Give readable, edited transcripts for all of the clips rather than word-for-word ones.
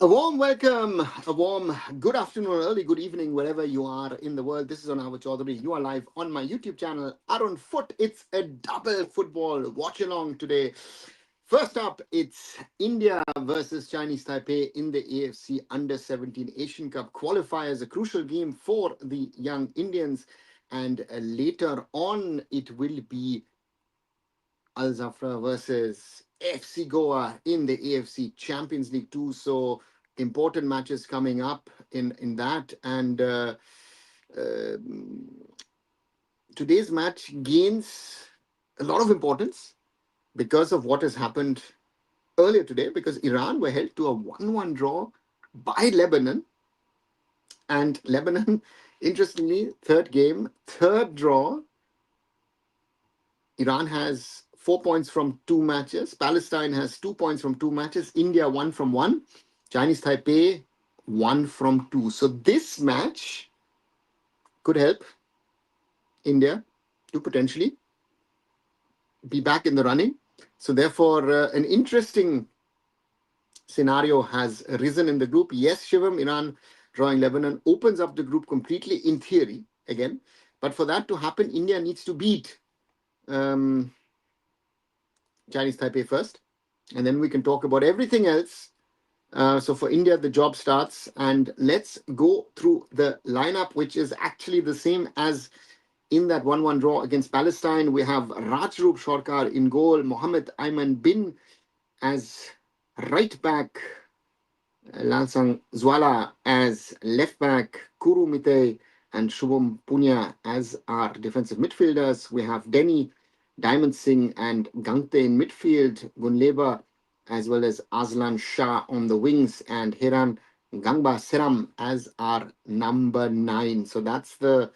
A warm welcome, a warm good afternoon, early good evening, wherever you are in the world. This is Ahmedabad Chaudhary. You are live on my YouTube channel, arunfoot. It's a double football watch along today. First up, it's India versus Chinese Taipei in the AFC Under-17 Asian Cup qualifiers, a crucial game for the young Indians. And later on, it will be Al-Zawraa versus FC Goa in the AFC Champions League 2. So important matches coming up in that. And uh, today's match gains a lot of importance because of what has happened earlier today, because Iran were held to a 1-1 draw by Lebanon. And Lebanon, interestingly, third game, third draw. Iran has 4 points from two matches. Palestine has 2 points from two matches. India 1 from 1. Chinese Taipei 1 from 2. So this match could help India to potentially be back in the running. So therefore, an interesting scenario has risen in the group. Yes, Shivam, Iran drawing Lebanon opens up the group completely in theory again. But for that to happen, India needs to beat Chinese Taipei first, and then we can talk about everything else. So for India, the job starts, and let's go through the lineup, which is actually the same as in that 1-1 draw against Palestine. We have Rajroop Shorkar in goal, Mohammed Ayman Bin as right back, Lansang Zwala as left back, Kuru Mite and Shubham Punya as our defensive midfielders. We have Denny, Diamond Singh and Gangte in midfield, Gunleba as well as Aslan Shah on the wings, and Hiran Gangba Seram as our number 9. So that's the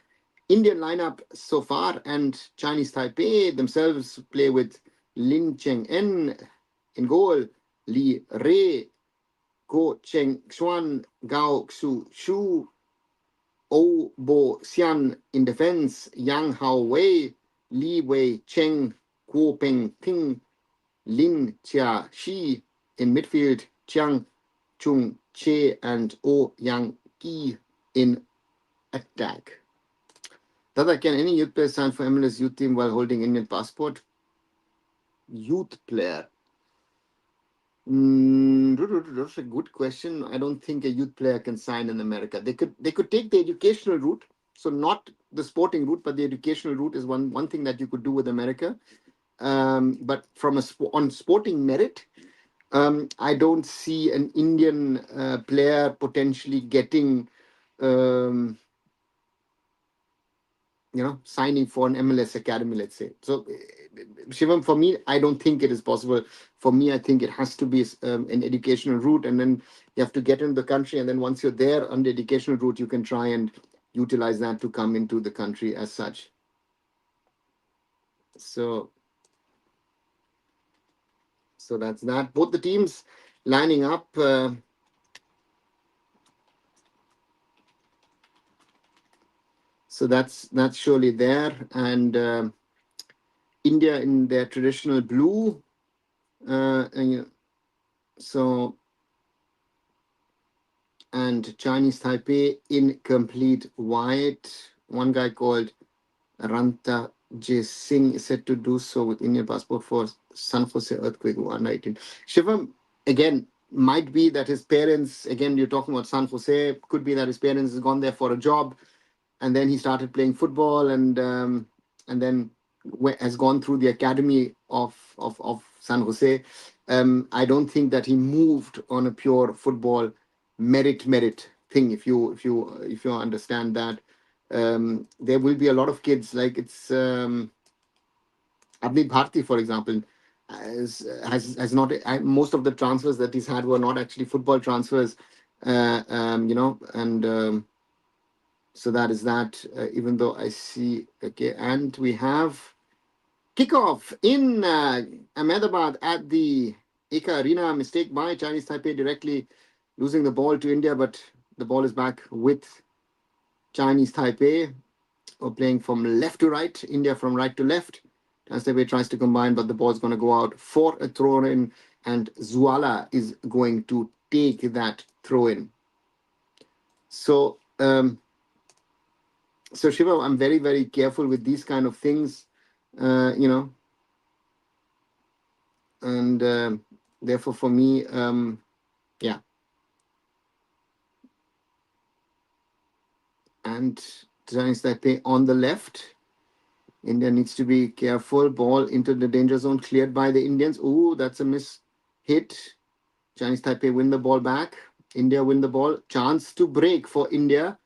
Indian lineup so far. And Chinese Taipei themselves play with Lin Cheng En in goal, Li Rei, Ko Cheng Xuan, Gao Xu Shu, O Bo Xian in defense, Yang Hao Wei, Li Wei Cheng, Kuo Peng Ting, Lin Chia Shi in midfield, Chiang Chung Che and O Yang Ki in attack. Dada, can any youth player sign for MLS youth team while holding Indian passport? Youth player. That's a good question. I don't think a youth player can sign in America. They could take the educational route, so not the sporting route, but the educational route is one thing that you could do with America. But from on sporting merit, I don't see an Indian player potentially getting, signing for an MLS academy, let's say. So, Shivam, for me, I don't think it is possible. For me, I think it has to be an educational route, and then you have to get into the country, and then once you're there on the educational route, you can try and utilize that to come into the country as such. So that's that. Both the teams lining up. So that's surely there, and India in their traditional blue, and Chinese Taipei in complete white. One guy called Ranta J. Singh is said to do so with Indian passport for San Jose earthquake 119. Shivam, again, might be that his parents, again, you're talking about San Jose, could be that his parents has gone there for a job, and then he started playing football, and then has gone through the academy of San Jose. I don't think that he moved on a pure football merit thing. If you understand that, there will be a lot of kids like it's Abnid Bharti, for example, has not most of the transfers that he's had were not actually football transfers, and. So that is that, even though I see, okay, and we have kickoff in Ahmedabad at the EKA Arena. Mistake by Chinese Taipei directly losing the ball to India, but the ball is back with Chinese Taipei, or playing from left to right, India from right to left. Chinese Taipei tries to combine, but the ball's going to go out for a throw in, and Zuala is going to take that throw in. So, so Shiva, I'm very, very careful with these kind of things, and therefore for me, yeah. And Chinese Taipei on the left. India needs to be careful. Ball into the danger zone, cleared by the Indians. Ooh, that's a miss hit. Chinese Taipei win the ball back. India win the ball. Chance to break for India.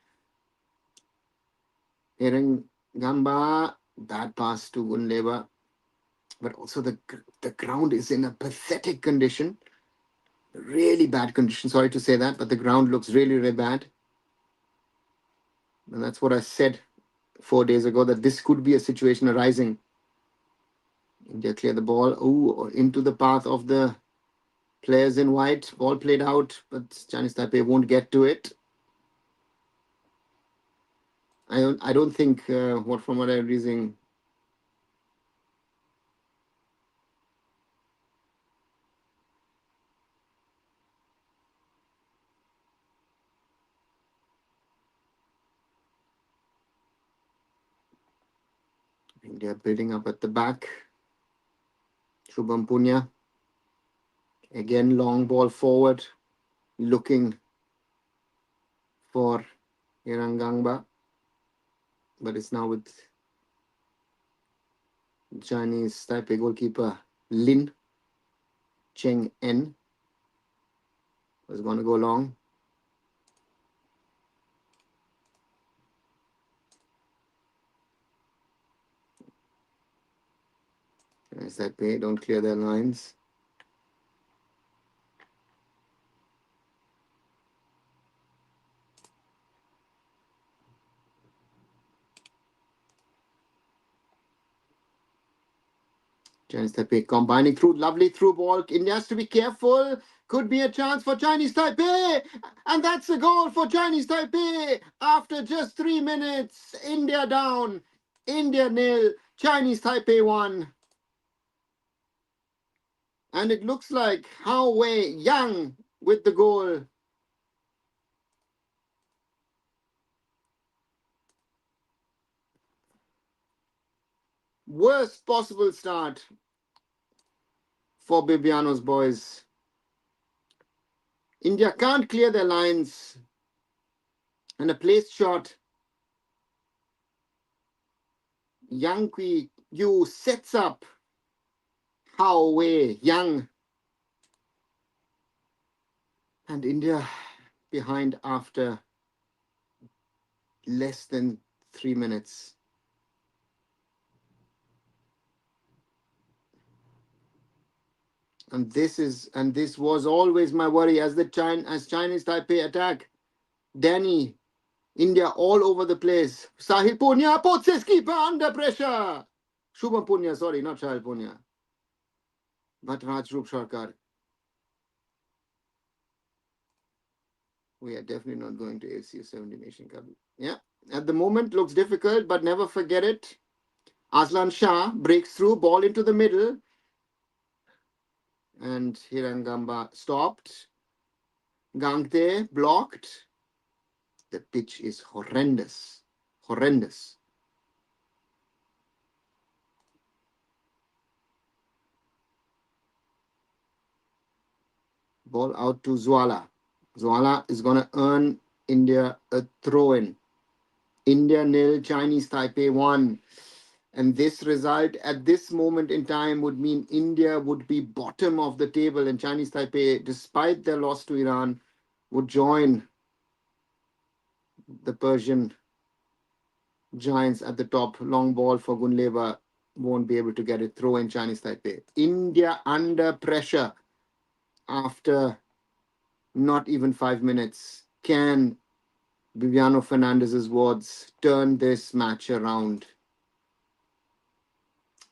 Hereng Gamba. Bad pass to Gunleva. But also the ground is in a pathetic condition. Really bad condition. Sorry to say that, but the ground looks really, really bad. And that's what I said 4 days ago, that this could be a situation arising. India clear the ball. Ooh, into the path of the players in white. Ball played out, but Chinese Taipei won't get to it. I don't think from what I'm reading, India building up at the back. Shubham Punya again, long ball forward, looking for Irangangba, but it's now with Chinese Taipei goalkeeper Lin Cheng En. Was going to go long. Chinese Taipei don't clear their lines. Chinese Taipei combining through, lovely through ball. India has to be careful. Could be a chance for Chinese Taipei. And that's a goal for Chinese Taipei. After just 3 minutes, India down. India 0, Chinese Taipei 1. And it looks like Hao Wei Yang with the goal. Worst possible start for Bibiano's boys. India can't clear their lines. And a placed shot. Yang Kui Yu sets up Hao Wei Yang. And India behind after less than 3 minutes. And this was always my worry as Chinese Taipei attack. Danny, India all over the place. Sahil Punya puts his keeper under pressure. Shubham Punya, sorry, not Sahil Punya. But Rajroop Sarkar. We are definitely not going to AFC U-17 Asian Cup. Yeah, at the moment looks difficult, but never forget it. Aslan Shah breaks through, ball into the middle. And Hirangamba stopped. Gangte blocked. The pitch is horrendous. Horrendous. Ball out to Zwala. Zwala is going to earn India a throw-in. India 0, Chinese Taipei 1. And this result at this moment in time would mean India would be bottom of the table, and Chinese Taipei, despite their loss to Iran, would join the Persian giants at the top. Long ball for Gunleva, won't be able to get it. Throw in Chinese Taipei. India under pressure after not even 5 minutes. Can Viviano Fernandez's words turn this match around?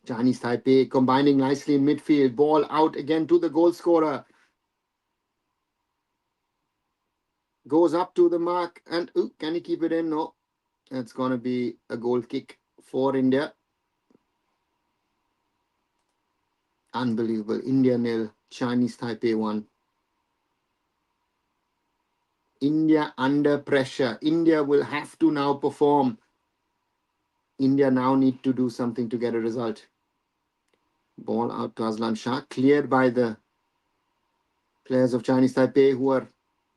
Chinese Taipei combining nicely in midfield. Ball out again to the goal scorer. Goes up to the mark and can he keep it in? No. It's going to be a goal kick for India. Unbelievable. India 0, Chinese Taipei 1. India under pressure. India will have to now perform. India now need to do something to get a result. Ball out to Aslan Shah, cleared by the players of Chinese Taipei who are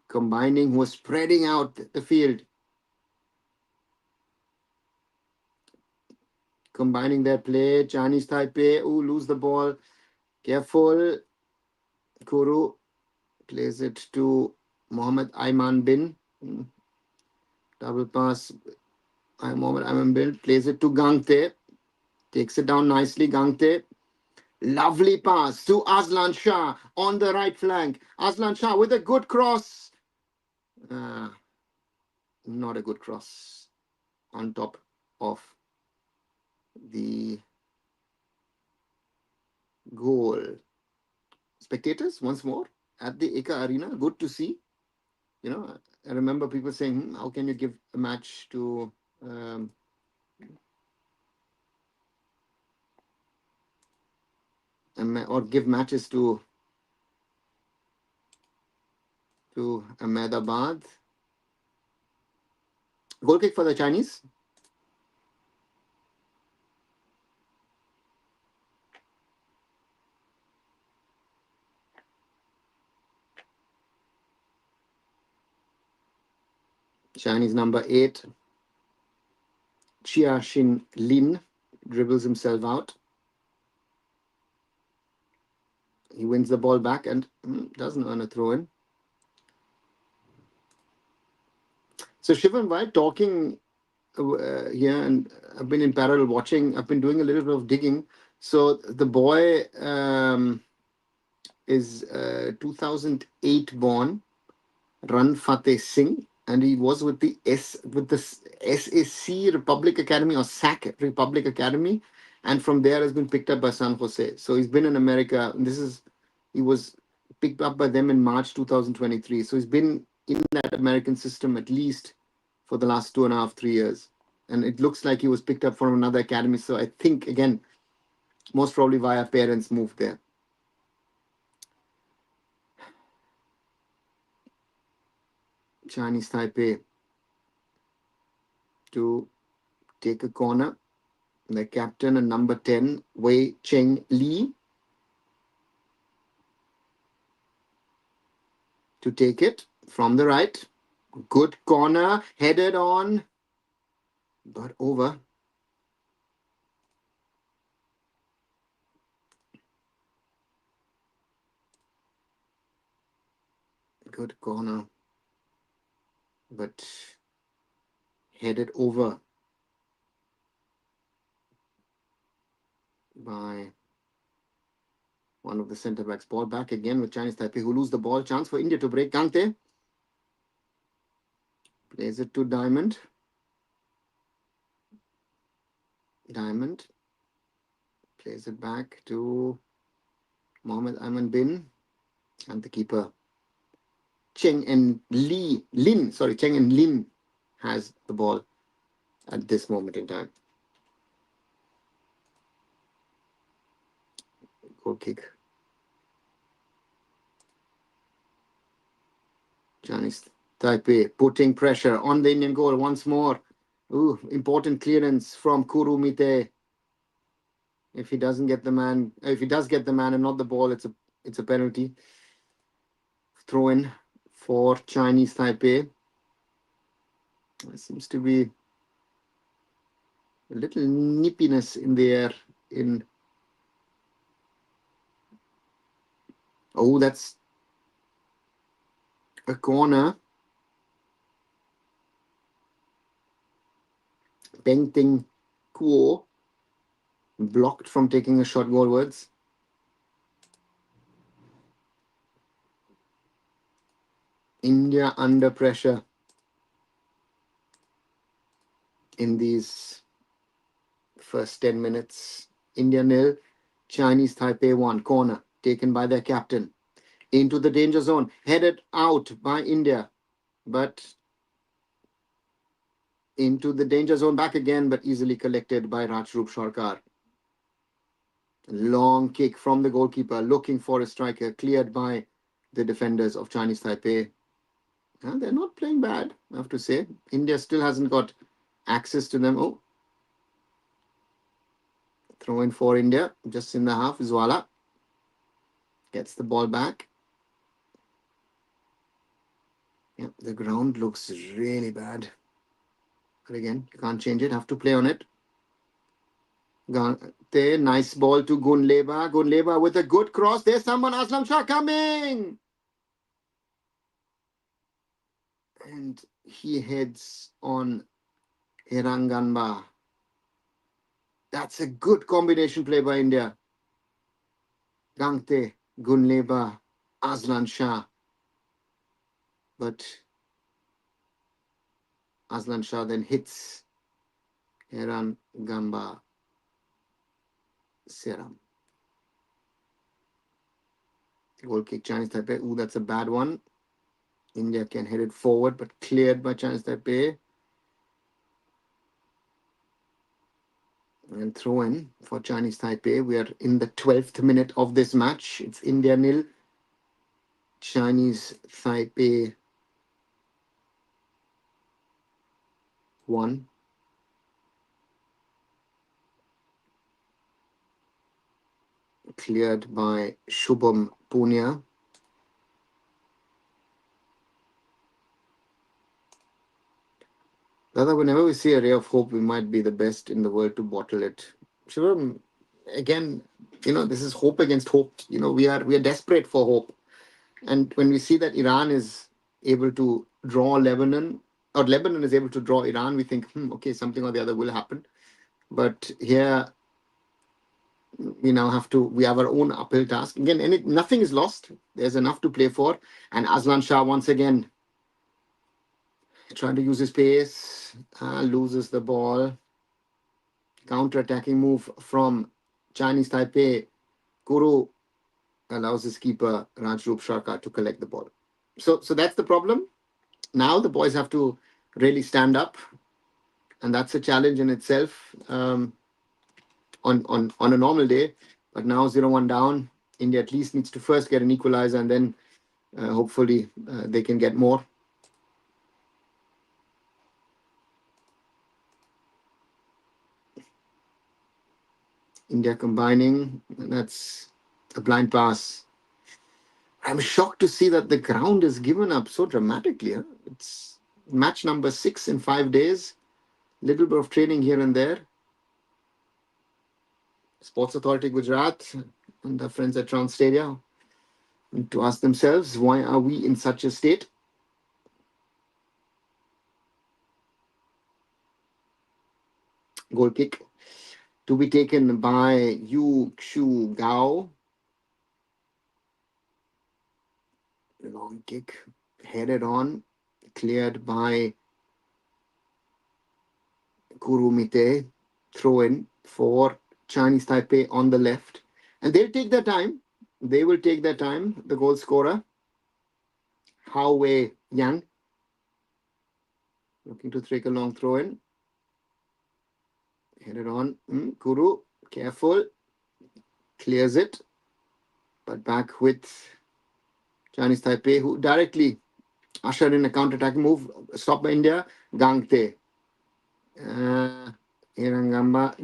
combining, who are spreading out the field. Combining their play. Chinese Taipei, lose the ball. Careful. Kuru plays it to Mohammed Ayman Bin. Double pass. Mohammed Ayman Bin plays it to Gangte. Takes it down nicely, Gangte. Lovely pass to Aslan Shah on the right flank. Aslan Shah with a good cross. Not a good cross on top of the goal. Spectators, once more, at the EKA Arena. Good to see. I remember people saying, how can you give a match to... or give matches to Ahmedabad. Goal kick for the Chinese. Chinese number 8, Chia Shin Lin, dribbles himself out. He wins the ball back and doesn't earn a throw-in. So Shivam, while talking here, and I've been in parallel watching, I've been doing a little bit of digging. So the boy is 2008 born, Ran Fateh Singh, and he was with the SAC Republic Academy or SAC Republic Academy, and from there has been picked up by San Jose. So he's been in America. And he was picked up by them in March 2023. So he's been in that American system at least for the last 2.5, 3 years. And it looks like he was picked up from another academy. So I think, again, most probably via parents moved there. Chinese Taipei to take a corner. The captain and number 10, Wei Cheng Li, to take it from the right. Good corner, headed on, but over. Good corner, but headed over by one of the centre backs. Ball back again with Chinese Taipei, who lose the ball. Chance for India to break. Gangte plays it to Diamond. Diamond plays it back to Mohammed Ayman Bin, and the keeper Cheng and Lin has the ball at this moment in time. Goal kick. Chinese Taipei putting pressure on the Indian goal once more. Important clearance from Kuru Mite. If he does get the man and not the ball, it's a penalty. Throw in for Chinese Taipei. There seems to be a little nippiness in the air. That's a corner. Peng Ting Kuo blocked from taking a shot goalwards. India under pressure in these first 10 minutes. India 0, Chinese Taipei 1. Corner taken by their captain. Into the danger zone. Headed out by India. But into the danger zone back again, but easily collected by Rajroop Sarkar. Long kick from the goalkeeper, looking for a striker, cleared by the defenders of Chinese Taipei. They're not playing bad, I have to say. India still hasn't got access to them. Oh, throw in for India, just in the half. Zwala gets the ball back. Yeah, the ground looks really bad. But again, you can't change it. Have to play on it. There, nice ball to Gunleba. Gunleba with a good cross. There's someone, Aslam Shah coming. And he heads on Hiranganba. That's a good combination play by India. Gangte, Gunleba, Aslan Shah. But Aslan Shah then hits Hirangamba Seram. Goal kick, Chinese Taipei. Ooh, that's a bad one. India can head it forward, but cleared by Chinese Taipei. And throw in for Chinese Taipei. We are in the 12th minute of this match. It's India nil, Chinese Taipei 1. Cleared by Shubham Punia. Dada, whenever we see a ray of hope, we might be the best in the world to bottle it. Shubham, again, this is hope against hope. We are desperate for hope. And when we see that Iran is able to draw Lebanon, or Lebanon is able to draw Iran, we think, okay, something or the other will happen. But here we have our own uphill task. Again, nothing is lost. There's enough to play for. And Aslan Shah once again trying to use his pace, loses the ball. Counter-attacking move from Chinese Taipei. Kuru allows his keeper Rajroop Sharka to collect the ball. So that's the problem. Now the boys have to really stand up, and that's a challenge in itself on a normal day. But now 0-1 down. India at least needs to first get an equalizer, and then hopefully they can get more. India combining, and that's a blind pass. I'm shocked to see that the ground is given up so dramatically. It's match number 6 in 5 days. Little bit of training here and there. Sports Authority Gujarat and the friends at Trans Stadium need to ask themselves, why are we in such a state? Goal kick to be taken by Yu Xiu Gao. Long kick, headed on, cleared by Kurumite. Throw in for Chinese Taipei on the left. And they'll take their time. They will take their time. The goal scorer, Hao Wei Yang, looking to take a long throw in. Headed on. Kuru, careful. Clears it. But back with Chinese Taipei, who directly ushered in a counter-attack move. Stopped by India. Gangte. Irangamba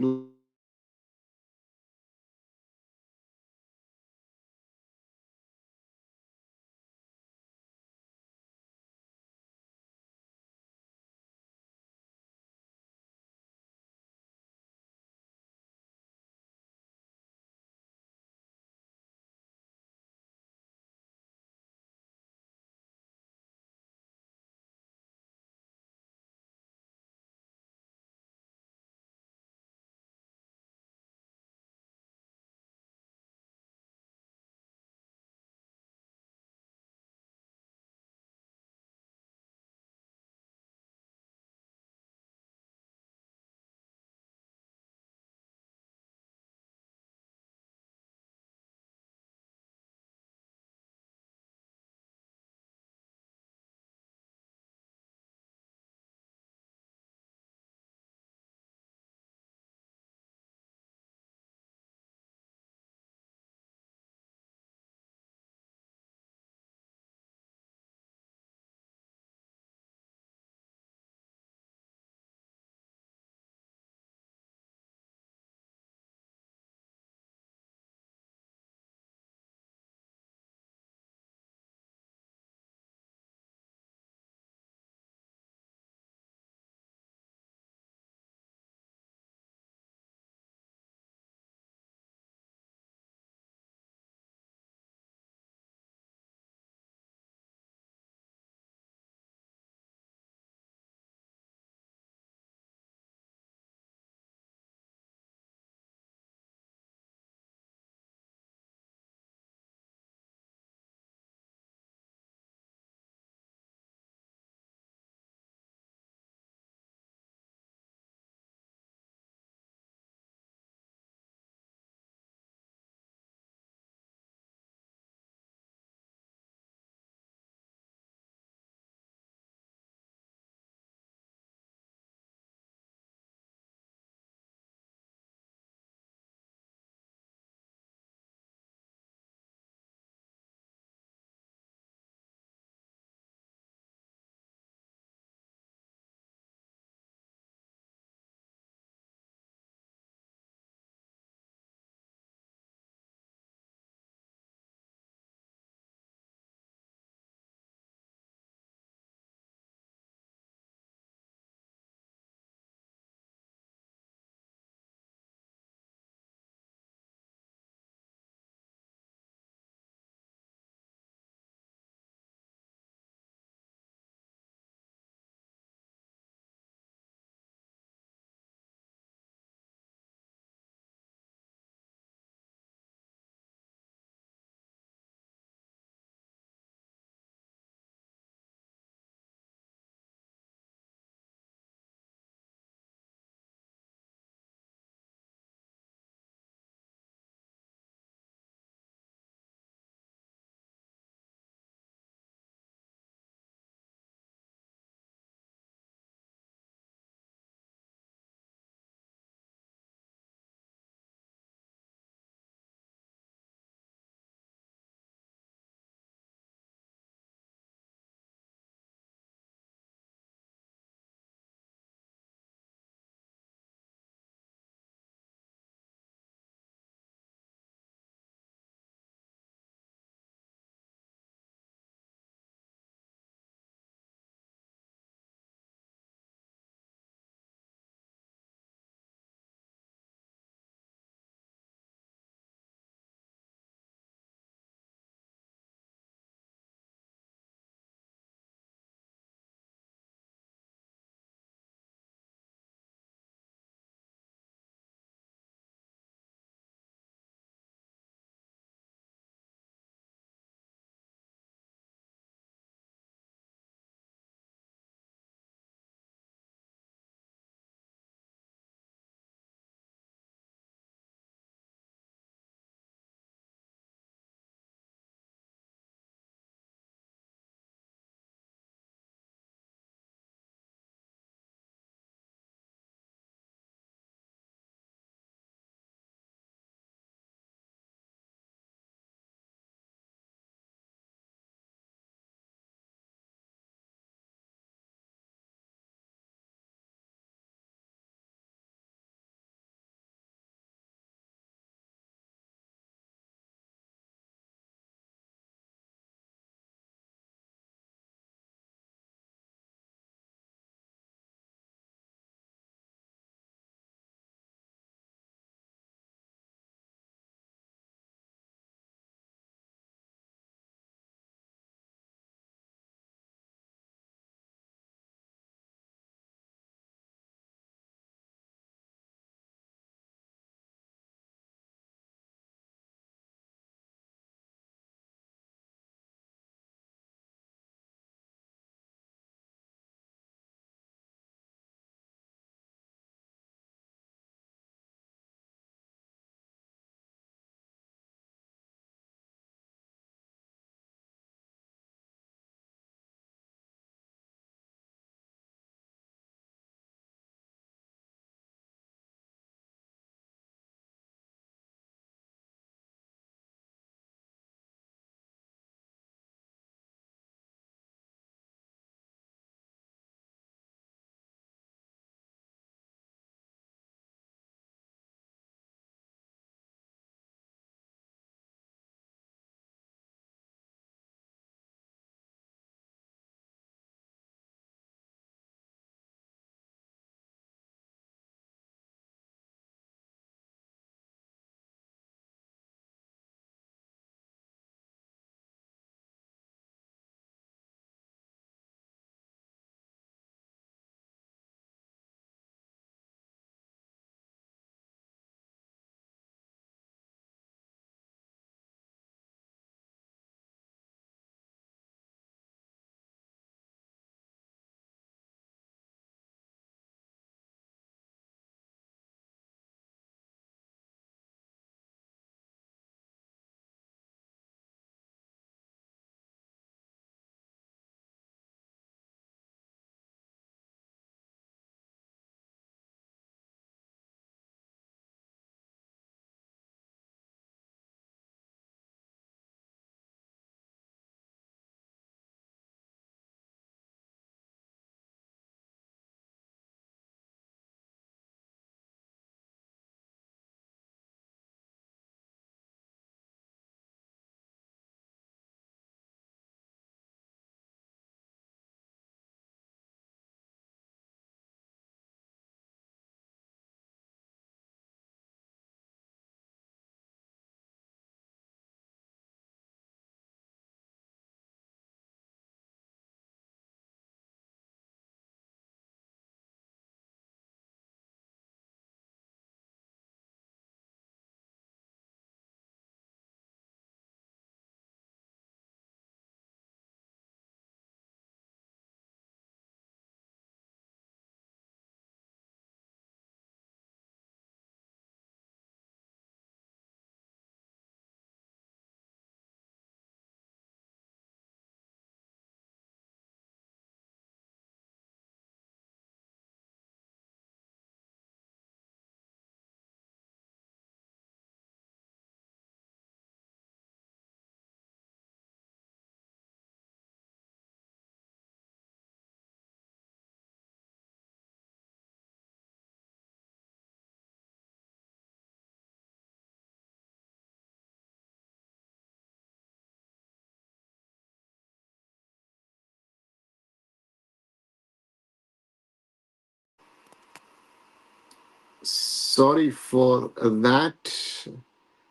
Sorry for that.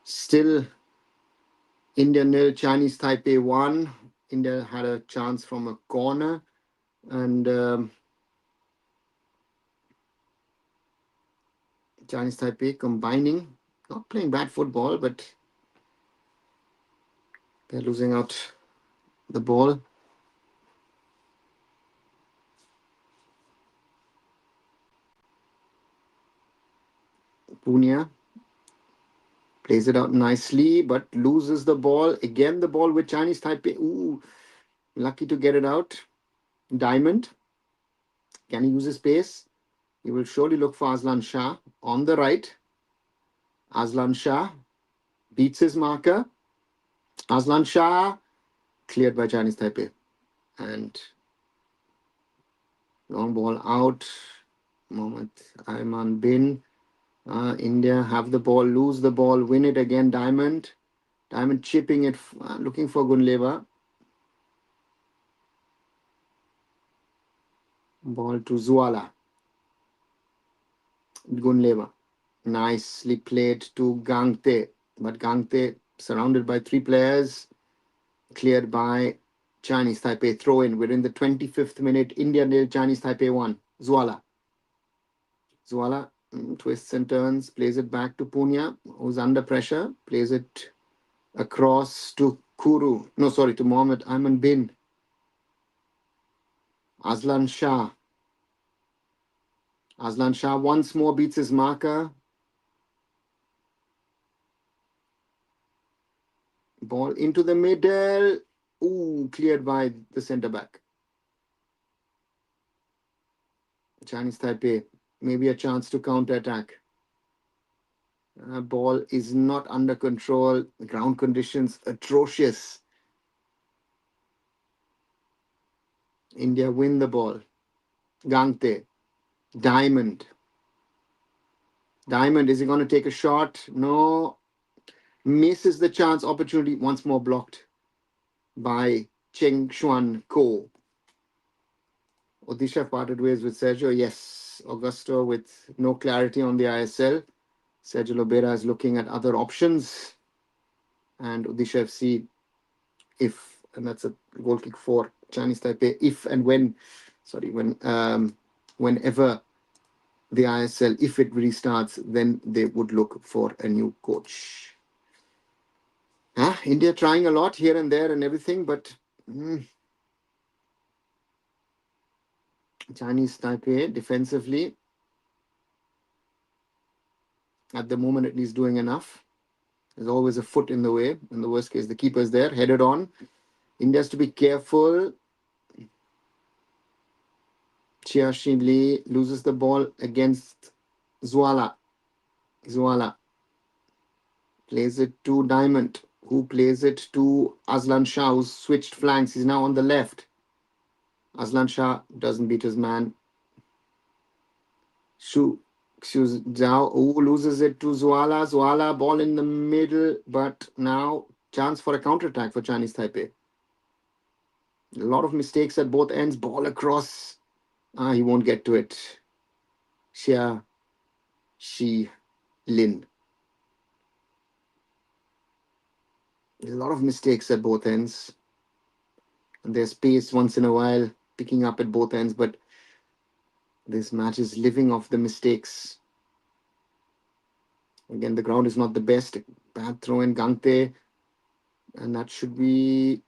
Still India 0, Chinese Taipei 1. India had a chance from a corner, and Chinese Taipei combining, not playing bad football, but they're losing out the ball. Punia plays it out nicely, but loses the ball. Again, the ball with Chinese Taipei. Ooh, lucky to get it out. Diamond. Can he use his pace? He will surely look for Aslan Shah on the right. Aslan Shah beats his marker. Aslan Shah cleared by Chinese Taipei. And long ball out. Mohammad Ayman Bin. India have the ball, lose the ball, win it again. Diamond. Diamond chipping it, looking for Gunleva. Ball to Zuala. Gunleva. Nicely played to Gangte. But Gangte surrounded by 3 players. Cleared by Chinese Taipei. Throw in. We're in the 25th minute. India 0, Chinese Taipei 1. Zuala. Zuala twists and turns. Plays it back to Punia, who's under pressure. Plays it across to Kuru. No, sorry, to Mohammed Ayman Bin. Aslan Shah. Aslan Shah once more beats his marker. Ball into the middle. Ooh, cleared by the centre back. Chinese Taipei. Maybe a chance to counter attack. Ball is not under control. Ground conditions atrocious. India win the ball. Gangte. Diamond. Diamond, is he going to take a shot? No. Misses the chance. Opportunity once more blocked by Cheng Xuan Ko. Odisha parted ways with Sergio. Yes. Augusto with no clarity on the ISL. Sergio Lobera is looking at other options. And Odisha FC, if, and that's a goal kick for Chinese Taipei, if and when, whenever the ISL, if it restarts, then they would look for a new coach. India trying a lot here and there and everything, but Chinese Taipei defensively, at the moment at least, doing enough. There's always a foot in the way. In the worst case, the keeper's there, headed on. India has to be careful. Chia Shin Lee loses the ball against Zuala. Zuala plays it to Diamond, who plays it to Aslan Shah, who's switched flanks. He's now on the left. Aslan Shah doesn't beat his man. Xu Zhao loses it to Zuala. Zuala, ball in the middle, but now chance for a counter-attack for Chinese Taipei. A lot of mistakes at both ends. Ball across. He won't get to it. Xia Shi Lin. There's a lot of mistakes at both ends. And there's pace once in a while picking up at both ends, but this match is living off the mistakes. Again, the ground is not the best. Bad throw in Gangte. And that should be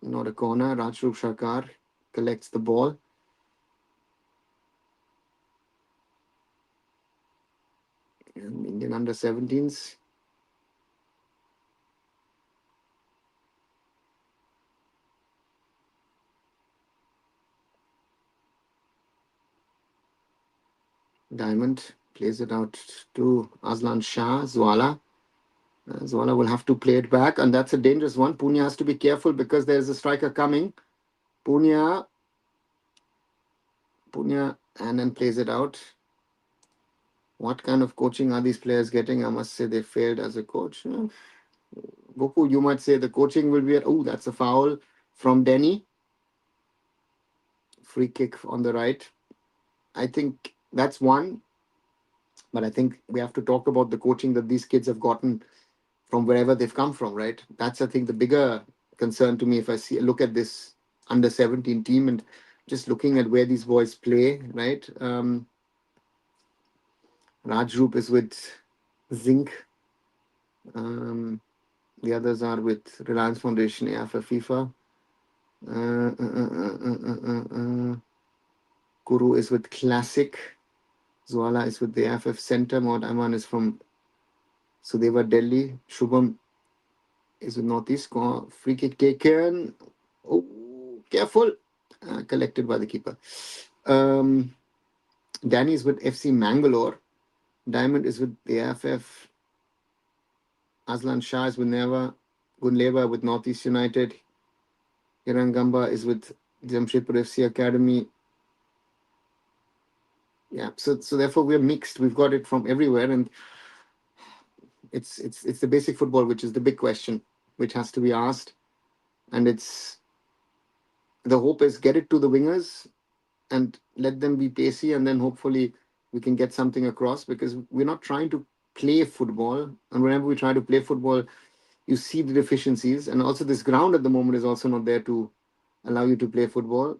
not a corner. Rajrup Sarkar collects the ball. And Indian under 17s. Diamond plays it out to Aslan Shah. Zuala. Zuala will have to play it back, and that's a dangerous one. Punia has to be careful because there's a striker coming. Punia, and then plays it out. What kind of coaching are these players getting? I must say they failed as a coach. Goku, you might say the coaching will be oh, that's a foul from Denny. Free kick on the right. I think That's one. But I think we have to talk about the coaching that these kids have gotten from wherever they've come from, right? That's, I think, the bigger concern to me if I look at this under 17 team and just looking at where these boys play, right? Rajroop is with Zinc. The others are with Reliance Foundation, AFF FIFA. Guru is with Classic. Zwala is with the AFF Center. Mohd Aman is from Sudeva, Delhi. Shubham is with Northeast. Free kick taken. Oh, careful. Collected by the keeper. Danny is with FC Mangalore. Diamond is with the AFF. Aslan Shah is with Neva. Gunleva with Northeast United. Hirangamba is with Jamshedpur FC Academy. Yeah, so therefore we're mixed. We've got it from everywhere, and it's the basic football, which is the big question, which has to be asked. And it's the hope is get it to the wingers and let them be pacey, and then hopefully we can get something across, because we're not trying to play football. And whenever we try to play football, you see the deficiencies, and also this ground at the moment is also not there to allow you to play football.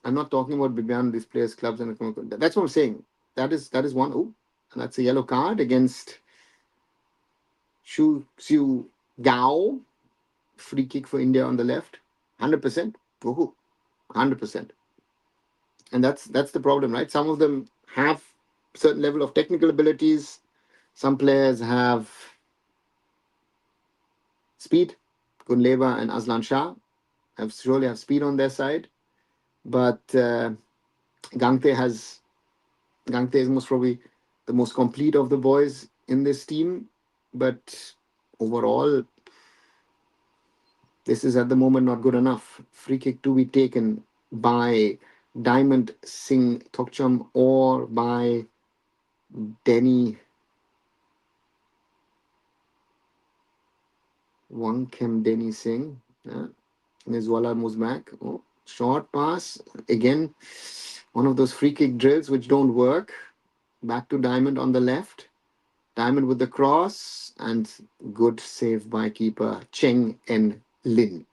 I'm not talking about Bibyan, these players, clubs, and that's what I'm saying. That is one. Oh, and that's a yellow card against Shu Xiu Gao. Free kick for India on the left. 100%. Oh, 100%. And that's the problem, right? Some of them have certain level of technical abilities. Some players have speed. Gunleva and Aslan Shah surely have speed on their side. But Gangte is most probably the most complete of the boys in this team. But overall, this is at the moment not good enough. Free kick to be taken by Diamond Singh Thokcham or by Denny Wangkem Denny Singh. Nizwala moves back. Oh, short pass. Again, one of those free kick drills which don't work. Back to Diamond on the left. Diamond with the cross, and good save by keeper Cheng En Lin.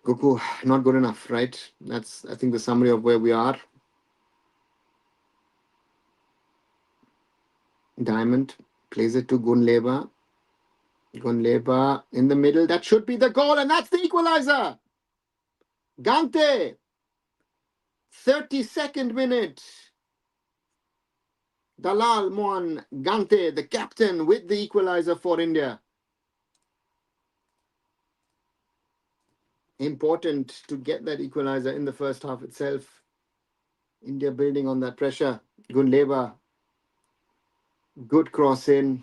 Goku, not good enough, right? That's, I think, the summary of where we are. Diamond plays it to Gunleva. Gunleva in the middle. That should be the goal, and that's the equalizer. Gante, 32nd minute. Dalal Mohan Gante, the captain, with the equalizer for India. Important to get that equalizer in the first half itself. India building on that pressure. Gunleva, good cross in,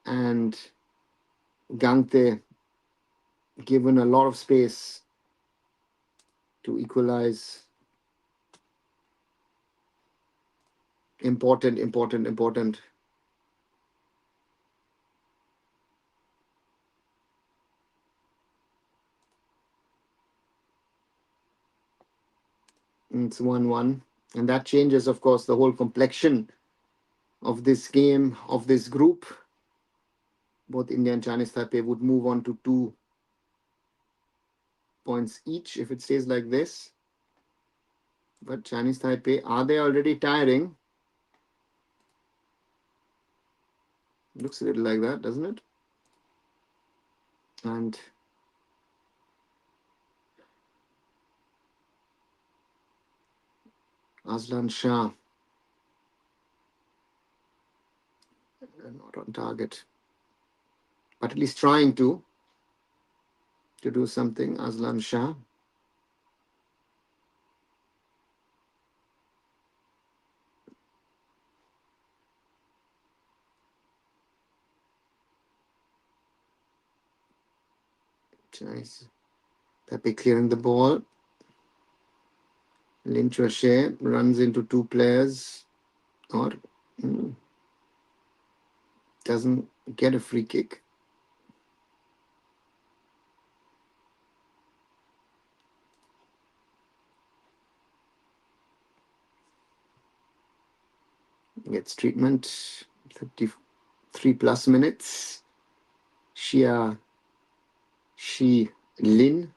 and Gante given a lot of space to equalize. Important. It's 1-1. And that changes, of course, the whole complexion of this game, of this group. Both India and ChineseTaipei would move on to 2 points each if it stays like this. But ChineseTaipei, are they already tiring? Looks a little like that, doesn't it? And Aslan Shah, not on target, but at least trying to do something. Aslan Shah. Nice. Pepe clearing the ball. Lintrashe runs into 2 players, or doesn't get a free kick. gets treatment. 33+ minutes. Shi Lin.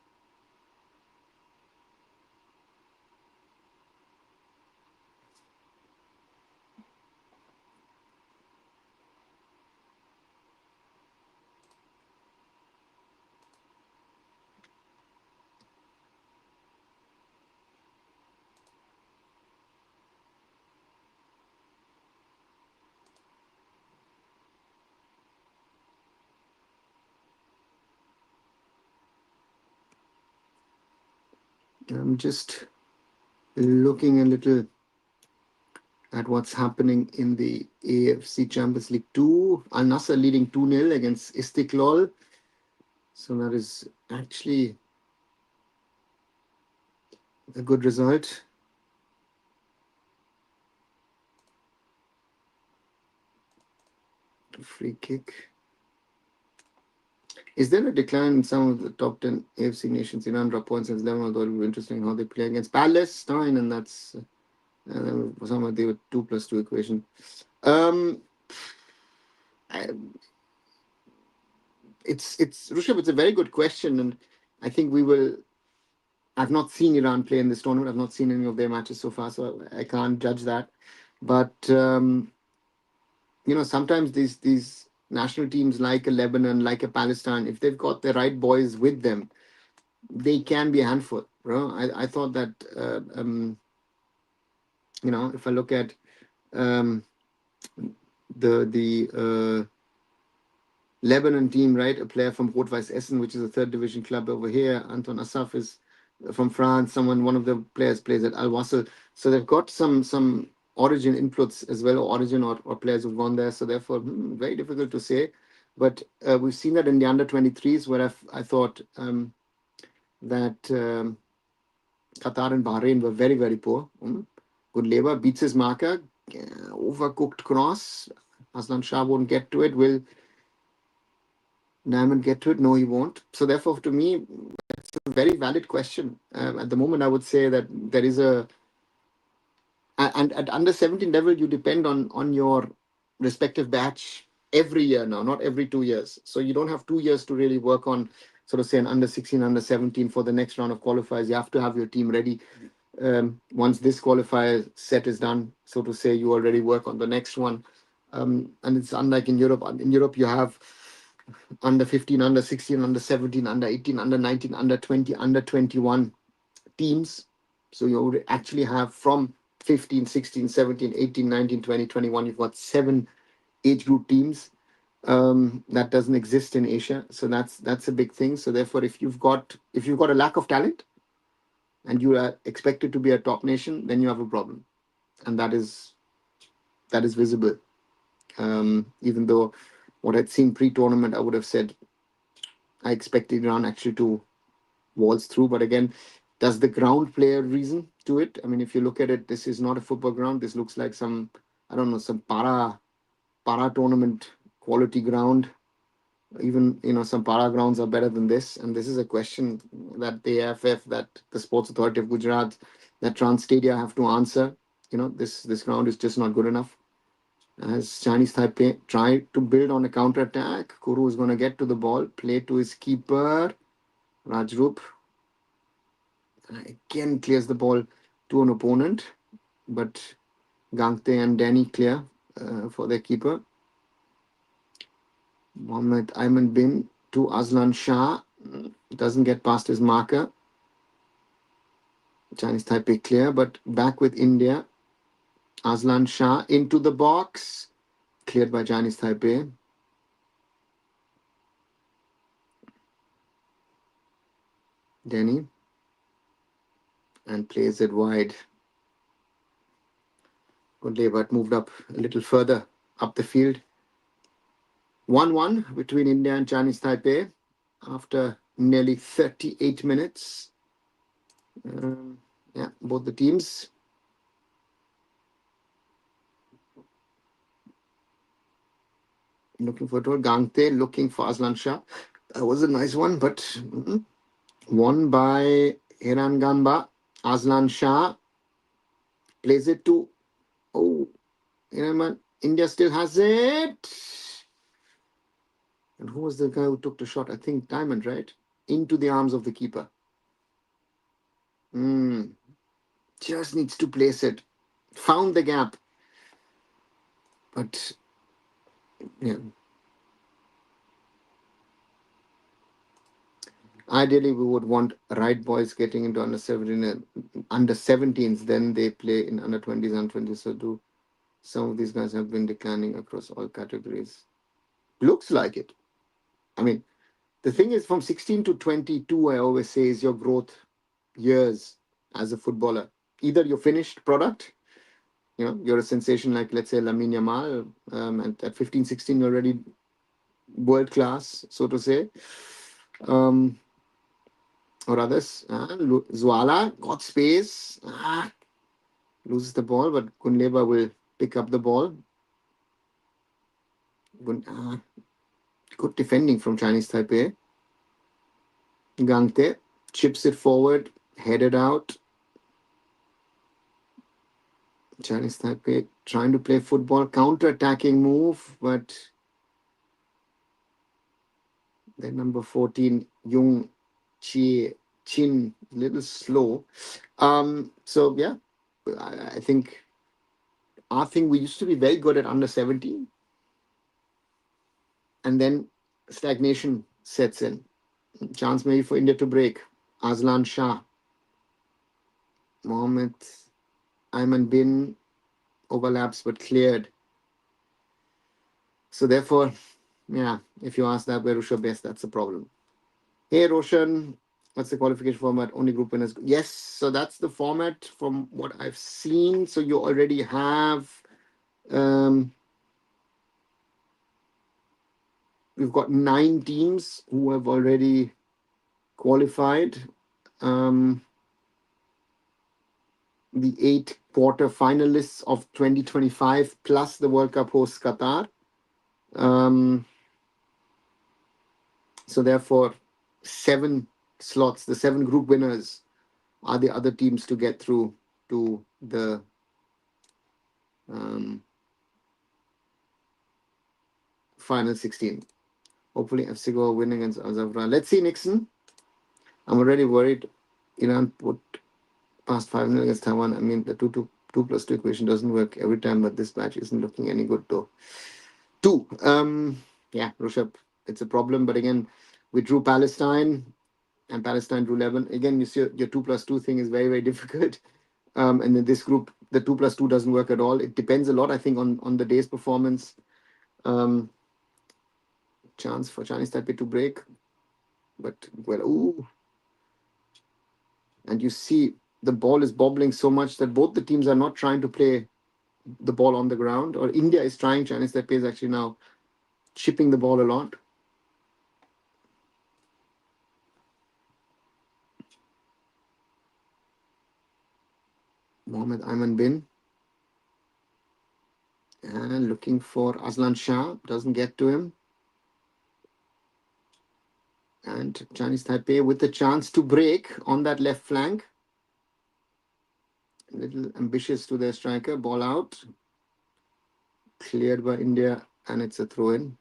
I'm just looking a little at what's happening in the AFC Champions League 2. Al Nassr leading 2-0 against Istiklal. So that is actually a good result. Free kick. Is there a decline in some of the top 10 AFC nations? Iran drop points since 11, although it will be interesting how they play against Palestine, and that's somehow they were 2+2 equation. It's Rishabh, it's a very good question, and I think we will. I've not seen Iran play in this tournament. I've not seen any of their matches so far, so I can't judge that. But sometimes these national teams like a Lebanon, like a Palestine, if they've got the right boys with them, they can be a handful. Bro. I thought that if I look at the Lebanon team, right, a player from Rot-Weiß Essen, which is a third division club over here. Anton Assaf is from France. One of the players plays at Al-Wasl. So they've got some origin inputs as well, or origin or players who've gone there. So therefore, very difficult to say. But we've seen that in the under-23s, where I thought that Qatar and Bahrain were very, very poor. Good labor, beats his marker, overcooked cross. Aslan Shah won't get to it. Will Diamond get to it? No, he won't. So therefore, to me, it's a very valid question. At the moment, I would say that there is and at under 17 level, you depend on your respective batch every year now, not every 2 years. So you don't have 2 years to really work on, sort of say, an under 16, under 17 for the next round of qualifiers. You have to have your team ready. Once this qualifier set is done, so to say, you already work on the next one. And it's unlike in Europe. In Europe, you have under 15, under 16, under 17, under 18, under 19, under 20, under 21 teams. So you actually have from 15, 16, 17, 18, 19, 20, 21, you've got 7 age group teams. That doesn't exist in Asia. So that's a big thing. So therefore, if you've got a lack of talent and you are expected to be a top nation, then you have a problem. And that is visible. Even though what I'd seen pre-tournament, I would have said I expected Iran actually to waltz through. But again, does the ground play a reason to it? I mean, if you look at it, this is not a football ground. This looks like some para tournament quality ground. Even some para grounds are better than this. And this is a question that the AFF, that the Sports Authority of Gujarat, that Trans Stadia have to answer. This ground is just not good enough. As Chinese Taipei try to build on a counter attack, Kuru is going to get to the ball, play to his keeper, Rajrup. Again clears the ball to an opponent, but Gangte and Danny clear for their keeper. Mohammed Ayman Bin to Aslan Shah, doesn't get past his marker. Chinese Taipei clear, but back with India. Aslan Shah into the box, cleared by Chinese Taipei. Danny, and plays it wide. Good but moved up a little further up the field. 1-1 between India and Chinese Taipei after nearly 38 minutes. Both the teams. Looking for it. Gangte looking for Aslan Shah. That was a nice one, but won by Hiran Gamba. Aslan Shah plays it to India still has it. And who was the guy who took the shot? I think Diamond, right? Into the arms of the keeper. Just needs to place it. Found the gap. But, yeah. Ideally, we would want right boys getting into under 17, under 17s. Then they play in under 20s and 20s. So do some of these guys have been declining across all categories? Looks like it. I mean, the thing is, from 16 to 22, I always say, is your growth years as a footballer. Either your finished product, you're a sensation like, let's say, Lamine Yamal, and at 15, 16, you're already world class, so to say. Or others. Zwala got space. Loses the ball, but Kunleba will pick up the ball. Good defending from Chinese Taipei. Gangte chips it forward, headed out. Chinese Taipei trying to play football, counter-attacking move, but then number 14, Jung Chin, little slow. So yeah, I think we used to be very good at under 17, and then stagnation sets in. Chance maybe for India to break. Aslan Shah, Mohammed Ayman Bin overlaps but cleared. So therefore, yeah, if you ask that where Rusha best, that's the problem. Hey Roshan, what's the qualification format? Only group winners. Yes, so that's the format from what I've seen. So you already have, we've got 9 teams who have already qualified. The 8 quarter finalists of 2025 plus the World Cup host Qatar. So therefore, 7 slots, the 7 group winners are the other teams to get through to the final 16. Hopefully, FC Goa win against Alzawra. Let's see, Nixon. I'm already worried. Iran put past 5-0 against Taiwan. I mean, the 2+2 equation doesn't work every time, but this match isn't looking any good though. 2. Yeah, Rushabh, it's a problem. But again, we drew Palestine, and Palestine drew Lebanon. Again, you see your 2+2 thing is very, very difficult. And in this group, the 2+2 doesn't work at all. It depends a lot, I think, on the day's performance. Chance for Chinese Taipei to break. But, well, ooh. And you see the ball is bobbling so much that both the teams are not trying to play the ball on the ground. Or India is trying. Chinese Taipei is actually now chipping the ball a lot. Mohammed Ayman Bin. And looking for Aslan Shah. Doesn't get to him. And Chinese Taipei with a chance to break on that left flank. A little ambitious to their striker. Ball out. Cleared by India. And it's a throw-in.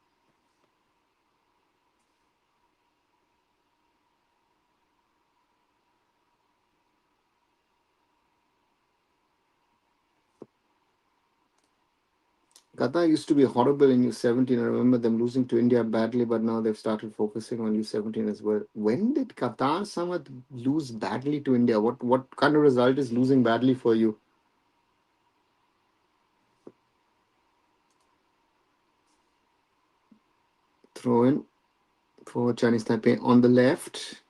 Qatar used to be horrible in U-17. I remember them losing to India badly, but now they've started focusing on U-17 as well. When did Qatar somewhat lose badly to India? What kind of result is losing badly for you? Throw in for Chinese Taipei on the left.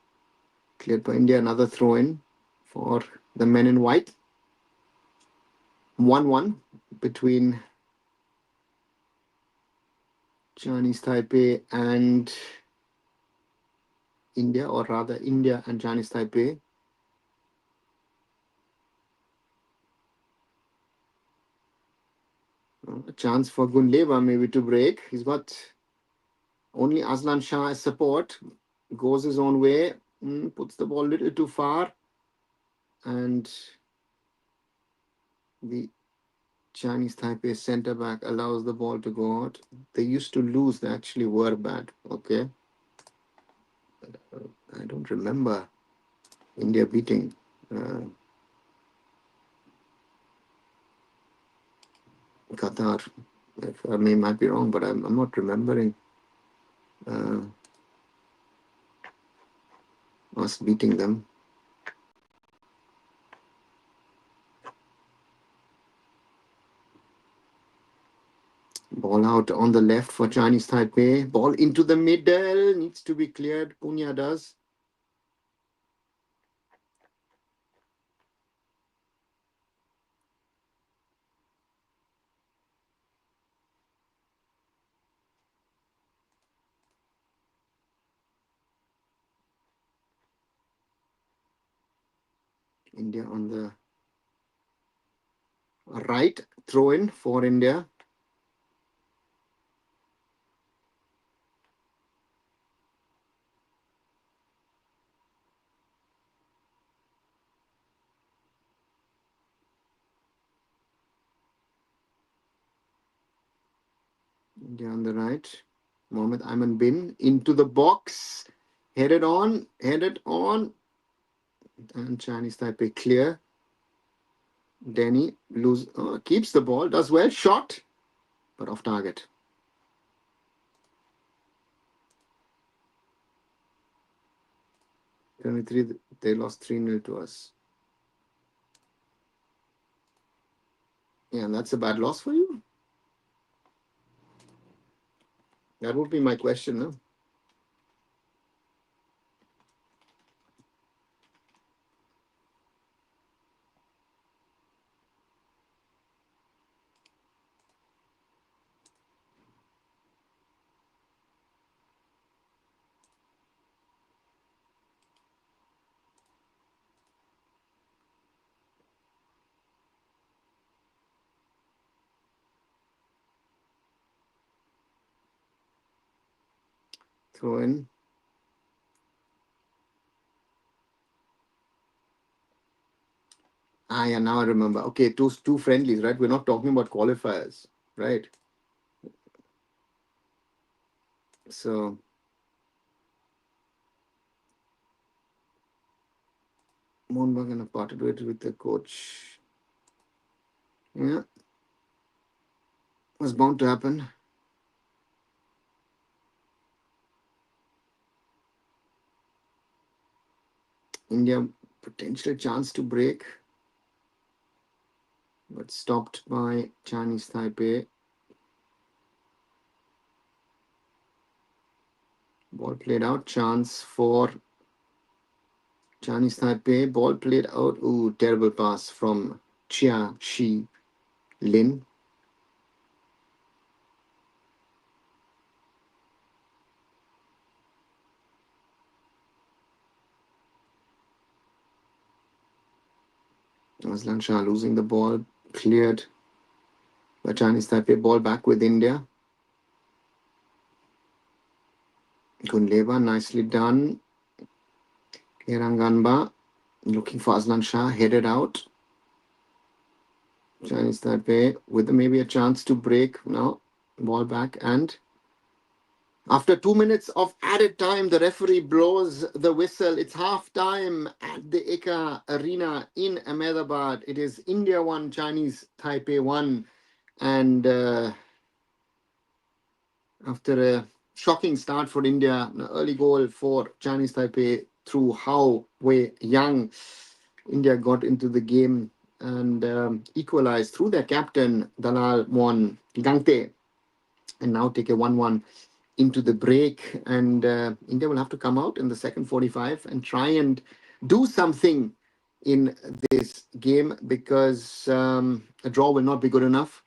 Cleared by India. Another throw in for the men in white. 1-1 between Chinese Taipei and India, or rather India and Chinese Taipei. A chance for Gunleva maybe to break. He's got only Aslan Shah as support. Goes his own way. Puts the ball a little too far. And the Chinese Taipei centre back allows the ball to go out. They used to lose. They actually were bad. Okay. I don't remember India beating Qatar. If I might be wrong, but I'm not remembering us beating them. Ball out on the left for Chinese Taipei. Ball into the middle. Needs to be cleared. Punya does. India on the right. Throw in for India. India on the right. Mohammed Ayman Bin into the box. Headed on. And Chinese Taipei clear. Denny keeps the ball. Does well. Shot. But off target. 23. They lost 3-0 to us. Yeah, and that's a bad loss for you? That would be my question, no? Throw in. Yeah, now I remember. Okay, two friendlies, right? We're not talking about qualifiers, right? So Mohnbach and parted with the coach. Yeah. Was bound to happen. India potential chance to break, but stopped by Chinese Taipei. Ball played out. Chance for Chinese Taipei. Ball played out. Ooh, terrible pass from Chia Shi Lin. Aslan Shah losing the ball. Cleared by Chinese Taipei. Ball back with India. Gunleva, nicely done. Iranganba looking for Aslan Shah. Headed out. Chinese Taipei with maybe a chance to break. Now, ball back. And after 2 minutes of added time, the referee blows the whistle. It's half time at the EKA Arena in Ahmedabad. It is India 1, Chinese Taipei 1. And after a shocking start for India, an early goal for Chinese Taipei through Hao Wei Yang, India got into the game and equalized through their captain, Dalal Mon Gangte, and now take a 1-1 into the break. And India will have to come out in the second 45 and try and do something in this game because a draw will not be good enough,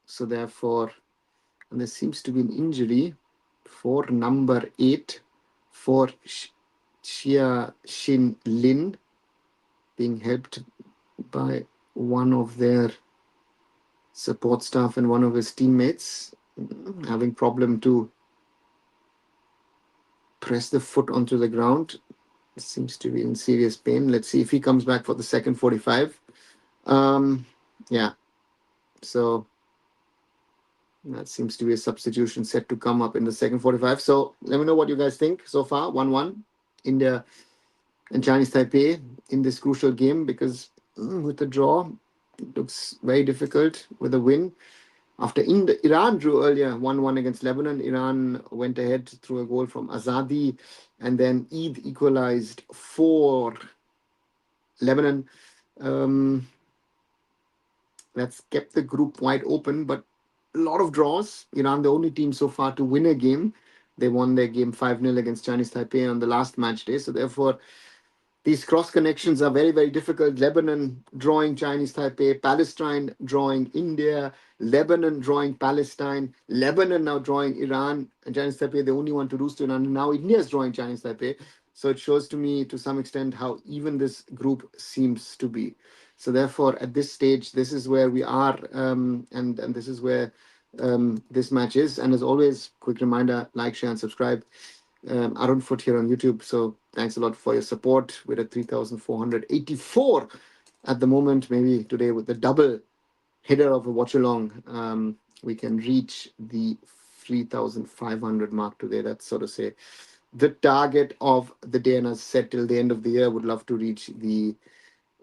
so therefore, and there seems to be an injury for number 8 for Xia Xin Lin, being helped by one of their support staff and one of his teammates, having problem to press the foot onto the ground. seems to be in serious pain. Let's see if he comes back for the second 45. Yeah, so that seems to be a substitution set to come up in the second 45. So let me know what you guys think so far. 1-1, India and Chinese Taipei in this crucial game, because with the draw, it looks very difficult. With a win, after Iran drew earlier 1-1 against Lebanon, Iran went ahead through a goal from Azadi, and then Eid equalized for Lebanon. Um, that's kept the group wide open, but a lot of draws. Iran, the only team so far to win a game. They won their game 5-0 against Chinese Taipei on the last match day. So therefore, these cross connections are very, very difficult. Lebanon drawing Chinese Taipei, Palestine drawing India, Lebanon drawing Palestine, Lebanon now drawing Iran, and Chinese Taipei, the only one to lose to Iran. Now India is drawing Chinese Taipei. So it shows to me, to some extent, how even this group seems to be. So therefore, at this stage, this is where we are, and this is where this match is. And as always, quick reminder: like, share, and subscribe. Arunfoot here on YouTube. So thanks a lot for your support. We're at 3,484 at the moment. Maybe today with the double header of a Watchalong, we can reach the 3,500 mark today. That's sort of say the target of the day. And as said, till the end of the year, would love to reach the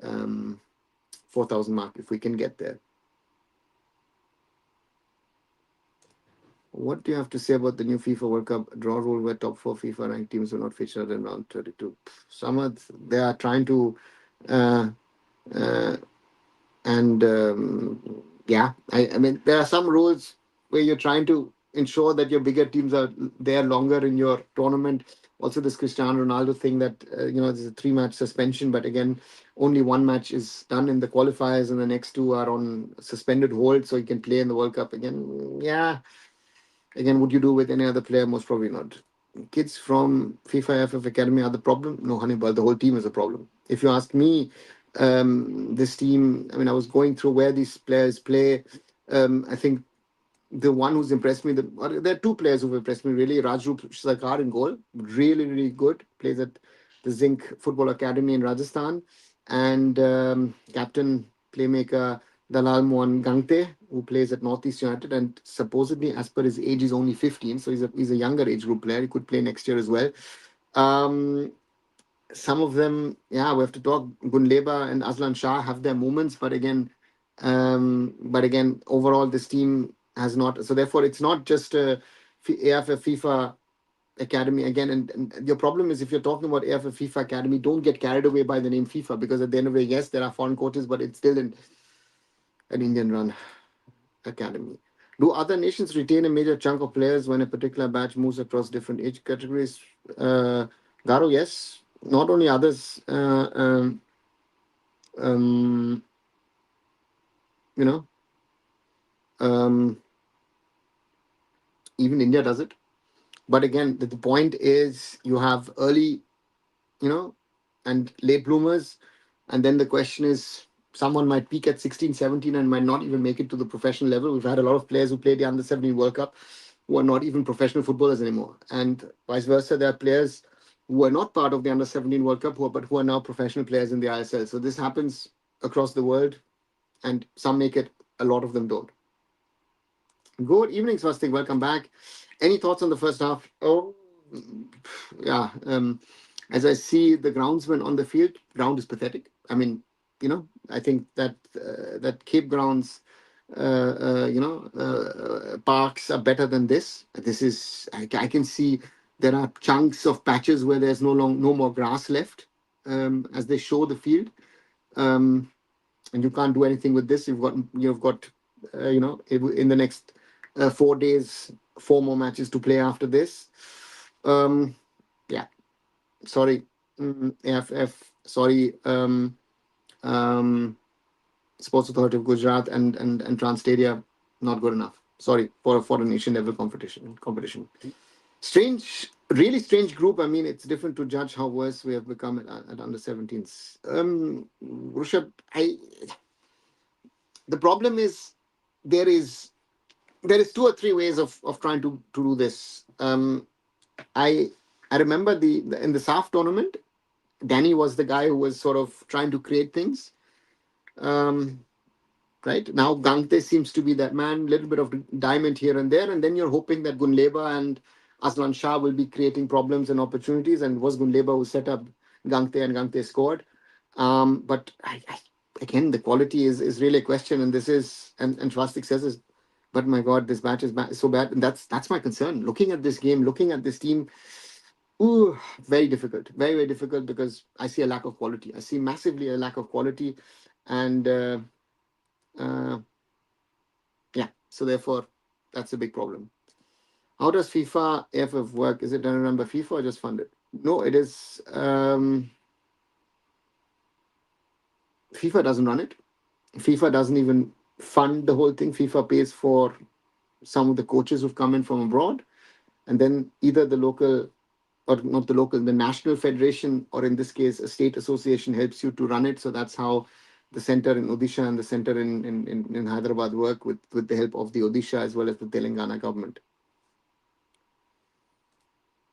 4,000 mark if we can get there. What do you have to say about the new FIFA World Cup draw rule where top 4 FIFA ranked teams will not feature in round 32? Some they are trying to, uh, uh, and yeah, I mean, there are some rules where you're trying to ensure that your bigger teams are there longer in your tournament. Also, this Cristiano Ronaldo thing that, there's a 3-match suspension, but again, only one match is done in the qualifiers and the next 2 are on suspended hold, so he can play in the World Cup again. Yeah. Again, would you do with any other player? Most probably not. Kids from FIFA FF Academy are the problem? No, Hannibal, the whole team is a problem. If you ask me, this team, I mean, I was going through where these players play. I think the one who's impressed me, there are 2 players who've impressed me really. Rajroop Sarkar in goal, really, really good. Plays at the Zinc Football Academy in Rajasthan. And captain, playmaker Dalal Mohan Gangte, who plays at Northeast United. And supposedly, as per his age, he's only 15. So he's a younger age group player. He could play next year as well. Some of them, yeah, we have to talk. Gunleba and Aslan Shah have their moments, but again, overall, this team has not. So therefore, it's not just a AFF FIFA Academy again. And your problem is, if you're talking about AFF FIFA Academy, don't get carried away by the name FIFA, because at the end of the day, yes, there are foreign coaches, but it's still an Indian-run academy. Do other nations retain a major chunk of players when a particular batch moves across different age categories? Garo, yes. Not only others, you know, even India does it. But again, the point is you have early, and late bloomers. And then the question is, someone might peak at 16, 17 and might not even make it to the professional level. We've had a lot of players who played the under 17 World Cup who are not even professional footballers anymore. And vice versa, there are players who are not part of the under 17 World Cup but who are now professional players in the ISL. So this happens across the world, and some make it, a lot of them don't. Good evening, Swastik. Welcome back. Any thoughts on the first half? Oh, yeah. As I see the groundsman on the field, ground is pathetic. I mean, I think that that Cape grounds, parks are better than this. This is, I can see there are chunks of patches where there's no more grass left, as they show the field, and you can't do anything with this. You've got in the next 4 days, 4 more matches to play after this. Yeah, sorry, AFF, sorry, Sports Authority of Gujarat and Transstadia, not good enough. Sorry for a nation level competition. Really strange group. I mean, it's different to judge how worse we have become at under 17s. Rushabh, the problem is there is 2 or 3 ways of trying to do this. I remember in the SAF tournament, Danny was the guy who was sort of trying to create things. Um, right now, Gangte seems to be that man, little bit of diamond here and there, and then you're hoping that Gunleba and Aslan Shah will be creating problems and opportunities. And it was Gunleba who set up Gangte, and Gangte scored. But again, the quality is really a question, and this is and Svastik says this. But my God, this match is so bad, and that's my concern. Looking at this game, looking at this team, ooh, very difficult, very very difficult, because I see a lack of quality. I see massively a lack of quality, and uh, yeah, so therefore, that's a big problem. How does FIFA AFF work? Is it done run by FIFA or just funded? No, it is. FIFA doesn't run it. FIFA doesn't even fund the whole thing. FIFA pays for some of the coaches who've come in from abroad, and then either the local, or not the local, the national federation, or in this case, a state association helps you to run it. So that's how the center in Odisha and the center in Hyderabad work, with the help of the Odisha as well as the Telangana government.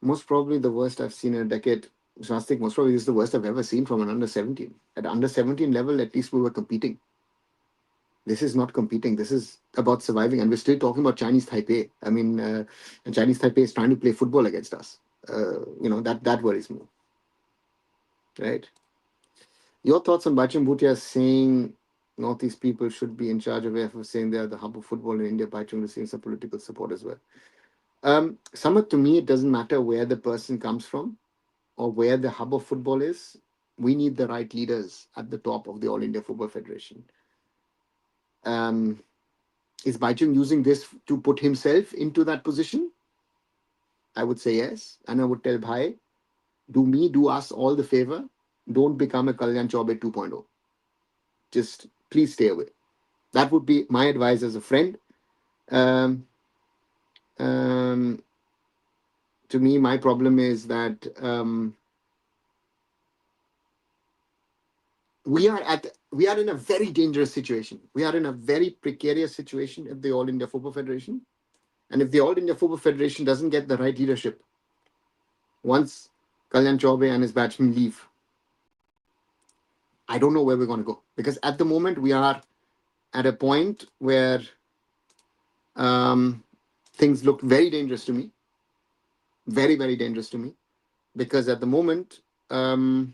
Most probably the worst I've seen in a decade. Swastik, most probably this is the worst I've ever seen from an under 17. At under 17 level, at least we were competing. This is not competing. This is about surviving, and we're still talking about Chinese Taipei. I mean, and Chinese Taipei is trying to play football against us. That worries me, right? Your thoughts on Bachchan Bhutia saying Northeast people should be in charge of AFF, saying they are the hub of football in India. Bachchan receiving some political support as well. Samad, to me, it doesn't matter where the person comes from or where the hub of football is. We need the right leaders at the top of the All India Football Federation. Is Baichung using this to put himself into that position? I would say yes. And I would tell Bhai, do us all the favor. Don't become a Kalyan Chaube 2.0. Just please stay away. That would be my advice as a friend. Um, um, to me, my problem is that we are in a very dangerous situation. We are in a very precarious situation at the All India Football Federation. And if the All India Football Federation doesn't get the right leadership, once Kalyan Chaube and his batchmen leave, I don't know where we're going to go. Because at the moment, we are at a point where things look very dangerous to me. Very, very dangerous to me. Because at the moment, I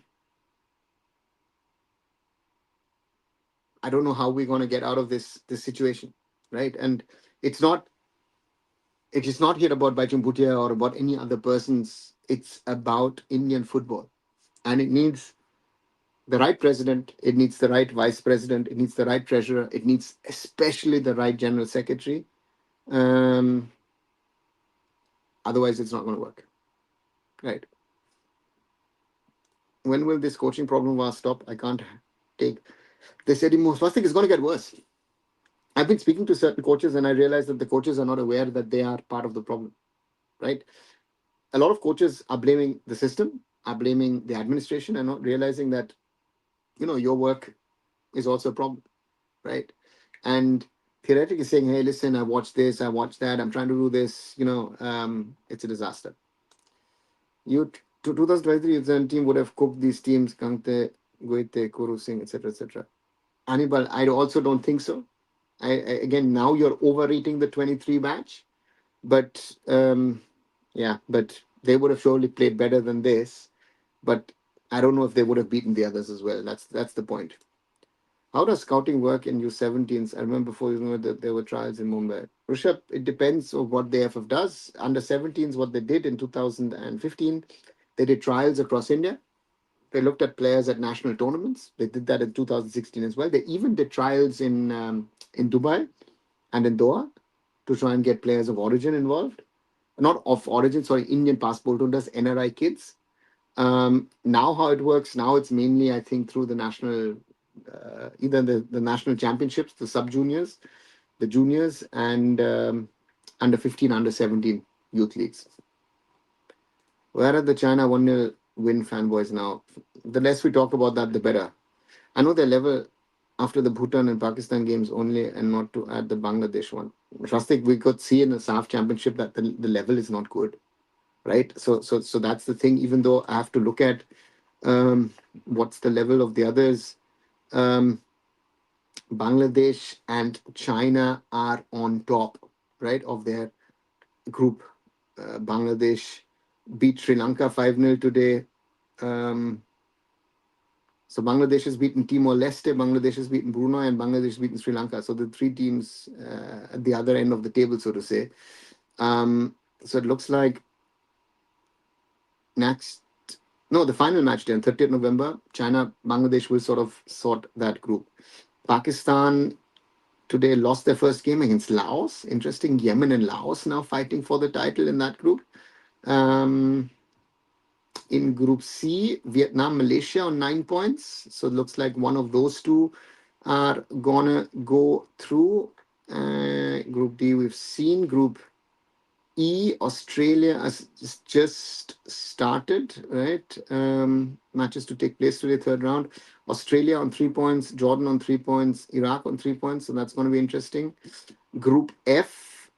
don't know how we're going to get out of this situation, right? And it is not here about Baichung Bhutia or about any other persons. It's about Indian football. And it needs the right president, it needs the right vice president, it needs the right treasurer, it needs especially the right general secretary. Otherwise, it's not going to work, right? When will this coaching problem stop? I can't take. They said first thing is going to get worse. I've been speaking to certain coaches, and I realize that the coaches are not aware that they are part of the problem, right? A lot of coaches are blaming the system, are blaming the administration, and not realizing that, your work is also a problem, right? And theoretically saying, hey, listen, I watched this, I watched that, I'm trying to do this, it's a disaster. You 2023 team would have cooked these teams, Kangte, Goite, Kuru Singh, etc. Anibal, I also don't think so. Again, now you're overrating the 23 match, but but they would have surely played better than this. But I don't know if they would have beaten the others as well. That's the point. How does scouting work in U-17s? I remember before that there were trials in Mumbai. Rishabh, it depends on what the AFF does. Under 17s, what they did in 2015, they did trials across India. They looked at players at national tournaments. They did that in 2016 as well. They even did trials in Dubai and in Doha to try and get players of origin involved. Not of origin, sorry, Indian passport holders, NRI kids. Now how it works, now it's mainly, I think, through the national, either the national championships, the sub-juniors, the juniors, and under 15, under 17 youth leagues. Where are the China 1-0 win fanboys now? The less we talk about that, the better. I know they're level after the Bhutan and Pakistan games only, and not to add the Bangladesh one. Trusting we could see in the SAF championship that the level is not good, right? So that's the thing. Even though I have to look at What's the level of the others? Um, Bangladesh and China are on top, right, of their group. Bangladesh beat Sri Lanka 5-0 today. So Bangladesh has beaten Timor-Leste, Bangladesh has beaten Brunei, and Bangladesh has beaten Sri Lanka. So the three teams at the other end of the table, so to say. So it looks like the final match day on 30th November, China, Bangladesh will sort of sort that group. Pakistan today lost their first game against Laos. Interesting, Yemen and Laos now fighting for the title in that group. In Group C, Vietnam, Malaysia on 9 points. So it looks like one of those two are gonna go through. Group D, we've seen. Group E, Australia has just started, right? Matches to take place today, third round. Australia on 3 points, Jordan on 3 points, Iraq on 3 points. So that's going to be interesting. Group F,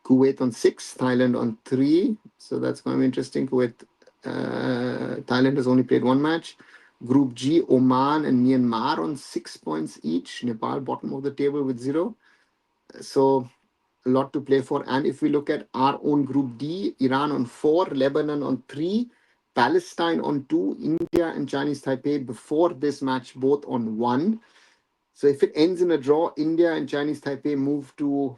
Kuwait on 6, Thailand on 3. So that's going to be interesting. Thailand has only played one match. Group G, Oman and Myanmar on 6 points each. Nepal bottom of the table with 0. So a lot to play for. And if we look at our own Group D, Iran on 4, Lebanon on 3, Palestine on 2, India and Chinese Taipei before this match both on 1. So if it ends in a draw, India and Chinese Taipei move to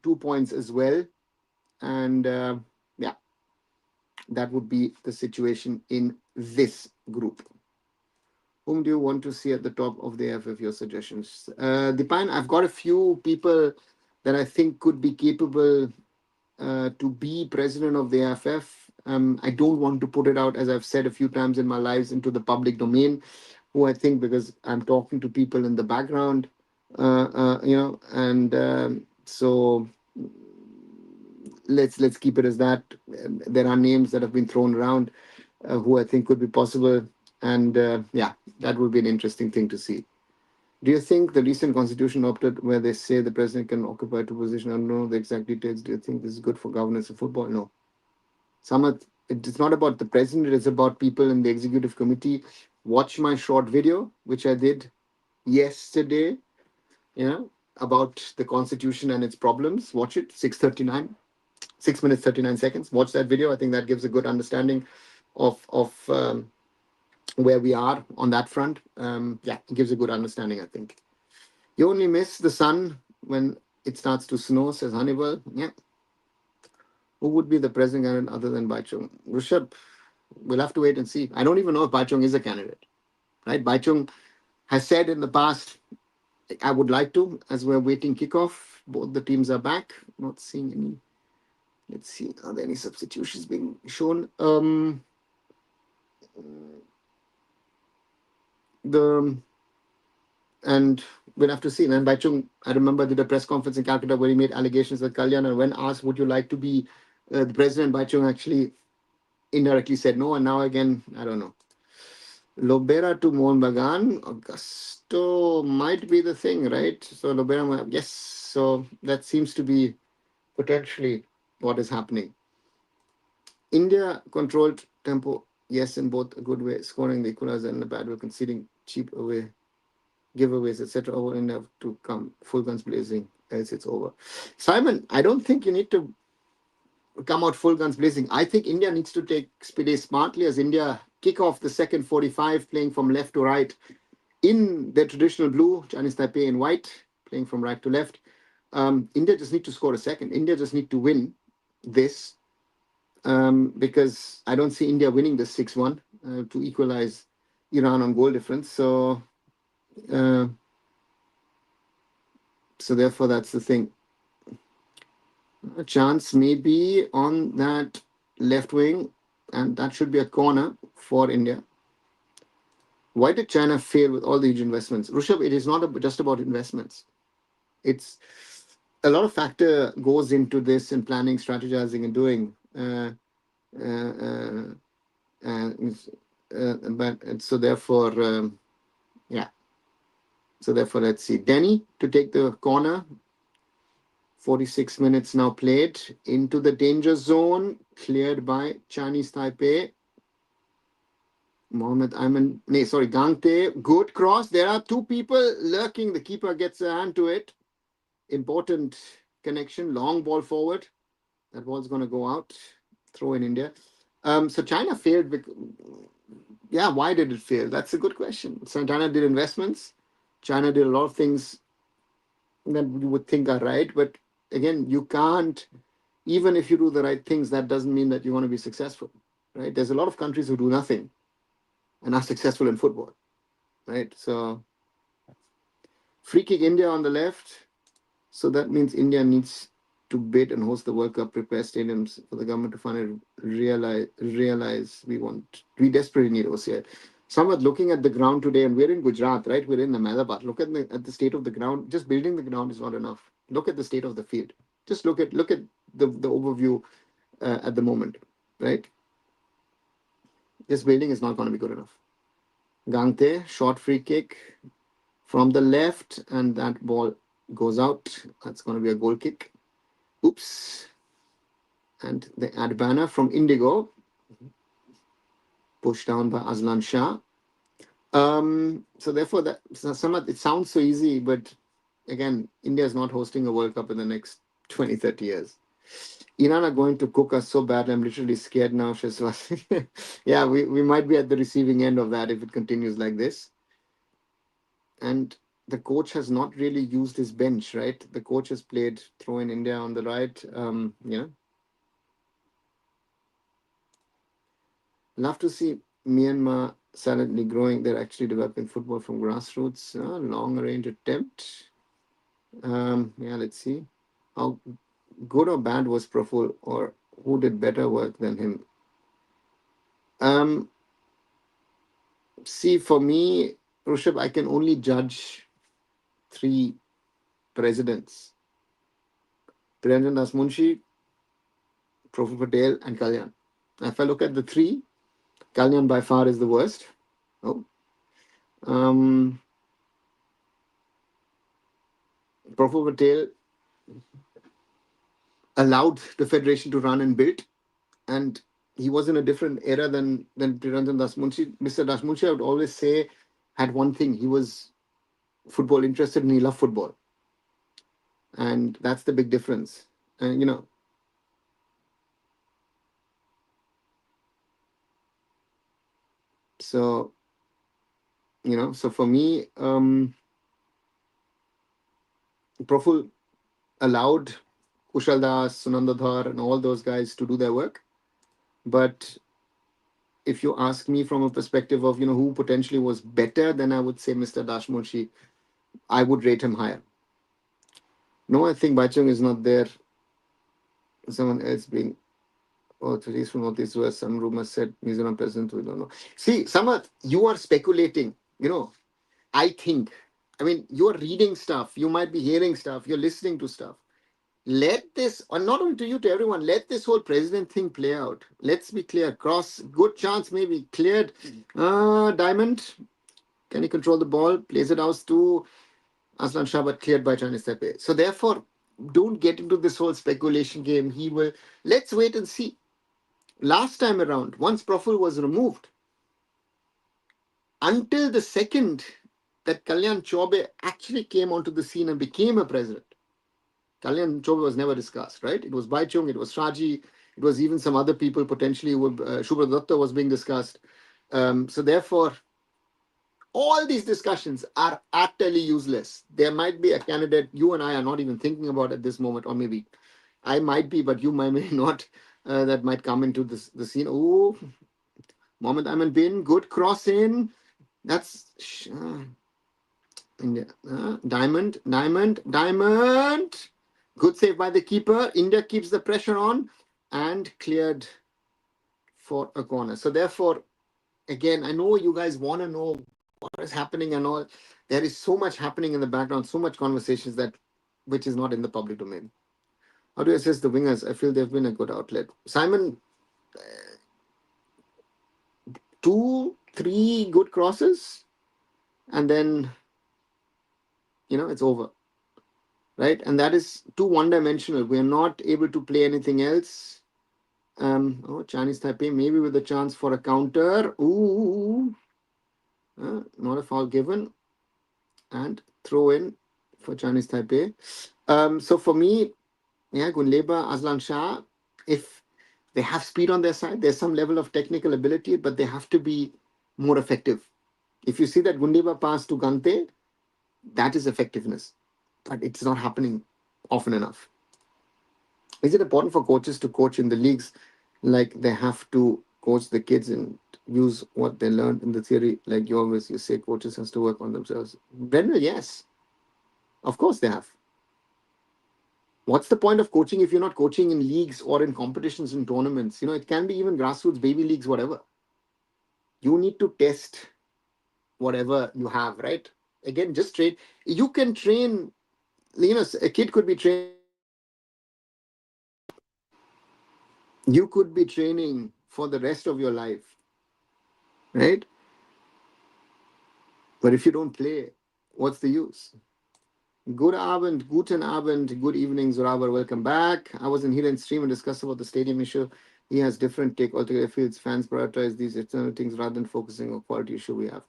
2 points as well. And that would be the situation in this group. Whom do you want to see at the top of the AFF? Your suggestions. Dipan, I've got a few people that I think could be capable to be president of the AFF. I don't want to put it out, as I've said a few times in my lives, into the public domain, who I think, because I'm talking to people in the background, so let's keep it as that. There are names that have been thrown around who I think could be possible, and that would be an interesting thing to see. Do you think the recent constitution opted where they say the president can occupy 2 positions? I don't know the exact details. Do you think this is good for governance of football? No. It's not about the president. It's about people in the executive committee. Watch my short video, which I did yesterday, about the constitution and its problems. Watch it, 6 minutes, 39 seconds. Watch that video. I think that gives a good understanding of where we are on that front. It gives a good understanding, I think. You only miss the sun when it starts to snow, says Hannibal. Yeah. Who would be the president candidate other than Baichung? Rishabh, we'll have to wait and see. I don't even know if Baichung is a candidate, right? Baichung has said in the past, I would like to, as we're waiting kickoff. Both the teams are back. Not seeing any. Let's see, are there any substitutions being shown? And we'll have to see. And Baichung, I remember, did a press conference in Calcutta where he made allegations that Kalyan, and when asked, would you like to be the president, Baichung actually indirectly said no. And now again, I don't know. Lobera to Mohun Bagan, Augusto might be the thing, right? So Lobera, yes. So that seems to be potentially what is happening. India controlled tempo, yes, in both a good way, scoring the equalizer and a bad way, conceding cheap away, giveaways, etc. Over enough to come full guns blazing, else it's over. Simon, I don't think you need to come out full guns blazing. I think India needs to play smartly as India kick off the second 45, playing from left to right in their traditional blue, Chinese Taipei in white, playing from right to left. India just need to score a second. India just need to win this. Because I don't see India winning this 6-1 to equalize Iran on goal difference. So therefore, that's the thing. A chance may be on that left wing, and that should be a corner for India. Why did China fail with all the huge investments? Rishabh, it is not just about investments. It's a lot of factor goes into this in planning, strategizing, and doing. So therefore, let's see. Denny to take the corner. 46 minutes now played into the danger zone, cleared by Chinese Taipei. Mohammed Ayman, Gangte, good cross. There are two people lurking. The keeper gets a hand to it. Important connection, long ball forward. That ball's going to go out. Throw in India. So China failed. Yeah, why did it fail? That's a good question. So China did investments. China did a lot of things that you would think are right, but again, you can't. Even if you do the right things, that doesn't mean that you want to be successful, right? There's a lot of countries who do nothing and are successful in football, right? So free kick India on the left. So that means India needs to bid and host the World Cup, prepare stadiums for the government to finally realize we desperately need OCI. Somewhat looking at the ground today, and we're in Gujarat, right? We're in Ahmedabad. Look at the state of the ground. Just building the ground is not enough. Look at the state of the field. Just look at the overview at the moment, right? This building is not going to be good enough. Gangte, short free kick from the left, and that ball goes out. That's going to be a goal kick. Oops. And the ad banner from Indigo, pushed down by Azlan Shah. So therefore, it sounds so easy, but again, India is not hosting a World Cup in the next 20, 30 years. Iran are going to cook us so bad. I'm literally scared now, Shazwat. Yeah, we might be at the receiving end of that if it continues like this. And the coach has not really used his bench, right? The coach has played throw in India on the right. Love to see Myanmar silently growing. They're actually developing football from grassroots. Long range attempt. Let's see. How good or bad was Praful, or who did better work than him? Um, See, for me, Rushabh, I can only judge three presidents: Priyanjan Das Munshi, Praful Patel, and Kalyan. If I look at the three, Kalyan by far is the worst. Oh, um, Praful Patel allowed the federation to run and build, and he was in a different era than Priranjan Das Munshi. Mr. Das Munshi, I would always say, had one thing: he was football interested and he loved football, and that's the big difference. And so so for me, Praful allowed Kushal Das, Sunandadhar, and all those guys to do their work, but if you ask me from a perspective of who potentially was better, then I would say Mr. Dashmunshi. I would rate him higher. No, I think Baichung is not there. Someone else being. Oh, he's from Northeast West. Some rumors said Mizoram president. We don't know. See, Samat, you are speculating. I think. I mean, you are reading stuff. You might be hearing stuff. You're listening to stuff. Let this, or not only to you, to everyone, let this whole president thing play out. Let's be clear. Cross, good chance, maybe cleared. Diamond, can he control the ball? Plays it out to Aslan Shah, but cleared by ChineseTaipei. So therefore, don't get into this whole speculation game. He will. Let's wait and see. Last time around, once Praful was removed, until the second that Kalyan Chobe actually came onto the scene and became a president, Kalyan Chobe was never discussed, right? It was Baichung, it was Shaji, it was even some other people potentially. Shubhra Datta was being discussed. So therefore, all these discussions are utterly useless. There might be a candidate you and I are not even thinking about at this moment, or maybe I might be, but you might may not. That might come into the scene. Oh, Mohammed Aman Bin, good cross in. That's India. Diamond. Good save by the keeper. India keeps the pressure on and cleared for a corner. So therefore, again, I know you guys want to know what is happening and all. There is so much happening in the background, so much conversations that which is not in the public domain. How do you assess the wingers? I feel they've been a good outlet. Simon, two, three good crosses, and then it's over, right? And that is too one-dimensional. We're not able to play anything else. Chinese Taipei, maybe with a chance for a counter. Ooh, not a foul given. And throw in for Chinese Taipei. So for me, yeah, Gunleba, Aslan Shah, if they have speed on their side, there's some level of technical ability, but they have to be more effective. If you see that Gunleba pass to Gante, that is effectiveness, but it's not happening often enough. Is it important for coaches to coach in the leagues like they have to coach the kids and use what they learned in the theory? Like you say coaches has to work on themselves. Brenda, yes, of course they have. What's the point of coaching if you're not coaching in leagues or in competitions and tournaments? It can be even grassroots, baby leagues, whatever. You need to test whatever you have, right? Again, just train. You can train, a kid could be training. You could be training for the rest of your life, right? But if you don't play, what's the use? Good Abend, guten Abend, good evening, Zoraber. Welcome back. I was in here and stream and discussed about the stadium issue. He has different take altogether. Feels fans prioritize these external things rather than focusing on quality issue we have.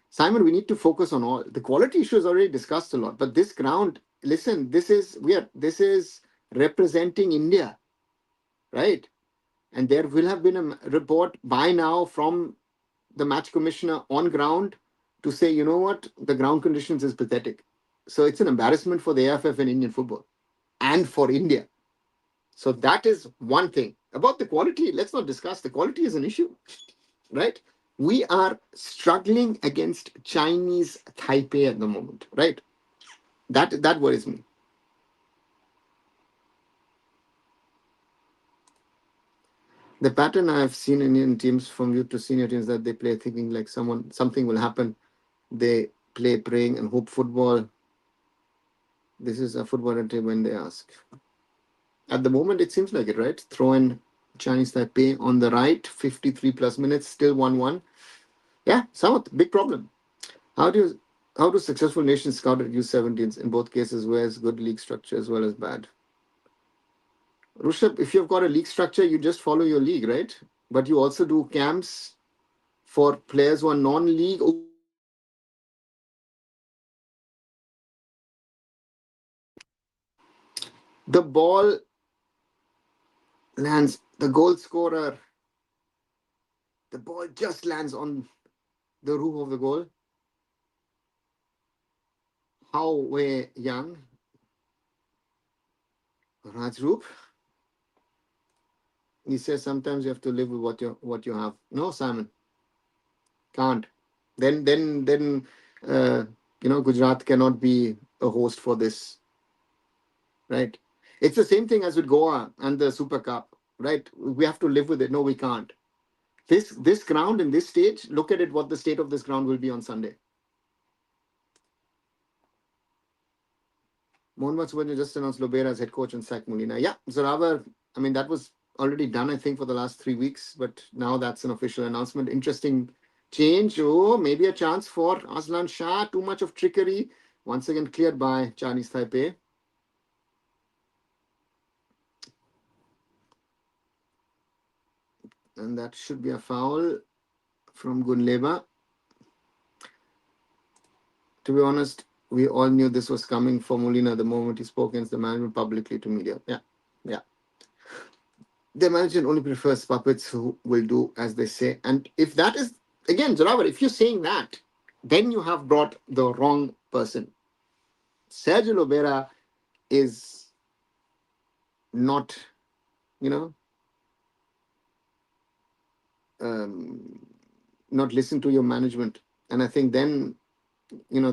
Simon, we need to focus on all the quality issue is already discussed a lot. But this ground, listen, this is representing India, right? And there will have been a report by now from the match commissioner on ground to say, you know what, the ground conditions is pathetic. So it's an embarrassment for the AFF and Indian football and for India. So that is one thing. About the quality, let's not discuss. The quality is an issue, right? We are struggling against Chinese Taipei at the moment, right? That worries me. The pattern I have seen in Indian teams from youth to senior teams that they play thinking like something will happen. They play praying and hope football. This is a football team when they ask. At the moment, it seems like it, right? Throw in Chinese Taipei on the right, 53 plus minutes, still 1-1. Yeah, somewhat big problem. How do you how do successful nations scout at U-17s in both cases? Where's good league structure as well as bad? Rushabh, if you've got a league structure, you just follow your league, right? But you also do camps for players who are non-league. The ball lands, the goal scorer, the ball just lands on the roof of the goal. How Wei Yang, Rajroop, he says sometimes you have to live with what you have. No, Simon, can't. Then Gujarat cannot be a host for this, right? It's the same thing as with Goa and the Super Cup, right? We have to live with it. No, we can't. This ground in this stage, look at it. What the state of this ground will be on Sunday. Mohammad Subhajan just announced Lobera as head coach and sacked Molina. Yeah, Zoraber, I mean, that was already done, I think, for the last 3 weeks, but now that's an official announcement. Interesting change. Oh, maybe a chance for Aslan Shah. Too much of trickery. Once again, cleared by Chinese Taipei. And that should be a foul from Gunleba. To be honest, we all knew this was coming for Molina the moment he spoke against the management publicly to media. Yeah, yeah. The management only prefers puppets who will do as they say. And if that is, again, Zoravar, if you're saying that, then you have brought the wrong person. Sergio Lobera is not, you know, um, not listen to your management. And I think then, yeah,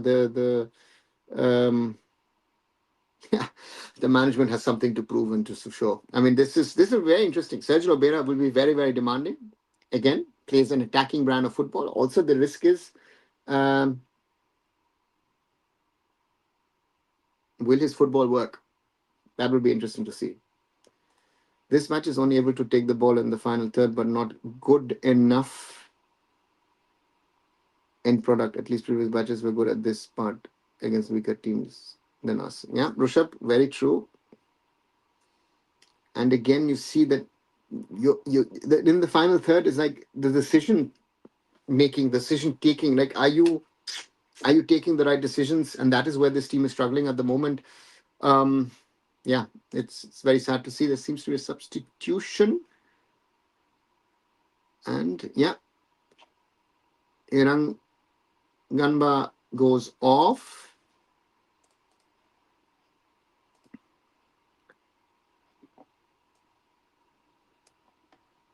the management has something to prove and to show. I mean, this is very interesting. Sergio Lobera will be very, very demanding. Again, plays an attacking brand of football. Also, the risk is, um, will his football work? That will be interesting to see. This match is only able to take the ball in the final third, but not good enough end product. At least previous matches were good at this part against weaker teams than us. Yeah, Rushabh, very true. And again, you see that in the final third is like the decision taking. Like, are you taking the right decisions? And that is where this team is struggling at the moment. Um, yeah, it's very sad to see. There seems to be a substitution, and yeah, Irang Ganba goes off.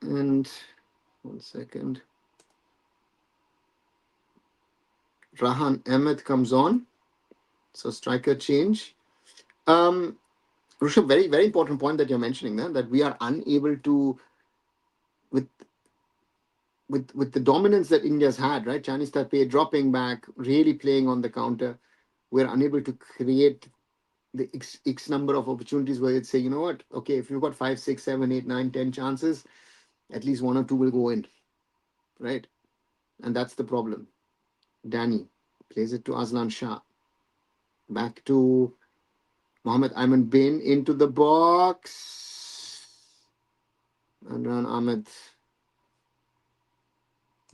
And 1 second. Rahan Ahmed comes on. So striker change. Um, Rushabh, very, very important point that you're mentioning there, that we are unable to, with with the dominance that India's had, right? Chinese Taipei dropping back, really playing on the counter. We're unable to create the X number of opportunities where you'd say, you know what, okay, if you've got 5, 6, 7, 8, 9, 10 chances, at least 1 or 2 will go in, right? And that's the problem. Danny plays it to Aslan Shah. Back to Mohammed Ayman Bin into the box. Adnan Ahmed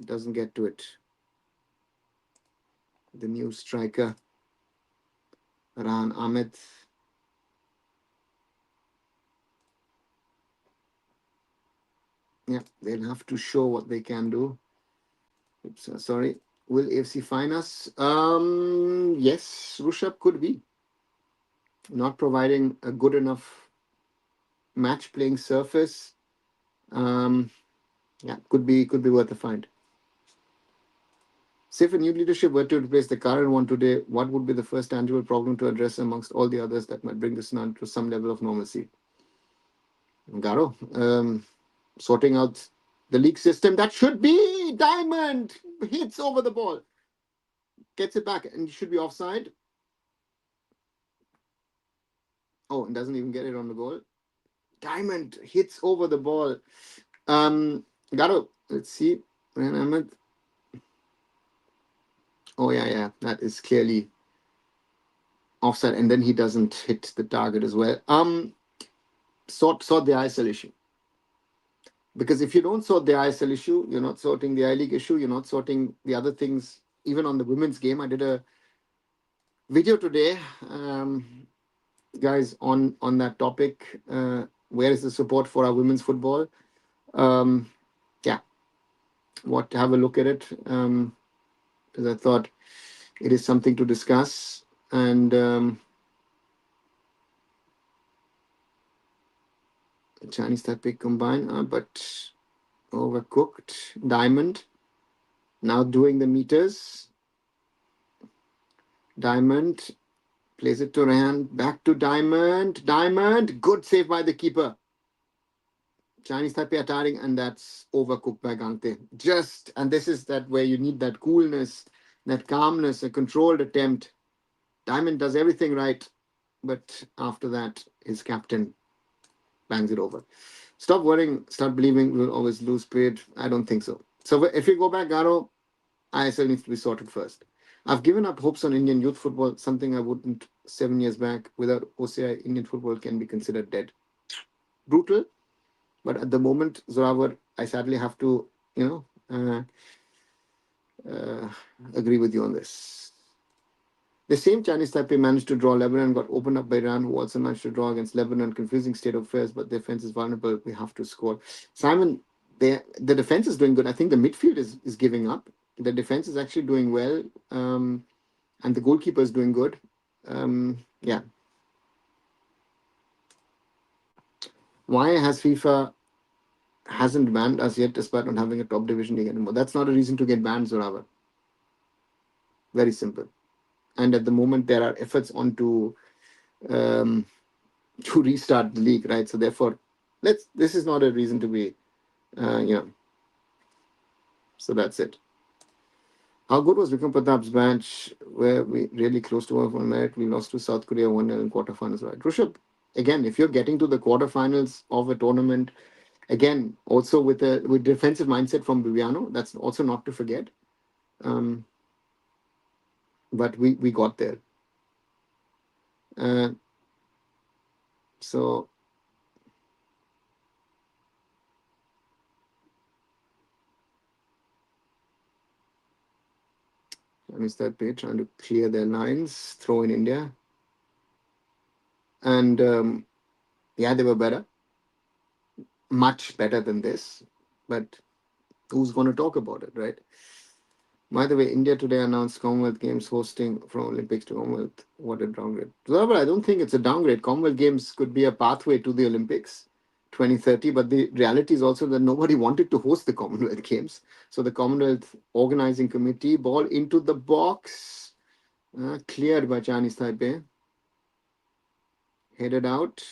doesn't get to it. The new striker, Rahan Ahmed. Yeah, they'll have to show what they can do. Oops, sorry. Will AFC fine us? Yes, Rushabh, could be. Not providing a good enough match playing surface. Um, yeah, could be worth a find. Say if a new leadership were to replace the current one today, what would be the first tangible problem to address amongst all the others that might bring this to some level of normalcy? Garo, sorting out the league system. That should be Diamond. Hits over the ball, gets it back, and should be offside. Oh, and doesn't even get it on the goal. Diamond hits over the ball. Garo, let's see. Ahmed. Oh yeah, that is clearly offside, and then he doesn't hit the target as well. Sort the ISL issue. Because if you don't sort the ISL issue, you're not sorting the I League issue, you're not sorting the other things, even on the women's game. I did a video today, guys, on that topic. Where is the support for our women's football? Um, yeah, have a look at it, because I thought it is something to discuss. And Chinese Taipei combine, but overcooked. Diamond now doing the meters. Diamond plays it to Rehan. Back to Diamond. Diamond. Good save by the keeper. Chinese Taipei are tiring, and that's overcooked by Gangte. And this is that where you need that coolness, that calmness, a controlled attempt. Diamond does everything right, but after that, his captain bangs it over. Stop worrying, start believing we'll always lose speed. I don't think so. So if you go back, Garo, ISL needs to be sorted first. I've given up hopes on Indian youth football, something I wouldn't 7 years back. Without OCI, Indian football can be considered dead. Brutal, but at the moment, Zorawar, I sadly have to, agree with you on this. The same Chinese Taipei managed to draw Lebanon, got opened up by Iran, who also managed to draw against Lebanon. Confusing state of affairs, but the defense is vulnerable. We have to score. Simon, the defense is doing good. I think the midfield is giving up. The defense is actually doing well, and the goalkeeper is doing good. Yeah. Why has FIFA hasn't banned us yet, despite not having a top division league anymore? That's not a reason to get banned, Zorawa. Very simple. And at the moment, there are efforts on to restart the league, right? So therefore, this is not a reason to be, So that's it. How good was Vikram Pratap's match? Where we really close to one merit, we lost to South Korea 1-0 in quarterfinals, right? Rishabh, again, if you're getting to the quarterfinals of a tournament, again, also with defensive mindset from Viviano, that's also not to forget. But we got there. So Chinese Taipei trying to clear their lines, throw in India. And yeah, they were better, much better than this. But who's going to talk about it, right? By the way, India today announced Commonwealth Games hosting from Olympics to Commonwealth. What a downgrade. But I don't think it's a downgrade. Commonwealth Games could be a pathway to the Olympics 2030, but the reality is also that nobody wanted to host the Commonwealth Games. So the Commonwealth Organizing Committee, ball into the box, cleared by Chinese Taipei. Headed out.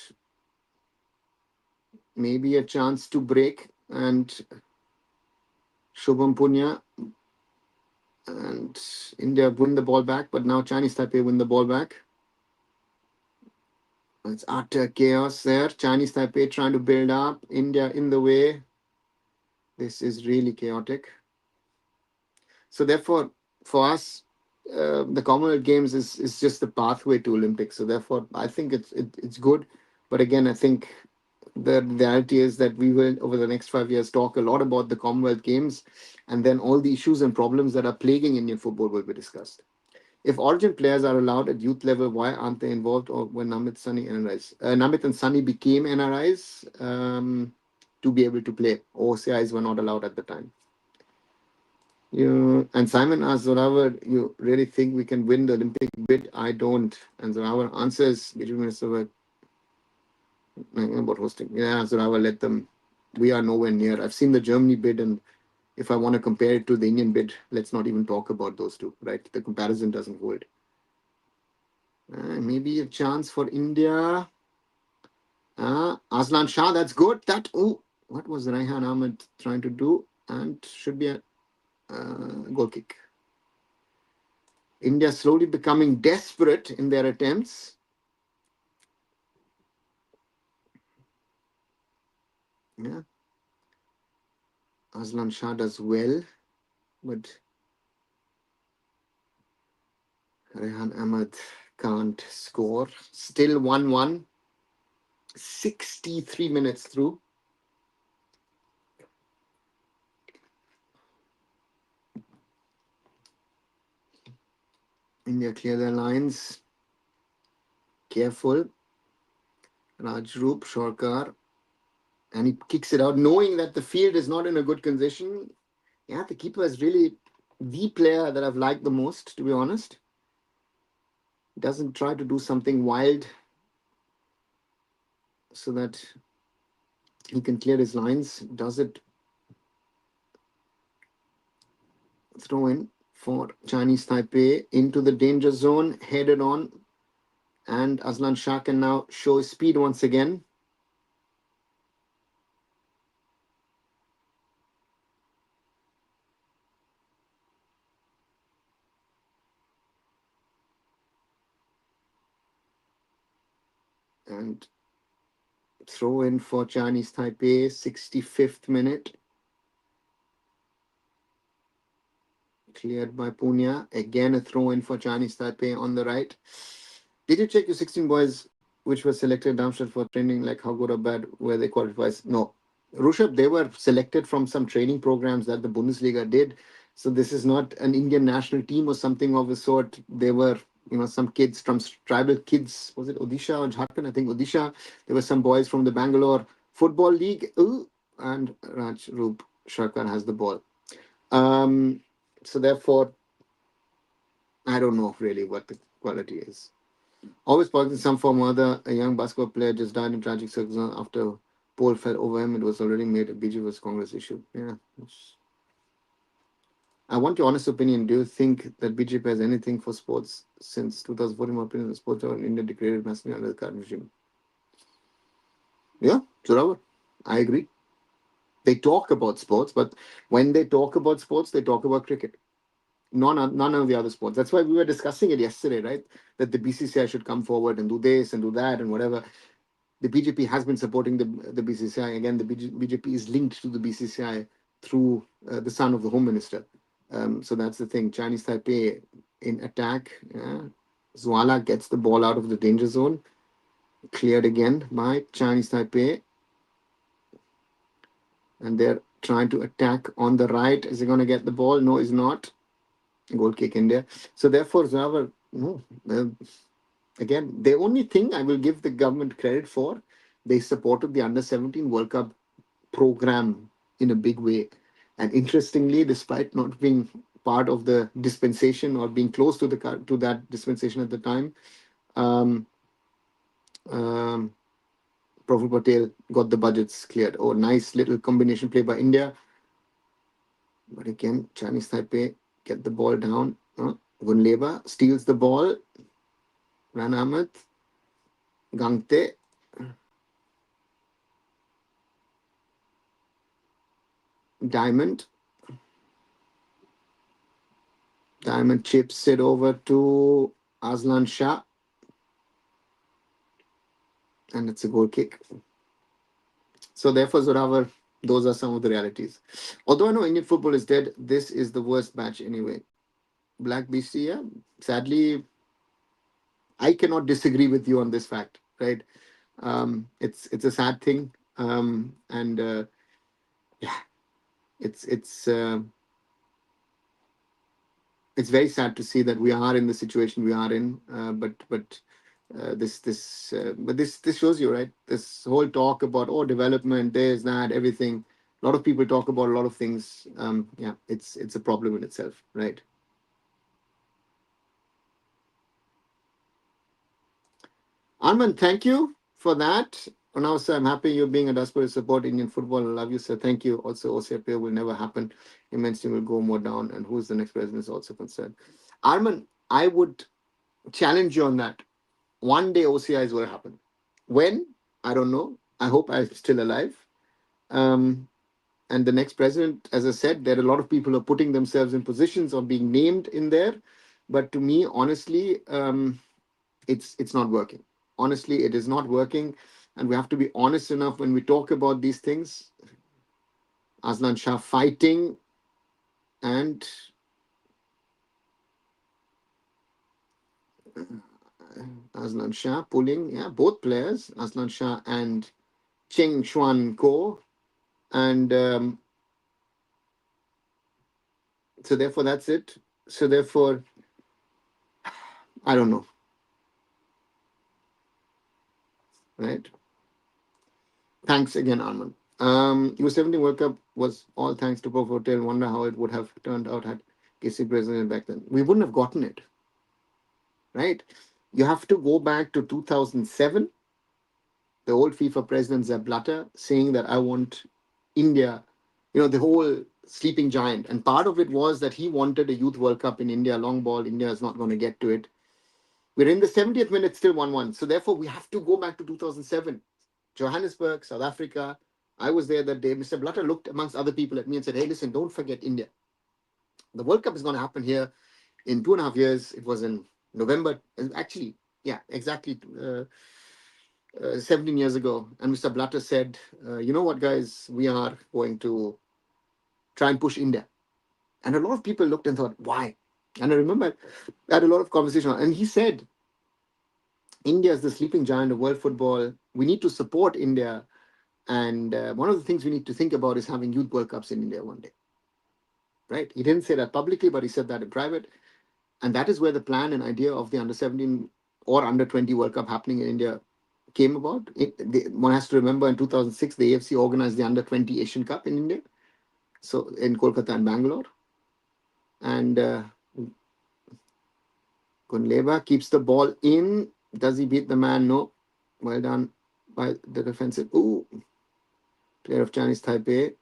Maybe a chance to break, and Shubham Punya and India win the ball back, but now Chinese Taipei win the ball back. It's utter chaos there. Chinese Taipei trying to build up. India in the way. This is really chaotic. So therefore, for us, the Commonwealth Games is just the pathway to Olympics. So therefore, I think it's good. But again, I think the reality is that we will, over the next 5 years, talk a lot about the Commonwealth Games, and then all the issues and problems that are plaguing Indian football will be discussed. If origin players are allowed at youth level, why aren't they involved? Or when Namit Sunny NRIs, Namit and Sunny became NRIs to be able to play. OCIs were not allowed at the time. And Simon asks Zorawar, you really think we can win the Olympic bid? I don't. And Zorawar answers, about hosting. Yeah, Zorawar, let them. We are nowhere near. I've seen the Germany bid, and if I want to compare it to the Indian bid, let's not even talk about those two, right? The comparison doesn't hold. Maybe a chance for India. Aslan Shah, that's good. What was Raihan Ahmed trying to do? And should be a goal kick. India slowly becoming desperate in their attempts. Yeah. Aslan Shah does well, but Raihan Ahmed can't score. Still 1-1. 63 minutes through. India clear their lines. Careful. Rajroop, Shorkar. And he kicks it out, knowing that the field is not in a good condition. Yeah, the keeper is really the player that I've liked the most, to be honest. Doesn't try to do something wild so that he can clear his lines. Does it throw in for Chinese Taipei into the danger zone, headed on. And Aslan Shah can now show his speed once again. And throw in for Chinese Taipei, 65th minute. Cleared by Punya. Again, a throw in for Chinese Taipei on the right. Did you check your 16 boys which were selected Darmstadt for training, like how good or bad were they qualified? No. Rushabh, they were selected from some training programs that the Bundesliga did. So this is not an Indian national team or something of the sort. They were, some kids from tribal kids. Was it Odisha or Jharkhand? I think Odisha. There were some boys from the Bangalore Football League. And Raj Roop Sharkar has the ball. So therefore, I don't know really what the quality is. Always positive in some form or other. A young basketball player just died in tragic circumstances after pole fell over him. It was already made a BG vs Congress issue. Yeah. I want your honest opinion. Do you think that BJP has anything for sports since 2014? My opinion, sports are in India degraded massively under the current regime. Yeah, Zorawar. I agree. They talk about sports, but when they talk about sports, they talk about cricket. None of the other sports. That's why we were discussing it yesterday, right? That the BCCI should come forward and do this and do that and whatever. The BJP has been supporting the BCCI. Again, the BJP is linked to the BCCI through the son of the Home Minister. So that's the thing. Chinese Taipei in attack. Zwala gets the ball out of the danger zone. Cleared again by Chinese Taipei. And they're trying to attack on the right. Is he going to get the ball? No, he's not. Goal kick India. So therefore, Zawraa, no, again, the only thing I will give the government credit for, they supported the Under 17 World Cup program in a big way. And interestingly, despite not being part of the dispensation or being close to to that dispensation at the time, um, um, Praful Patel got the budgets cleared. Oh, nice little combination play by India. But again, Chinese Taipei get the ball down. Gunleba steals the ball. Ran Ahmed, Gangte, Diamond. Diamond chips it over to Aslan Shah. And it's a goal kick. So therefore, Zorawar, those are some of the realities. Although I know Indian football is dead, this is the worst match anyway. Black BC, yeah. Sadly, I cannot disagree with you on this fact, right? It's a sad thing, and yeah, it's it's uh, it's very sad to see that we are in the situation we are in. But this shows you, right? This whole talk about development, this, that, everything. A lot of people talk about a lot of things. Yeah, it's a problem in itself, right? Arman, thank you for that. And now, sir, I'm happy you're being a diaspora support Indian football. I love you, sir. Thank you. Also, OCFA will never happen. Immense team will go more down. And who's the next president is also concerned. Arman, I would challenge you on that. One day OCIs will happen. When? I don't know. I hope I'm still alive. Um, and the next president, as I said, there are a lot of people who are putting themselves in positions of being named in there. But to me, honestly, it's not working. Honestly, it is not working. And we have to be honest enough when we talk about these things. Aslan Shah fighting and Aslan Shah pulling, yeah, both players, Aslan Shah and Cheng Xuan Ko. And so therefore, that's it. So therefore, I don't know, right? Thanks again, Arman. U-17 World Cup was all thanks to Prof. Hotel. Wonder how it would have turned out had KC president back then. We wouldn't have gotten it, right? You have to go back to 2007, the old FIFA president Sepp Blatter saying that I want India, the whole sleeping giant. And part of it was that he wanted a Youth World Cup in India, long ball. India is not going to get to it. We're in the 70th minute, still 1-1. So therefore, we have to go back to 2007. Johannesburg, South Africa. I was there that day. Mr. Blatter looked amongst other people at me and said, hey, listen, don't forget India. The World Cup is going to happen here in 2.5 years. It was in November. Actually, yeah, exactly 17 years ago. And Mr. Blatter said, you know what, guys, we are going to try and push India. And a lot of people looked and thought, why? And I remember I had a lot of conversation. And he said, India is the sleeping giant of world football. We need to support India. And one of the things we need to think about is having youth World Cups in India one day. Right? He didn't say that publicly, but he said that in private. And that is where the plan and idea of the under 17 or under 20 World Cup happening in India came about. One has to remember in 2006, the AFC organized the under 20 Asian Cup in India. So in Kolkata and Bangalore. And Gunleba keeps the ball in. Does he beat the man? No. Well done by the defensive. Ooh. Player of Chinese Taipei.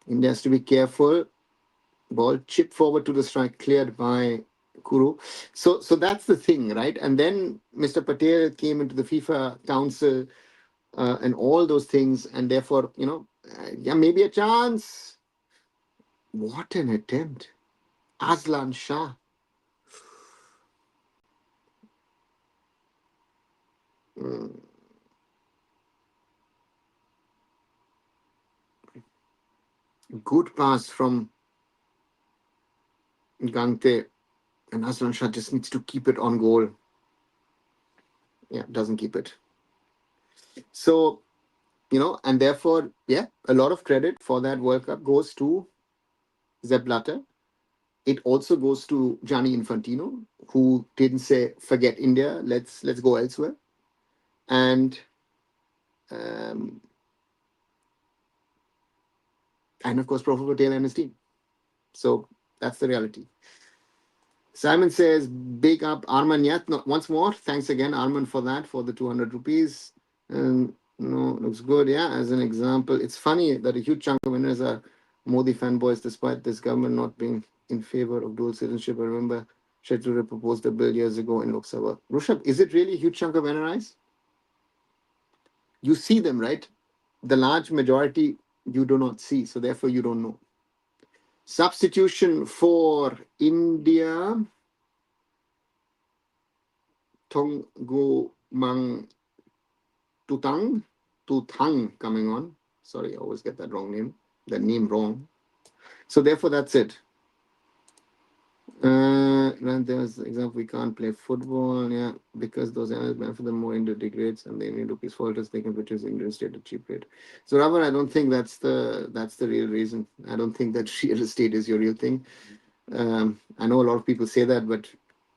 India has to be careful. Ball chipped forward to the strike, cleared by Kuru. So that's the thing, right? And then Mr. Patel came into the FIFA Council and all those things, and therefore, yeah, maybe a chance. What an attempt. Aslan Shah. Mm. Good pass from Gangte. And Aslan Shah just needs to keep it on goal. Yeah, doesn't keep it. So, and therefore, yeah, a lot of credit for that World Cup goes to Sepp Blatter. It also goes to Gianni Infantino, who didn't say, forget India, let's go elsewhere. And of course, Professor Patel and his team. So that's the reality. Simon says, big up Arman Yat. No, once more, thanks again, Arman, for that, for the 200 rupees. No, looks good. Yeah, as an example, it's funny that a huge chunk of winners are Modi fanboys, despite this government not being in favor of dual citizenship. I remember Shetty proposed a bill years ago in Lok Sabha. Rushabh, is it really a huge chunk of NRIs? You see them, right? The large majority you do not see, so therefore you don't know. Substitution for India. Tonggo Mang Tutang coming on. Sorry, I always get that name wrong. So therefore, that's it. There's the example, we can't play football, yeah, because those animals benefit them more into degrades and they need rupees falters, they can purchase Indian state at cheap rate. So Ravan, I don't think that's the real reason. I don't think that real estate is your real thing. I know a lot of people say that, but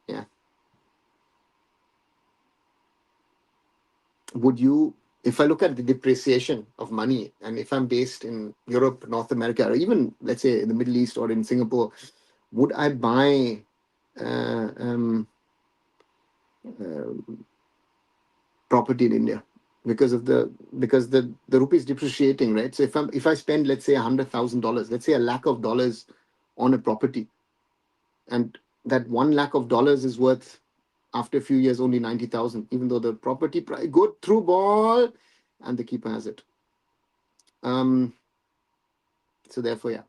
yeah. Would you, if I look at the depreciation of money, and if I'm based in Europe, North America, or even let's say in the Middle East or in Singapore, would I buy property in India because the rupee is depreciating, right? So if I spend, let's say, $100,000, let's say $100,000 on a property, and that $100,000 is worth after a few years only 90,000, even though the property price good through ball and the keeper has it. So therefore, yeah.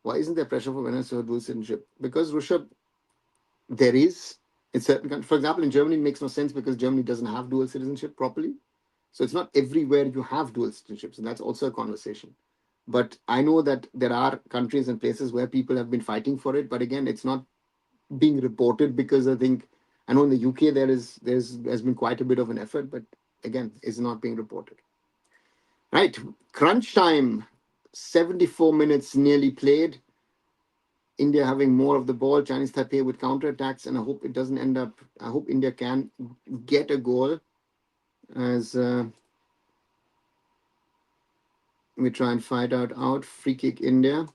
Why isn't there pressure for Venezuela dual citizenship? Because Rushabh, there is in certain countries. For example, in Germany, it makes no sense because Germany doesn't have dual citizenship properly. So it's not everywhere you have dual citizenships, and that's also a conversation. But I know that there are countries and places where people have been fighting for it. But again, it's not being reported because I know in the UK there's been quite a bit of an effort, but again, it's not being reported. Right, crunch time, 74 minutes nearly played. India having more of the ball, Chinese Taipei with counterattacks, and I hope it doesn't end up. I hope India can get a goal as we try and fight out. Free kick India.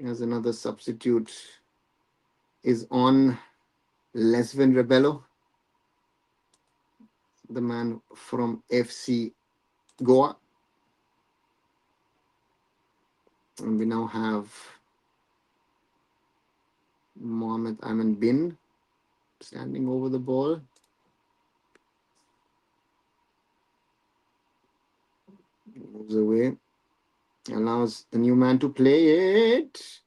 As another substitute is on, Lesvin Rebello, the man from FC Goa. And we now have Mohammed Ayman Bin standing over the ball. Moves away. Allows the new man to play it.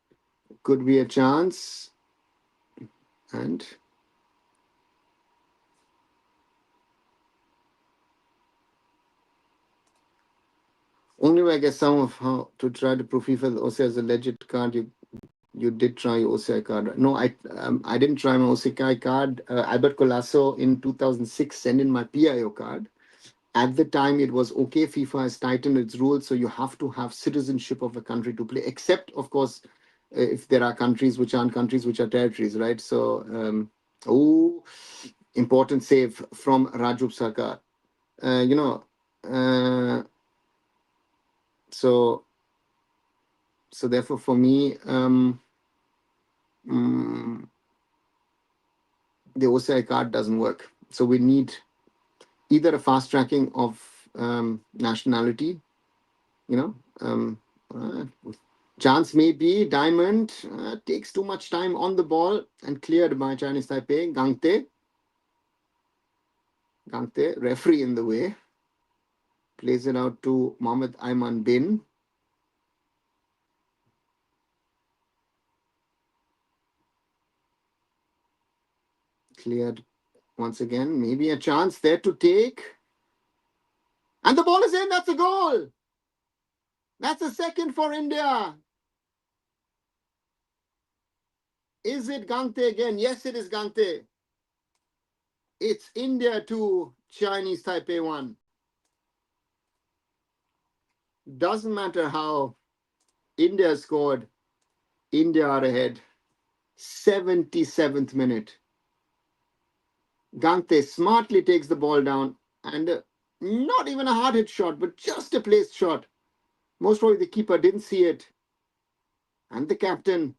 Could be a chance. And only way I guess some of how to try to prove FIFA OCI as a legit card. You did try your OCI card. No, I didn't try my OCI card. Albert Colasso in 2006 sent in my PIO card. At the time, it was okay. FIFA has tightened its rules, so you have to have citizenship of a country to play, except, of course, if there are countries which aren't countries, which are territories, right? So, important save from Rajub Sarkar. So therefore, for me, the OCI card doesn't work. So we need either a fast tracking of nationality, chance may be Diamond takes too much time on the ball and cleared by Chinese Taipei. Gangte, referee in the way, plays it out to Mohammed Ayman Bin. Cleared once again, maybe a chance there to take. And the ball is in, that's a goal. That's a second for India. Is it Gangte again? Yes, it is Gangte. It's India 2, Chinese Taipei 1. Doesn't matter how India scored, India are ahead. 77th minute. Gangte smartly takes the ball down and not even a hard hit shot, but just a placed shot. Most probably the keeper didn't see it. And the captain,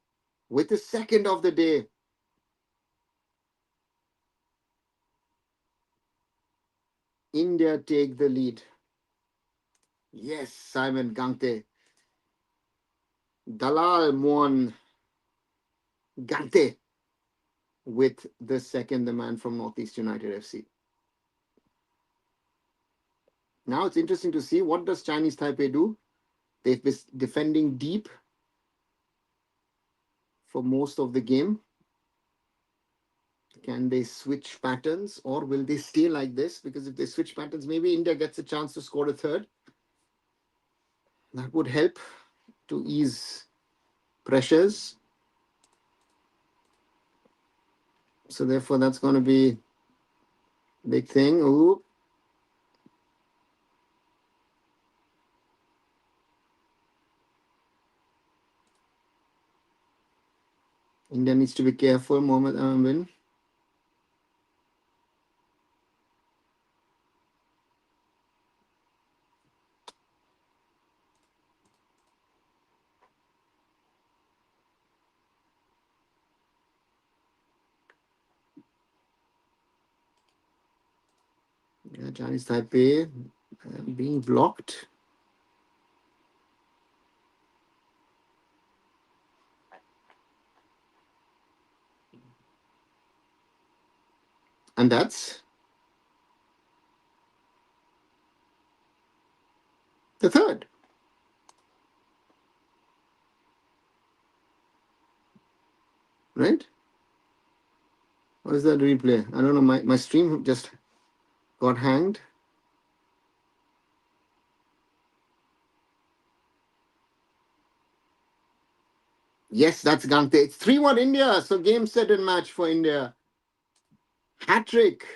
with the second of the day, India take the lead. Yes, Simon Gangte. Dalal Mohan Gangte with the second, the man from Northeast United FC. Now it's interesting to see what does Chinese Taipei do. They've been defending deep for most of the game. Can they switch patterns or will they stay like this? Because if they switch patterns, maybe India gets a chance to score a third. That would help to ease pressures. So therefore, that's going to be a big thing. Ooh. India needs to be careful, Mohammad Amin. Yeah, Chinese Taipei being blocked. And that's the third. Right? What is that replay? I don't know. My stream just got hanged. Yes, that's Gangte. It's 3-1 India. So game, set, and match for India. Hat-trick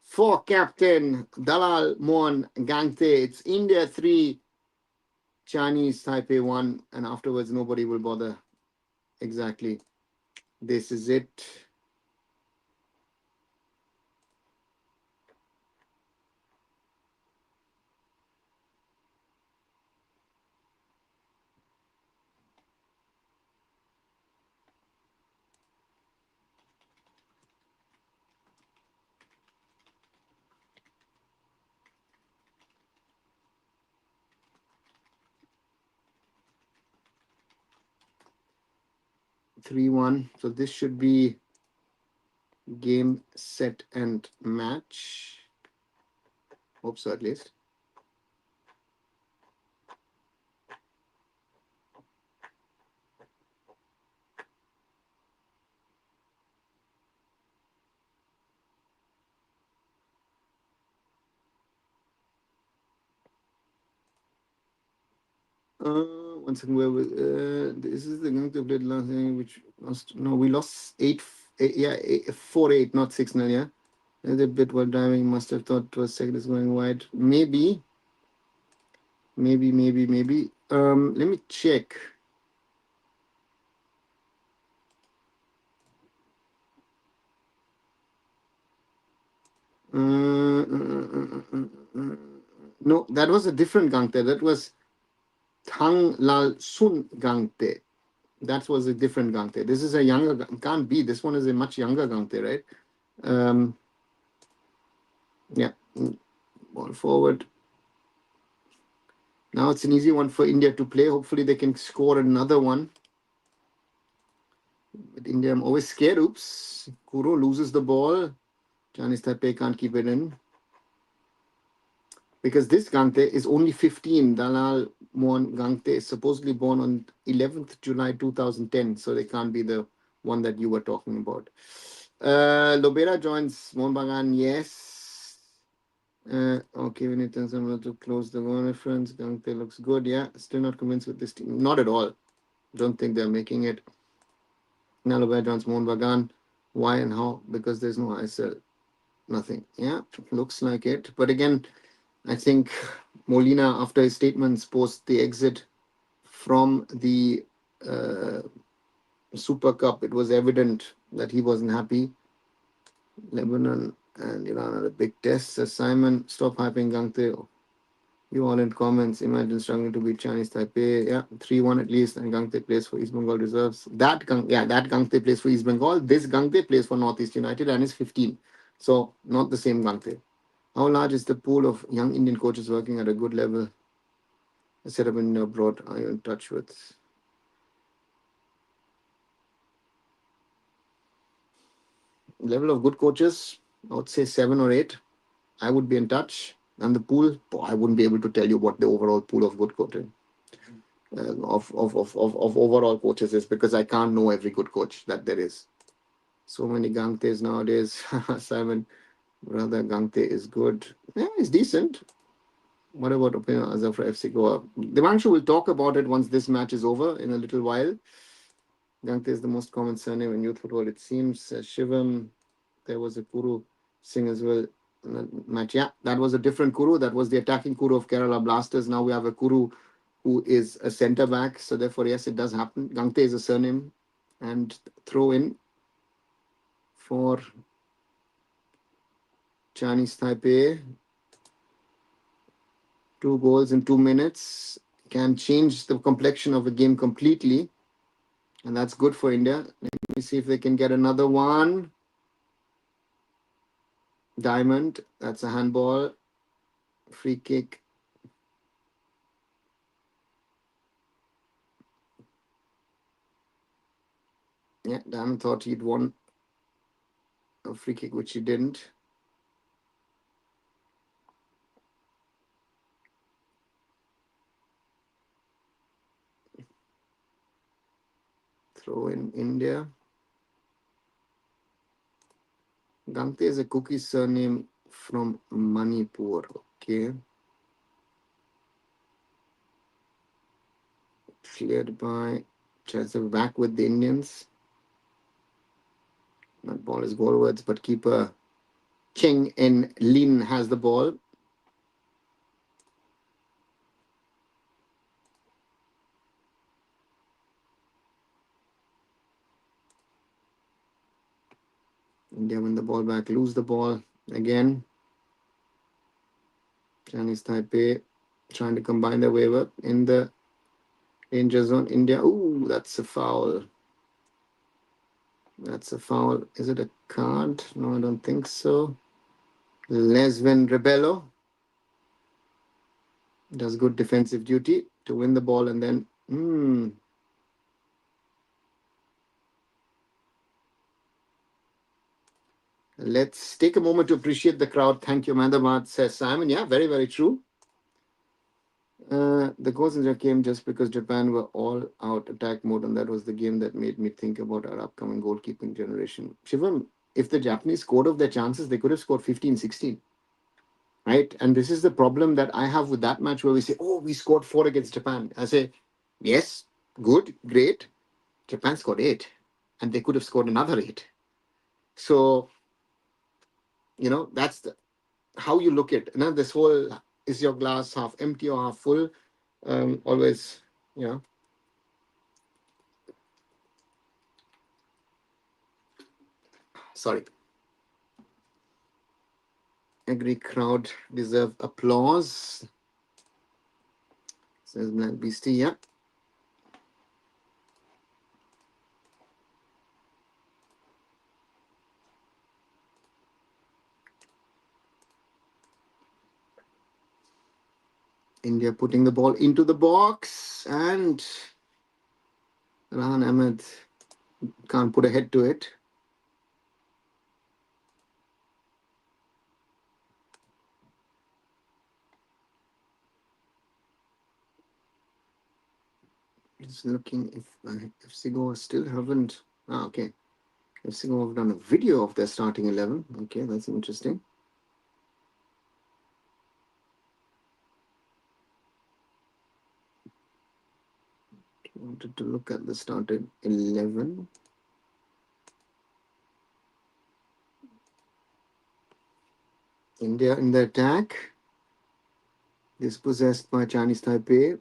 for captain Dalal Mohan Gangte. It's India 3, Chinese Taipei 1, and afterwards nobody will bother. Exactly. This is it. Three one. So this should be game, set, and match. Hope so, at least. One second. Where this is the game to play last thing, which lost. No, we lost 4-8, not 6-0. Yeah, the bit while diving must have thought it was second is going wide. Maybe. Let me check. No, that was a different Gangte. That was Thang Lal Sun Gangte. That was a different Gangte. This is a younger, can't be. This one is a much younger Gangte, right? Yeah, ball forward. Now it's an easy one for India to play. Hopefully they can score another one. But India, I'm always scared. Oops. Kuro loses the ball. Chinese Taipei can't keep it in. Because this Gangte is only 15. Dalal Mohan Gangte is supposedly born on 11th July 2010. So they can't be the one that you were talking about. Lobera joins Mohun Bagan. Yes. Okay, we need to close the goal reference. Gangte looks good. Yeah, still not convinced with this team. Not at all. Don't think they're making it. Now Lobera joins Mohun Bagan. Why and how? Because there's no ISL. Nothing. Yeah, looks like it. But again, I think Molina, after his statements post the exit from the uh, Super Cup, it was evident that he wasn't happy. Lebanon and Iran are a big test. Says Simon, stop hyping Gangte. You all in comments. Imagine struggling to beat Chinese Taipei. Yeah, 3-1 at least. And Gangte plays for East Bengal reserves. That Gangte plays for East Bengal. This Gangte plays for Northeast United and is 15. So not the same Gangte. How large is the pool of young Indian coaches working at a good level? A setup in abroad. Are you in touch with? Level of good coaches, I would say 7 or 8. I would be in touch. And the pool, I wouldn't be able to tell you what the overall pool of good coaches of overall coaches is, because I can't know every good coach that there is. So many Gangtes nowadays. Simon, brother, Gangte is good. Yeah, he's decent. What about opinion Al-Zawraa FC Goa? Devanshu will talk about it once this match is over in a little while. Gangte is the most common surname in youth football, it seems. Shivam, there was a Kuru Singh as well. Match, yeah, that was a different Kuru. That was the attacking Kuru of Kerala Blasters. Now we have a Kuru who is a centre back. So therefore, yes, it does happen. Gangte is a surname. And throw in for Chinese Taipei. 2 goals in 2 minutes can change the complexion of a game completely. And that's good for India. Let me see if they can get another one. Diamond, that's a handball. Free kick. Yeah, Diamond thought he'd won a free kick, which he didn't. Throw in India. Gangte is a cookie surname from Manipur. Okay. Cleared by Chelsea, back with the Indians. That ball is goalwards, but keeper Cheng En Lin has the ball. India win the ball back, lose the ball again. Chinese Taipei trying to combine their way up in the danger zone. India, ooh, that's a foul. That's a foul. Is it a card? No, I don't think so. Lesvin Rebello does good defensive duty to win the ball, and then let's take a moment to appreciate the crowd. Thank you, Ahmedabad, says Simon. Yeah, very, very true. The goals in the came just because Japan were all out attack mode, and that was the game that made me think about our upcoming goalkeeping generation. Shivam, if the Japanese scored off their chances, they could have scored 15, 16. Right? And this is the problem that I have with that match where we say, oh, we scored 4 against Japan. I say, yes, good, great. Japan scored 8, and they could have scored another 8. So, that's how you look at it. This whole, is your glass half empty or half full? Always, sorry. Agree, crowd deserve applause, says Black Beastie. Yeah. India putting the ball into the box, and Rahan Ahmed can't put a head to it. Just looking if FC Goa still haven't. Okay. FC Goa have done a video of their starting 11. Okay, that's interesting. Wanted to look at the starting 11. India in the attack. dispossessed by Chinese Taipei.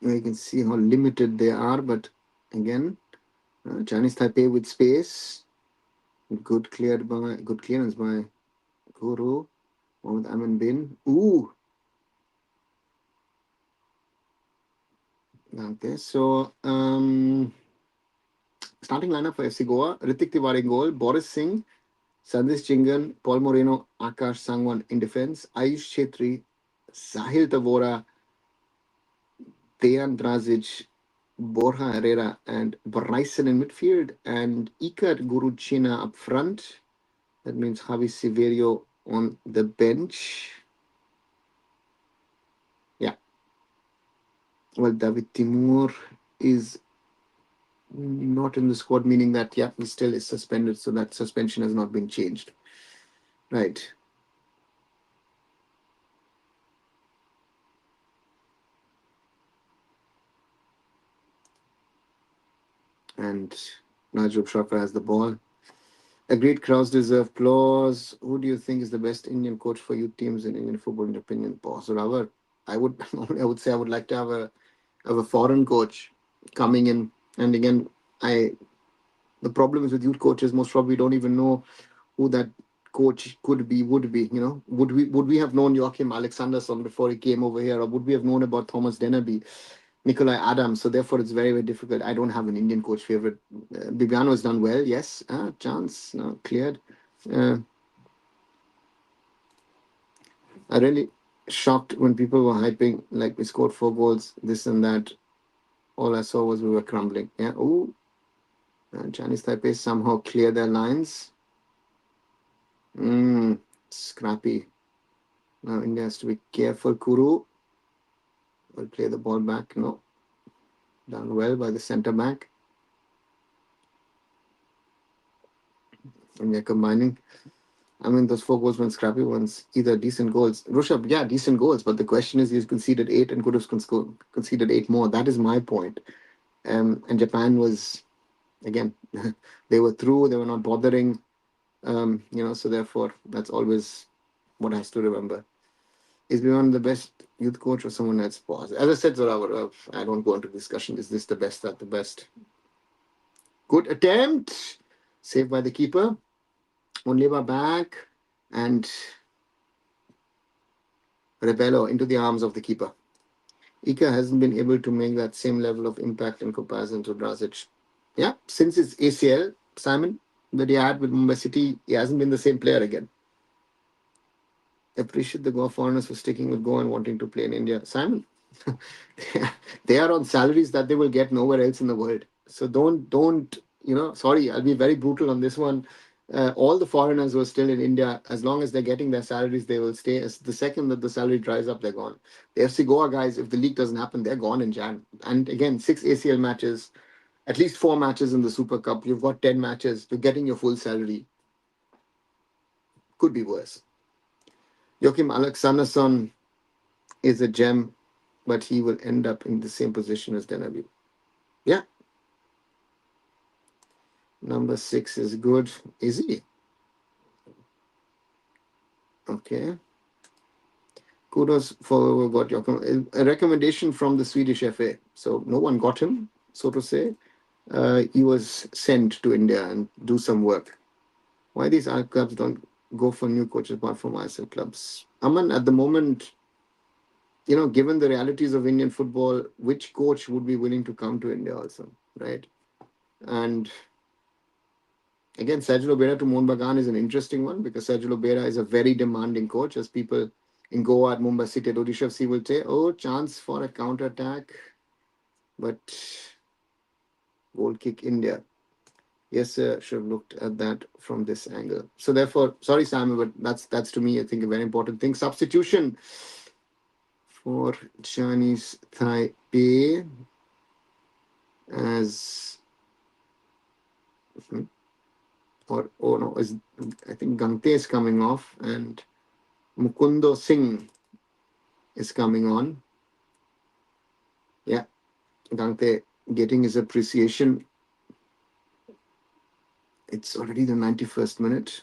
You can see how limited they are, but again, Chinese Taipei with space. Good clearance by Guru. Mohammad Amin Bin. Ooh. Okay, so starting lineup for FC Goa: Ritik Tiwari in goal, Boris Singh, Sandesh Chingan, Paul Moreno, Akash Sangwan in defense, Ayush Chetri, Sahil Tavora, Dejan Drazic, Borja Herrera, and Bryson in midfield, and Iker Guruchina up front. That means Javi Severio on the bench. Yeah. Well, David Timur is not in the squad, meaning that, yeah, he still is suspended, so that suspension has not been changed. Right. And Najib Shafra has the ball. Agreed, crowds deserve applause. Who do you think is the best Indian coach for youth teams in Indian football, in your opinion? Boss or our? I would I would say I would like to have a foreign coach coming in. And again, I the problem is with youth coaches, most probably don't even know who that coach would be. Would we have known Joachim Alexanderson before he came over here, or would we have known about Thomas Dennerby, Nikolai Adams? So therefore, it's very, very difficult. I don't have an Indian coach favorite. Bibiano has done well, yes. Chance, no, cleared. I really shocked when people were hyping like we scored 4 goals, this and that. All I saw was we were crumbling. Yeah. Ooh. Chinese Taipei somehow clear their lines. Scrappy. Now India has to be careful. Kuru will play the ball back. No. Done well by the centre back. And they're combining. I mean, those 4 goals were scrappy ones. Either decent goals. Rushabh, yeah, decent goals. But the question is, he's conceded 8 and could have conceded 8 more. That is my point. And Japan was, again, they were through. They were not bothering. So therefore, that's always what has to remember. Is Beyond the best youth coach or someone else? Pause. As I said, Zorawar, I don't go into discussion. Is this the best at the best? Good attempt. Saved by the keeper. Onleva back. And Rebello into the arms of the keeper. Ika hasn't been able to make that same level of impact in comparison to Drazic. Yeah, since his ACL, Simon, that he had with Mumbai City, he hasn't been the same player again. Appreciate the Goa foreigners for sticking with Goa and wanting to play in India. Simon, they are on salaries that they will get nowhere else in the world. So don't sorry, I'll be very brutal on this one. All the foreigners who are still in India, as long as they're getting their salaries, they will stay. As the second that the salary dries up, they're gone. The FC Goa guys, if the league doesn't happen, they're gone in Jan. And again, 6 ACL matches, at least 4 matches in the Super Cup. You've got 10 matches. You're getting your full salary. Could be worse. Joachim Alexanderson is a gem, but he will end up in the same position as Denabu. Yeah. Number 6 is good. Is he? Okay. Kudos for what a recommendation from the Swedish FA. So no one got him, so to say. He was sent to India and do some work. Why these art clubs don't go for new coaches apart from ISL clubs? Aman, at the moment, given the realities of Indian football, which coach would be willing to come to India also, right? And again, Sergio Lobera to Mohun Bagan is an interesting one because Sergio Lobera is a very demanding coach, as people in Goa at Mumbai City at Odisha FC will say, oh, chance for a counter-attack, but goal kick India. Yes, sir, should have looked at that from this angle. So therefore, sorry, Sam, but that's to me, I think, a very important thing. Substitution for Chinese Taipei as I think Gante is coming off and Mukundo Singh is coming on. Yeah, Gante getting his appreciation. It's already the 91st minute.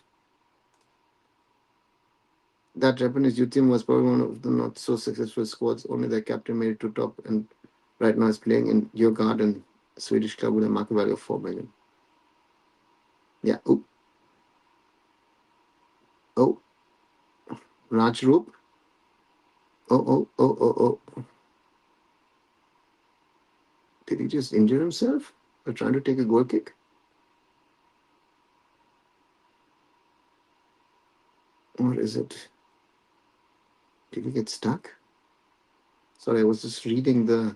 That Japanese youth team was probably one of the not so successful squads. Only their captain made it to top, and right now is playing in your garden, Swedish club with a market value of 4 million. Yeah. Oh, Rajroop. Oh. Did he just injure himself by trying to take a goal kick? Or is it? Did he get stuck? Sorry, I was just reading the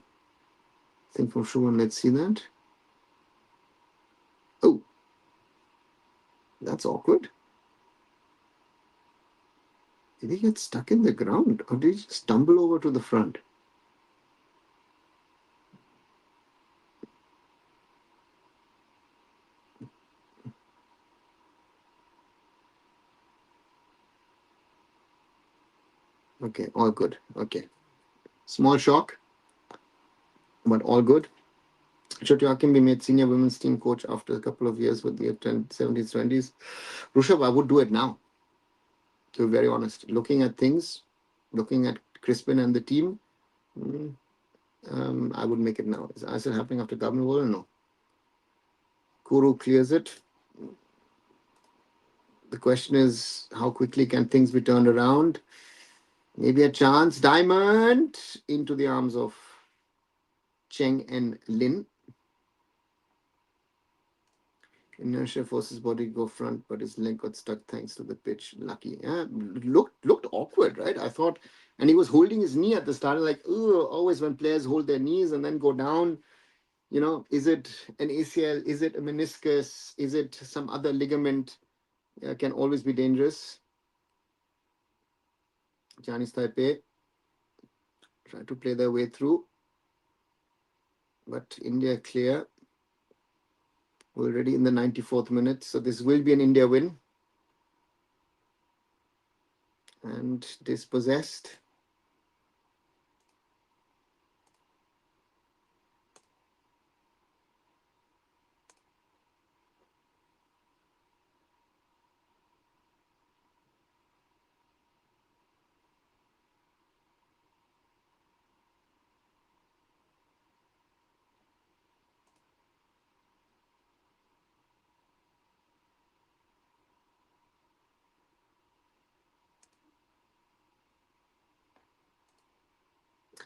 thing from Shubham. Let's see that. Oh, that's awkward. Did he get stuck in the ground or did he just stumble over to the front? Okay, all good. Okay. Small shock, but all good. Shoti Hakim be made senior women's team coach after a couple of years with the 70s, 20s. Rushabh, I would do it now, to be very honest. Looking at things, looking at Crispin and the team, I would make it now. Is ISL happening after Government World or no? Kuru clears it. The question is, how quickly can things be turned around? Maybe a chance. Diamond into the arms of Cheng and Lin. Inertia forces body to go front, but his leg got stuck thanks to the pitch. Lucky. Yeah, looked awkward, right? I thought, and he was holding his knee at the start. Like, always when players hold their knees and then go down, is it an ACL? Is it a meniscus? Is it some other ligament? Can always be dangerous. ChineseTaipei try to play their way through, but India clear. Already in the 94th minute, so this will be an India win. And dispossessed.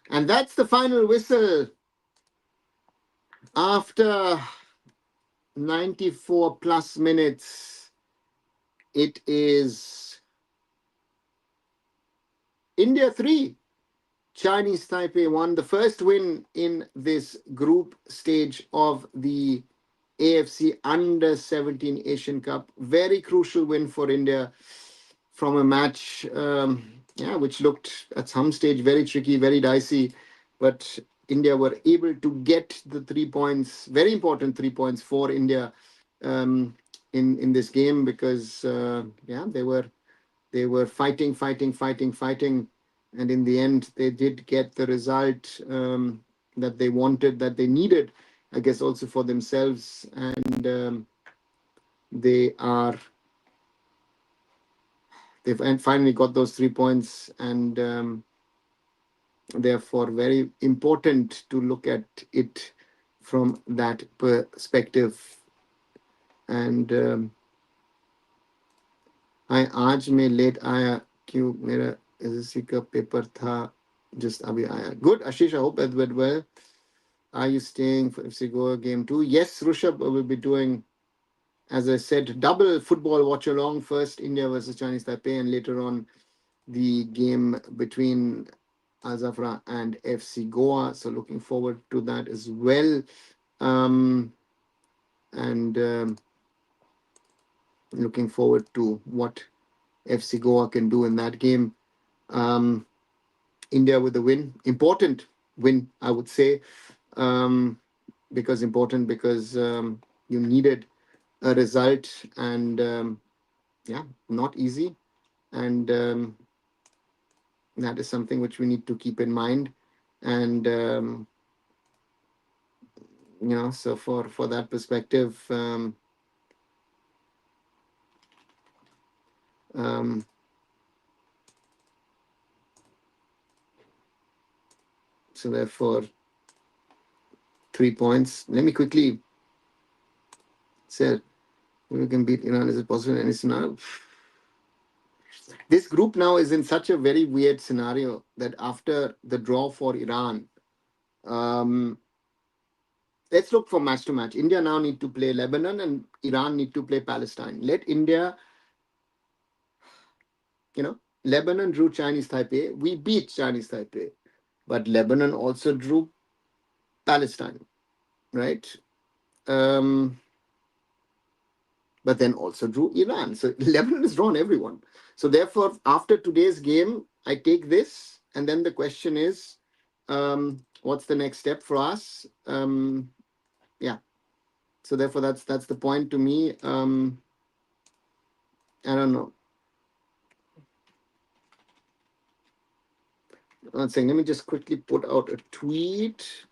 And that's the final whistle. After 94 plus minutes, it is India 3, ChineseTaipei 1. The first win in this group stage of the AFC Under-17 Asian Cup. Very crucial win for India from a match, which looked at some stage very tricky, very dicey. But India were able to get the 3 points, very important 3 points for India in this game because, they were fighting, and in the end, they did get the result that they wanted, that they needed, I guess, also for themselves. And they've finally got those 3 points, and therefore very important to look at it from that perspective. And I आज में late आया क्यों मेरा SSC का paper था just अभी आया. Good, Ashish, I hope that went well. Are you staying for FC Goa game 2? Yes, Rushabh will be doing, as I said, double football watch along. First India versus ChineseTaipei, and later on the game between Alzawra and FC Goa. So looking forward to that as well. And looking forward to what FC Goa can do in that game. India with the win. Important win, I would say. Because you needed a result, and not easy. And that is something which we need to keep in mind. And so for that perspective, So therefore, 3 points. Let me quickly say, we can beat Iran. Is it possible in any scenario? This group now is in such a very weird scenario that after the draw for Iran, um, let's look for match to match. India now need to play Lebanon and Iran need to play Palestine. Let India, Lebanon drew Chinese Taipei. We beat Chinese Taipei. But Lebanon also drew Palestine, right? Um, but then also drew Iran. So Lebanon has drawn everyone. So therefore, after today's game, I take this, and then the question is, what's the next step for us? Yeah. So therefore, that's the point to me. I don't know. One second. Let me just quickly put out a tweet.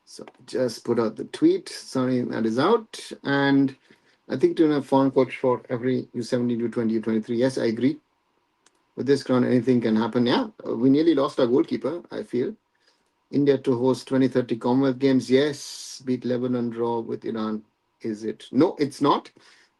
So just put out the tweet. Sorry, that is out. And I think to have foreign coach for every U17, U20, U23. Yes, I agree. With this ground, anything can happen. Yeah, we nearly lost our goalkeeper, I feel. India to host 2030 Commonwealth Games. Yes, beat Lebanon, draw with Iran. Is it? No, it's not,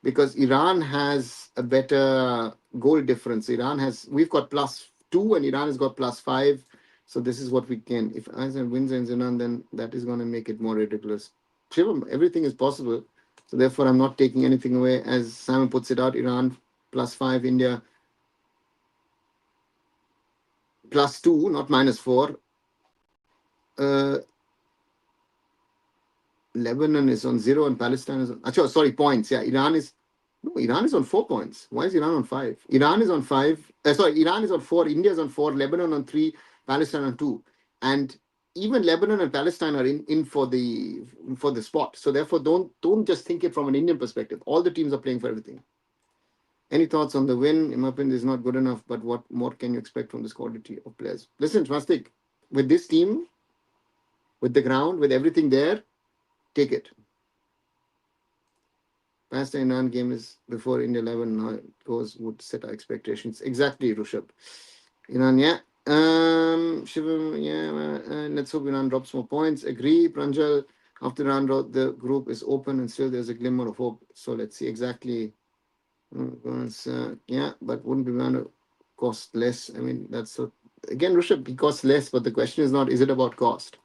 because Iran has a better goal difference. We've got +2 and Iran has got +5. So this is what we can. If Iran wins against Iran, then that is going to make it more ridiculous. Shivam, everything is possible. So therefore, I'm not taking anything away. As Simon puts it out, Iran +5, India +2, not -4. Uh, Lebanon is on 0 and Palestine is on. Sorry, points. Yeah, Iran is on 4 points. Why is Iran on 5? Iran is on 5. Iran is on 4. India is on 4. Lebanon on 3. Palestine on 2. And even Lebanon and Palestine are in for the spot. So therefore, don't just think it from an Indian perspective. All the teams are playing for everything. Any thoughts on the win? In my opinion, is not good enough. But what more can you expect from this quality of players? Listen, Swastik, with this team, with the ground, with everything there, take it. Past the Iran game is before India 11. Now it goes would set our expectations. Exactly, Rushabh. Iran, yeah. Shivam, yeah. Let's hope Iran drops more points. Agree, Pranjal. After Iran, the group is open and still there's a glimmer of hope. So let's see exactly. Yeah, but wouldn't be going to cost less. I mean, again, Rushabh, it costs less, but the question is not, is it about cost?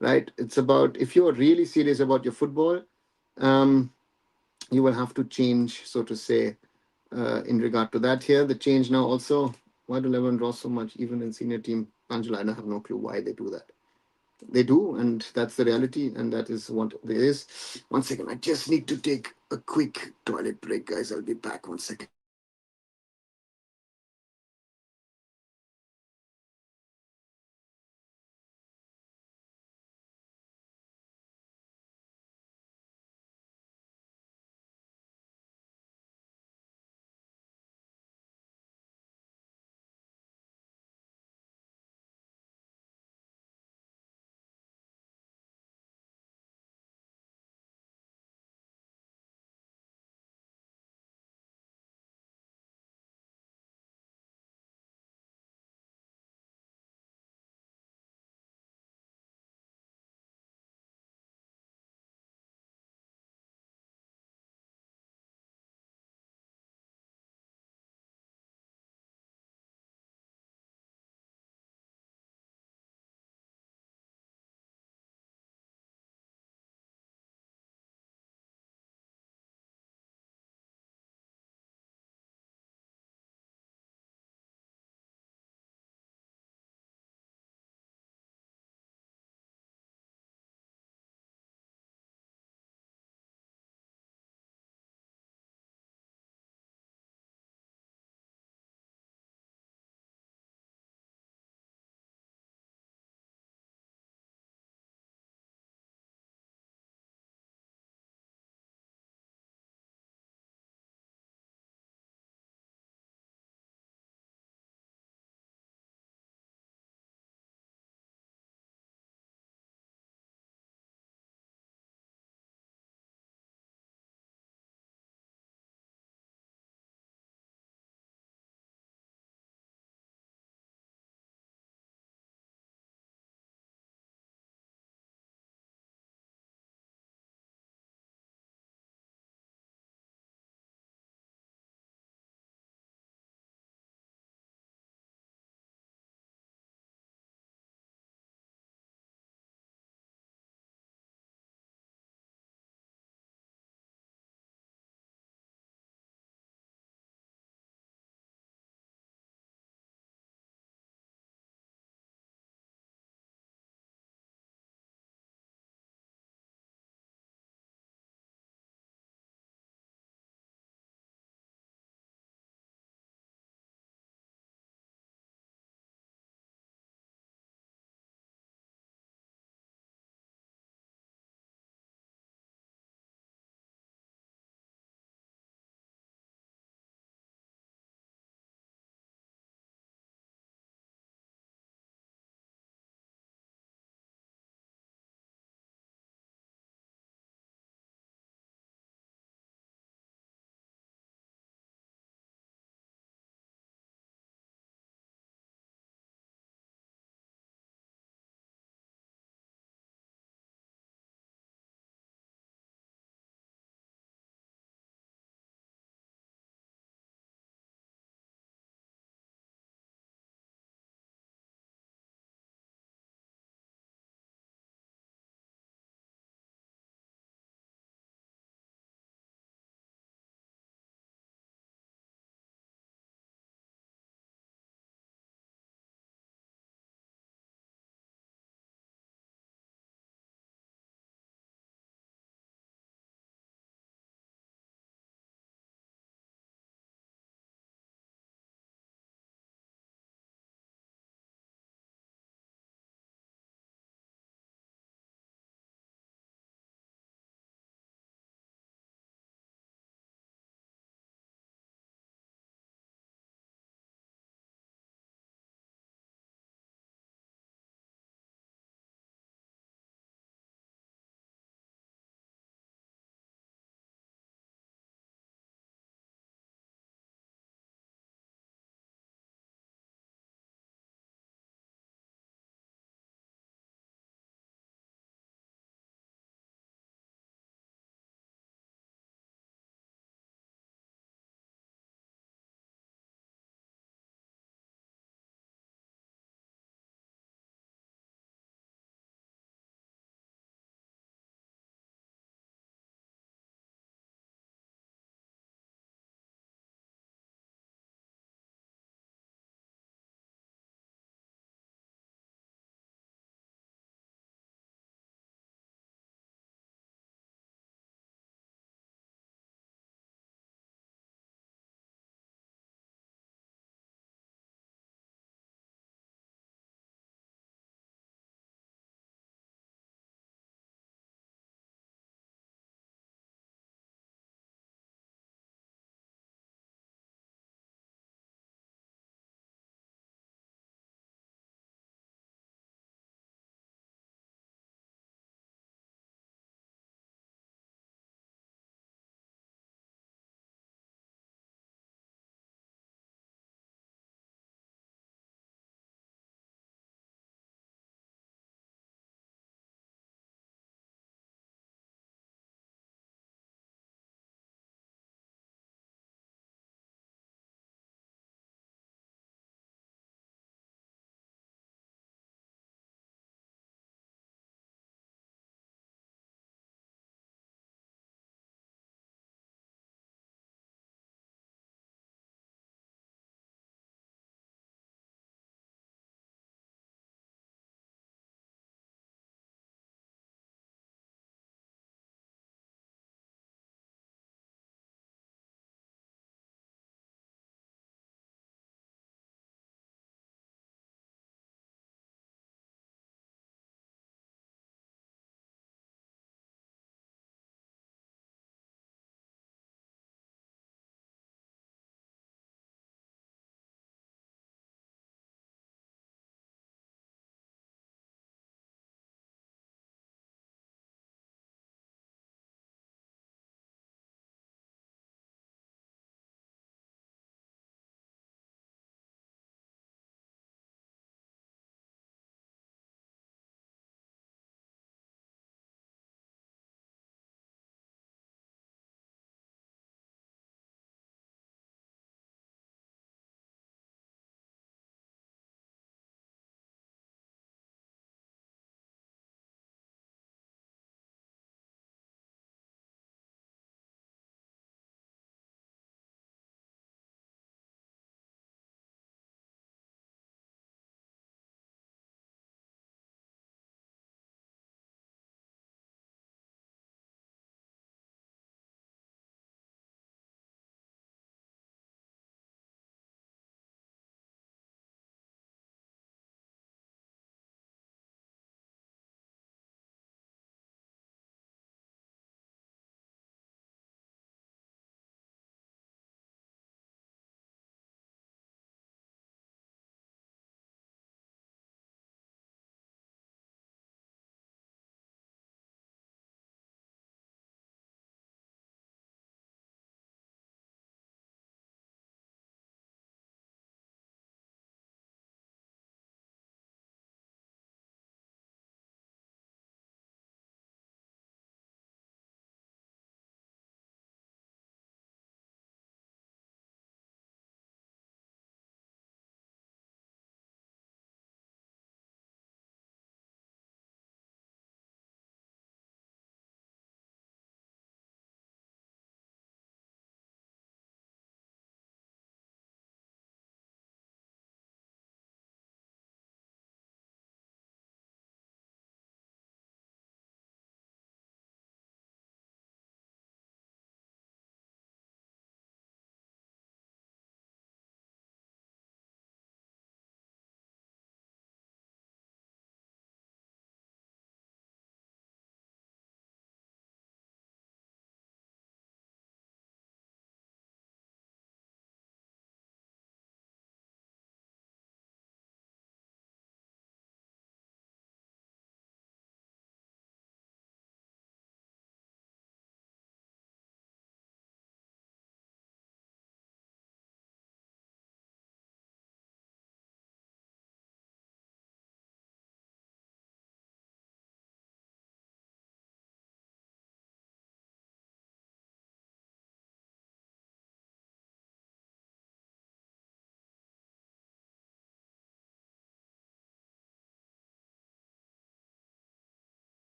Right? It's about, if you're really serious about your football, you will have to change, so to say, in regard to that here. The change now also, why do Lebanon draw so much, even in senior team? Angela, I have no clue why they do that. They do, and that's the reality, and that is what it is. 1 second, I just need to take a quick toilet break, guys. I'll be back 1 second.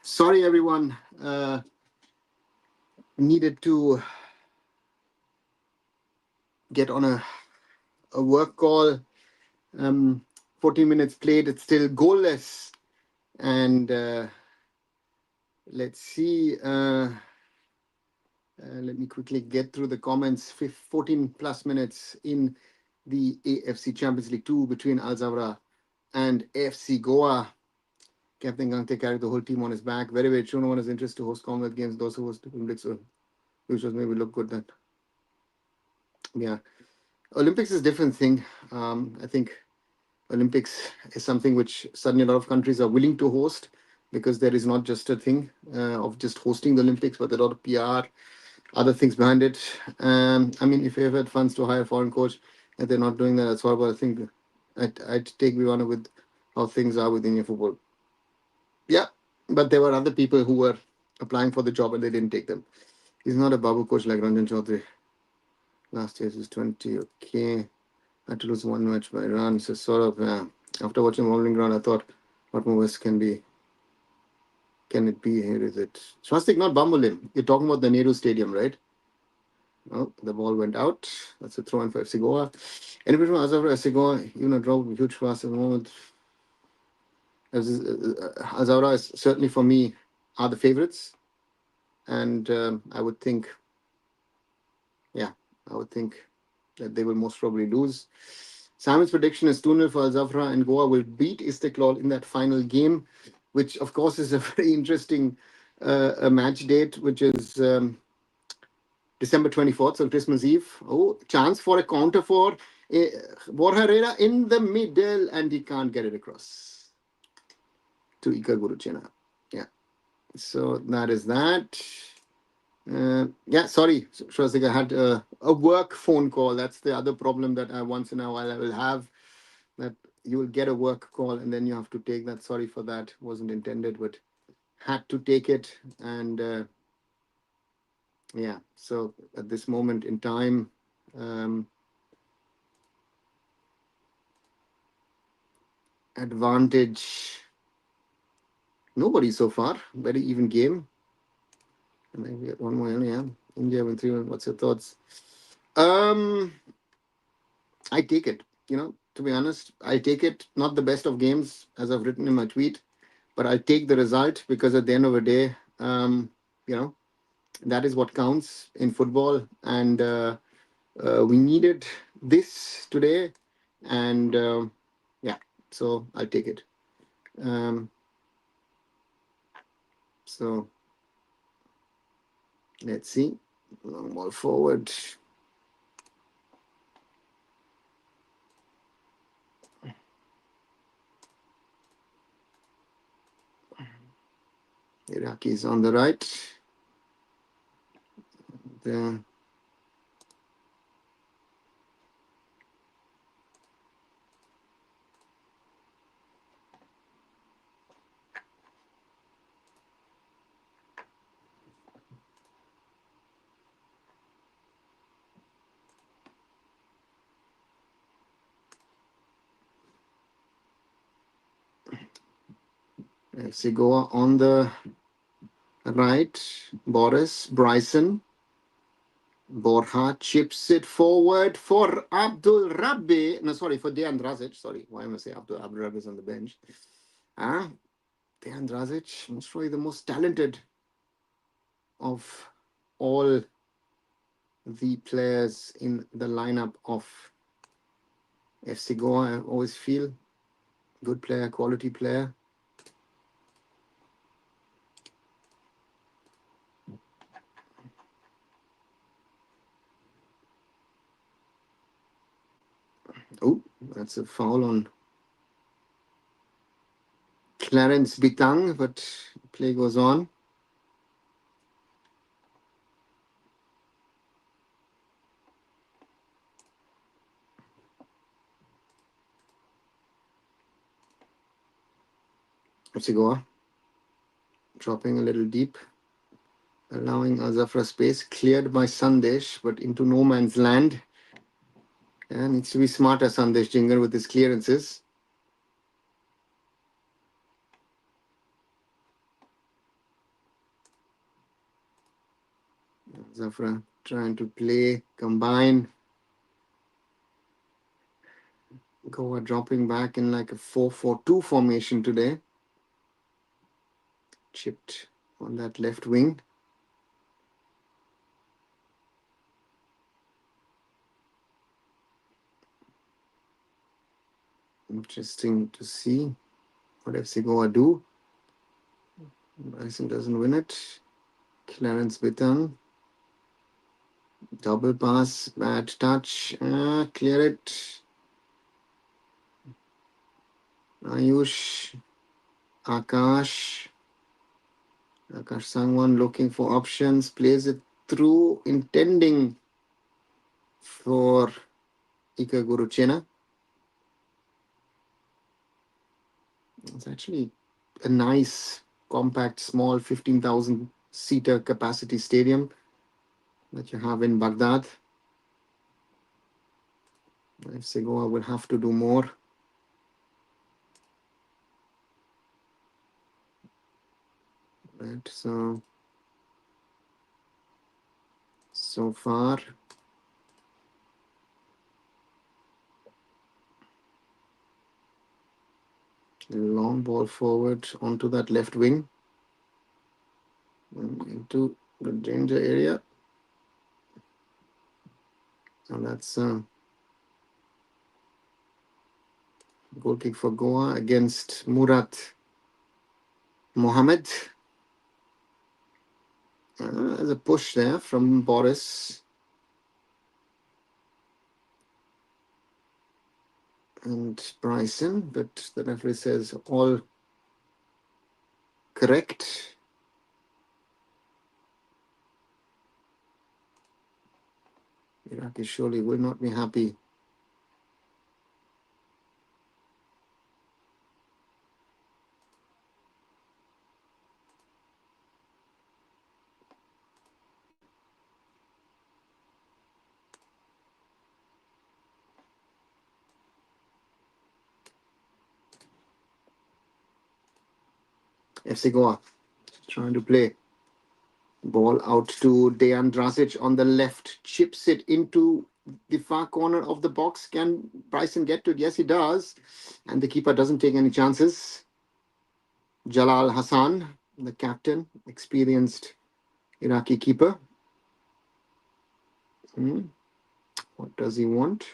Sorry, everyone. Needed to get on a work call. 14 minutes played. It's still goalless. And let's see. Let me quickly get through the comments. 14 plus minutes in the AFC Champions League 2 between Alzawra and FC Goa. Captain Gangte carried the whole team on his back. Very, very true. No one has interest to host Commonwealth Games. Those who host Olympics, which was maybe look good then. Yeah. Olympics is a different thing. I think Olympics is something which suddenly a lot of countries are willing to host because there is not just a thing of just hosting the Olympics, but a lot of PR, other things behind it. I mean, if you ever had funds to hire a foreign coach and they're not doing that, that's horrible. I think I'd take Vivana with how things are within your football. Yeah, but there were other people who were applying for the job and they didn't take them. He's not a Babu coach like Ranjan Chaudhary. Last year he was 20. Okay. Had to lose one match by Iran. So sort of, after watching Rolling Ground, I thought, what more worse can it be? Here is it. Swastik, not Bambolim. You're talking about the Nehru Stadium, right? Oh, the ball went out. That's a throw in for FC Goa. Anybody from Alzawra, FC Goa, you know, drove huge pass at the moment. Alzawra is certainly for me are the favorites. And I would think that they will most probably lose. Simon's prediction is 2-0 for Al-Zawraa, and Goa will beat Istiklal in that final game, which of course is a very interesting a match date, which is December 24th, so Christmas Eve. Oh, chance for a counter for Borja Herrera in the middle, and he can't get it across to Ika Guruchena. Yeah, so that is that. Sorry, Shwastika, I had a work phone call. That's the other problem that I once in a while I will have, that you will get a work call and then you have to take that. Sorry for that. Wasn't intended, but had to take it. And so at this moment in time, advantage, nobody so far. Very even game. And then we get one more. Yeah, India win 3-1. What's your thoughts? I take it. To be honest, I take it. Not the best of games, as I've written in my tweet, but I'll take the result because at the end of the day, that is what counts in football. And we needed this today. And so I'll take it. So let's see. Long ball forward. Iraqis on the right. The FC Goa on the right. Bryson. Borja chips it forward for Abdul Rabbi. No, sorry, for Dejan Drazic. Sorry, why am I saying Abdul Rabbi is on the bench? Dejan Drazic, most probably the most talented of all the players in the lineup of FC Goa. I always feel good player, quality player. Oh, that's a foul on Clarence Bitang, but play goes on. FC Goa dropping a little deep, allowing Alzawra space, cleared by Sandesh, but into no man's land. Needs to be smarter, Sandesh Jingar, with his clearances. Alzawra trying to play, combine. Goa dropping back in like a 4-4-2 formation today. Chipped on that left wing. Interesting to see what FC Goa do. Bryson doesn't win it. Clarence Bitang. Double pass, bad touch. Clear it. Ayush. Akash. Akash Sangwan looking for options. Plays it through, intending for Ika Guruchena. It's actually a nice, compact, small 15,000 seater capacity stadium that you have in Baghdad. FC Goa will have to do more. Right, so far, long ball forward onto that left wing and into the danger area. And that's a goal kick for Goa against Murat Mohammed. There's a push there from Boris. And Bryson, but the referee says all correct. Iraqi surely will not be happy. FC Goa trying to play. Ball out to Dejan Drazic on the left. Chips it into the far corner of the box. Can Bryson get to it? Yes, he does. And the keeper doesn't take any chances. Jalal Hassan, the captain, experienced Iraqi keeper. What does he want?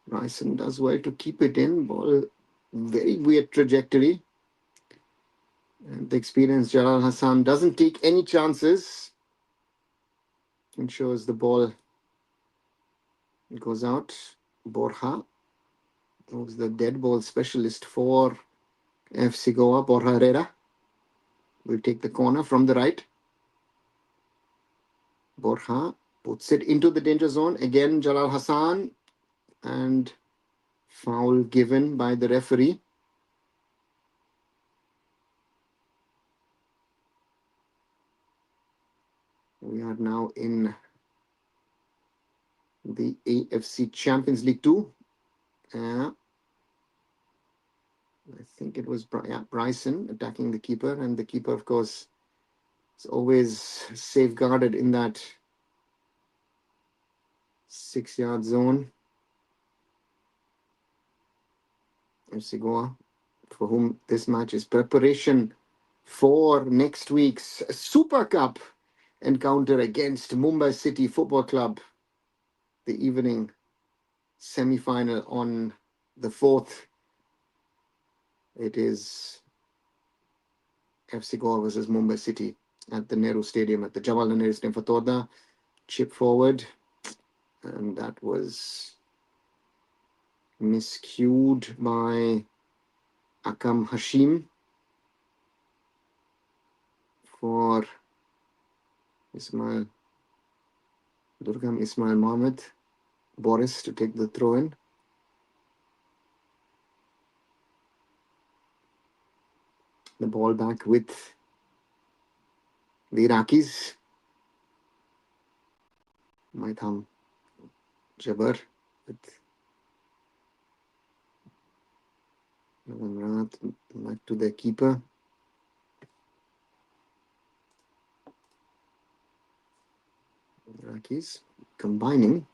Bryson does well to keep it in. Ball, very weird trajectory. And the experienced Jalal Hassan doesn't take any chances. Ensures the ball goes out. Borja, who's the dead ball specialist for FC Goa, Borja Herrera, will take the corner from the right. Borja puts it into the danger zone. Again, Jalal Hassan. And foul given by the referee. We are now in the AFC Champions League 2. I think it was Bryson attacking the keeper. And the keeper, of course, is always safeguarded in that 6-yard zone. FC Goa, for whom this match is preparation for next week's Super Cup encounter against Mumbai City Football Club. The evening semi-final on the 4th. It is FC Goa versus Mumbai City at the Nehru Stadium, at the Jawaharlal Nehru Stadium for Torda. Chip forward, and that was miscued by Akam Hashim for Durgam Ismail Mohammed. Boris to take the throw in. The ball back with the Iraqis. Maitham Jabbar with Ramrat back to the keeper. Iraqis combining.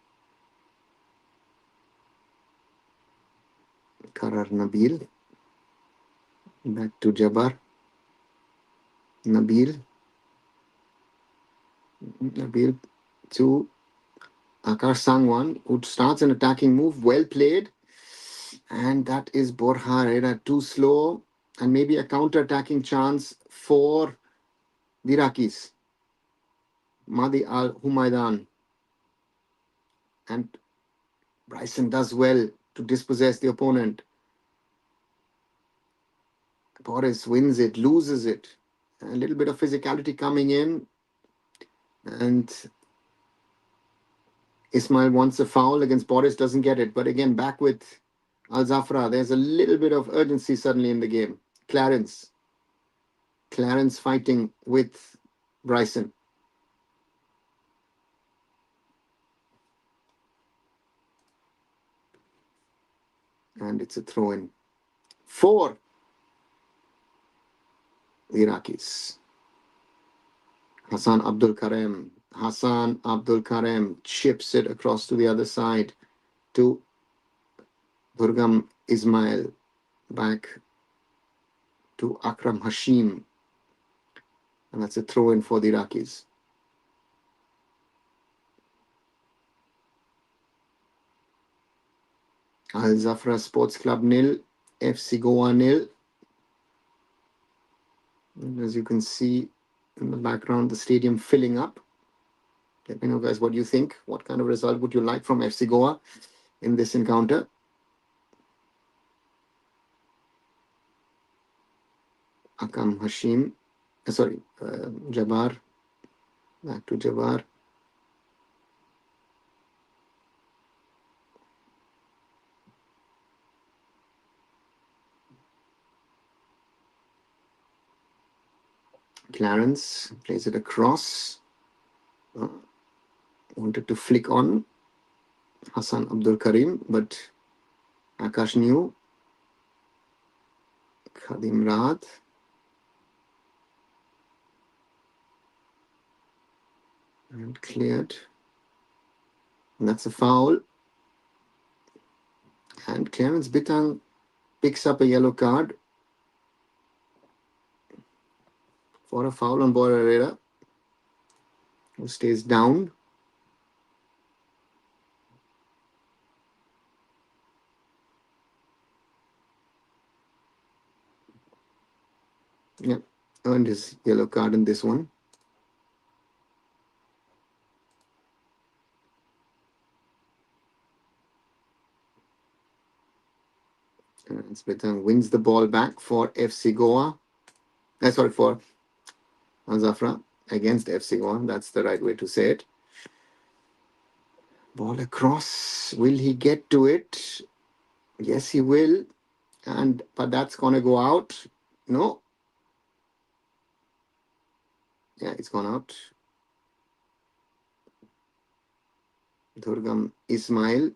Karar Nabil. Back to Jabbar. Nabil to Akash Sangwan, who starts an attacking move. Well played. And that is Borja Herrera too slow. And maybe a counter-attacking chance for the Iraqis. Mahdi Al Humaydan. And Bryson does well to dispossess the opponent. Boris wins it, loses it. A little bit of physicality coming in. And Ismail wants a foul against Boris, doesn't get it. But again, back with Al-Zawraa. There's a little bit of urgency suddenly in the game. Clarence fighting with Bryson. And it's a throw-in for the Iraqis. Hassan Abdul Karem chips it across to the other side to Burgam Ismail. Back to Akram Hashim. And that's a throw-in for the Iraqis. Al-Zawraa Sports Club 0, FC Goa 0. And as you can see in the background, the stadium filling up. Let me know, guys, what you think. What kind of result would you like from FC Goa in this encounter? Akram Hashim. Jabbar. Back to Jabbar. Clarence plays it across. Wanted to flick on Hassan Abdul Karim, but Akash knew. Khadim Raad. And cleared. And that's a foul. And Clarence Bitang picks up a yellow card for a foul on Borja Herrera, who stays down. Yeah, earned his yellow card in this one. Clarence Bitang wins the ball back for FC Goa. For Al-Zawraa against FC Goa. That's the right way to say it. Ball across. Will he get to it? Yes, he will. But that's going to go out. No. Yeah, it's gone out. Durgam Ismail.